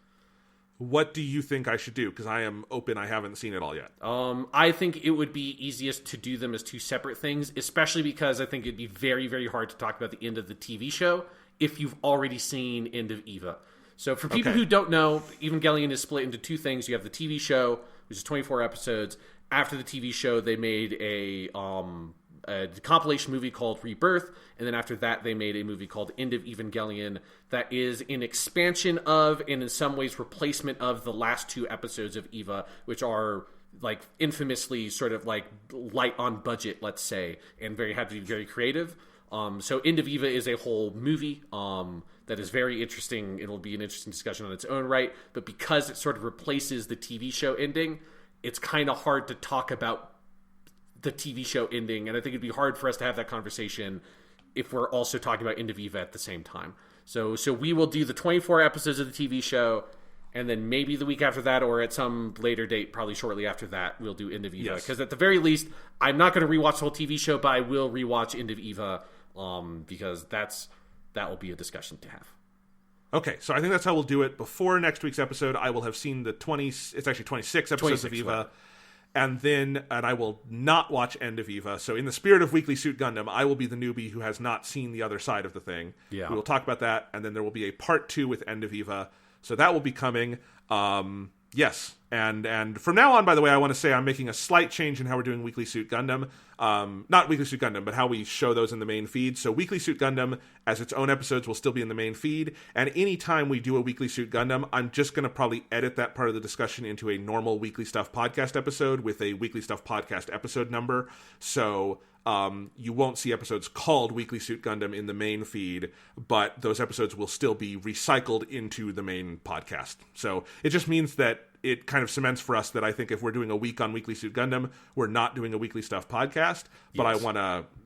Speaker 1: What do you think I should do? Because I am open. I haven't seen it all yet.
Speaker 2: I think it would be easiest to do them as two separate things, especially because I think it'd be very, very hard to talk about the end of the TV show if you've already seen End of Eva. So for people who don't know, Evangelion is split into two things. You have the TV show, which is 24 episodes. After the TV show, they made a compilation movie called Rebirth, and then after that, they made a movie called End of Evangelion that is an expansion of, and in some ways replacement of, the last 2 episodes of Eva, which are like infamously sort of like light on budget, let's say, and had to be very creative. So End of Eva is a whole movie that is very interesting. It'll be an interesting discussion on its own right, but because it sort of replaces the TV show ending, it's kind of hard to talk about the TV show ending, and I think it'd be hard for us to have that conversation if we're also talking about End of Eva at the same time. So we will do the 24 episodes of the TV show, and then maybe the week after that, or at some later date, probably shortly after that, we'll do End of Eva. Because at the very least, I'm not going to rewatch the whole TV show, but I will rewatch End of Eva, because that will be a discussion to have.
Speaker 1: Okay, so I think that's how we'll do it. Before next week's episode, I will have seen the 26 episodes of Eva. And I will not watch End of Eva. So in the spirit of Weekly Suit Gundam, I will be the newbie who has not seen the other side of the thing. Yeah. We will talk about that, and then there will be a part 2 with End of Eva. So that will be coming. Yes. And from now on, by the way, I want to say I'm making a slight change in how we're doing Weekly Suit Gundam. Not Weekly Suit Gundam, but how we show those in the main feed. So Weekly Suit Gundam, as its own episodes, will still be in the main feed. And anytime we do a Weekly Suit Gundam, I'm just going to probably edit that part of the discussion into a normal Weekly Stuff podcast episode with a Weekly Stuff podcast episode number. So you won't see episodes called Weekly Suit Gundam in the main feed, but those episodes will still be recycled into the main podcast. So it just means that it kind of cements for us that I think if we're doing a week on Weekly Suit Gundam, we're not doing a Weekly Stuff podcast. But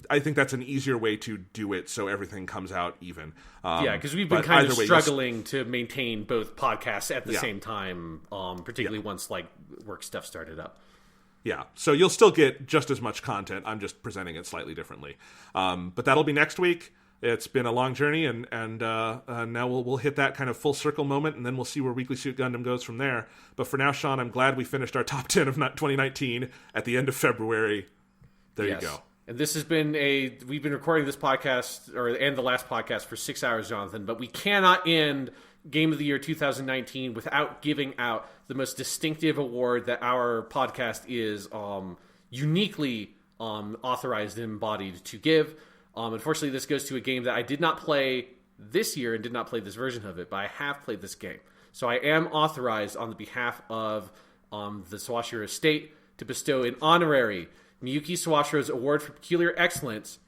Speaker 1: I think that's an easier way to do it so everything comes out even.
Speaker 2: Because we've been kind of struggling to maintain both podcasts at the same time, particularly once like work stuff started up.
Speaker 1: Yeah, so you'll still get just as much content. I'm just presenting it slightly differently. But that'll be next week. It's been a long journey, and now we'll hit that kind of full circle moment, and then we'll see where Weekly Suit Gundam goes from there. But for now, Sean, I'm glad we finished our top 10 of 2019 at the end of February. There you go.
Speaker 2: And this has been we've been recording this podcast, and the last podcast, for 6 hours, Jonathan, but we cannot end Game of the Year 2019 without giving out the most distinctive award that our podcast is uniquely authorized and embodied to give. Unfortunately, this goes to a game that I did not play this year and did not play this version of it, but I have played this game. So I am authorized on the behalf of the Sawashiro estate to bestow an honorary Miyuki Sawashiro's Award for Peculiar Excellence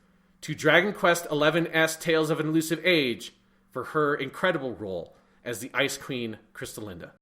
Speaker 2: to Dragon Quest XI's Tales of an Elusive Age for her incredible role as the Ice Queen, Crystalinda.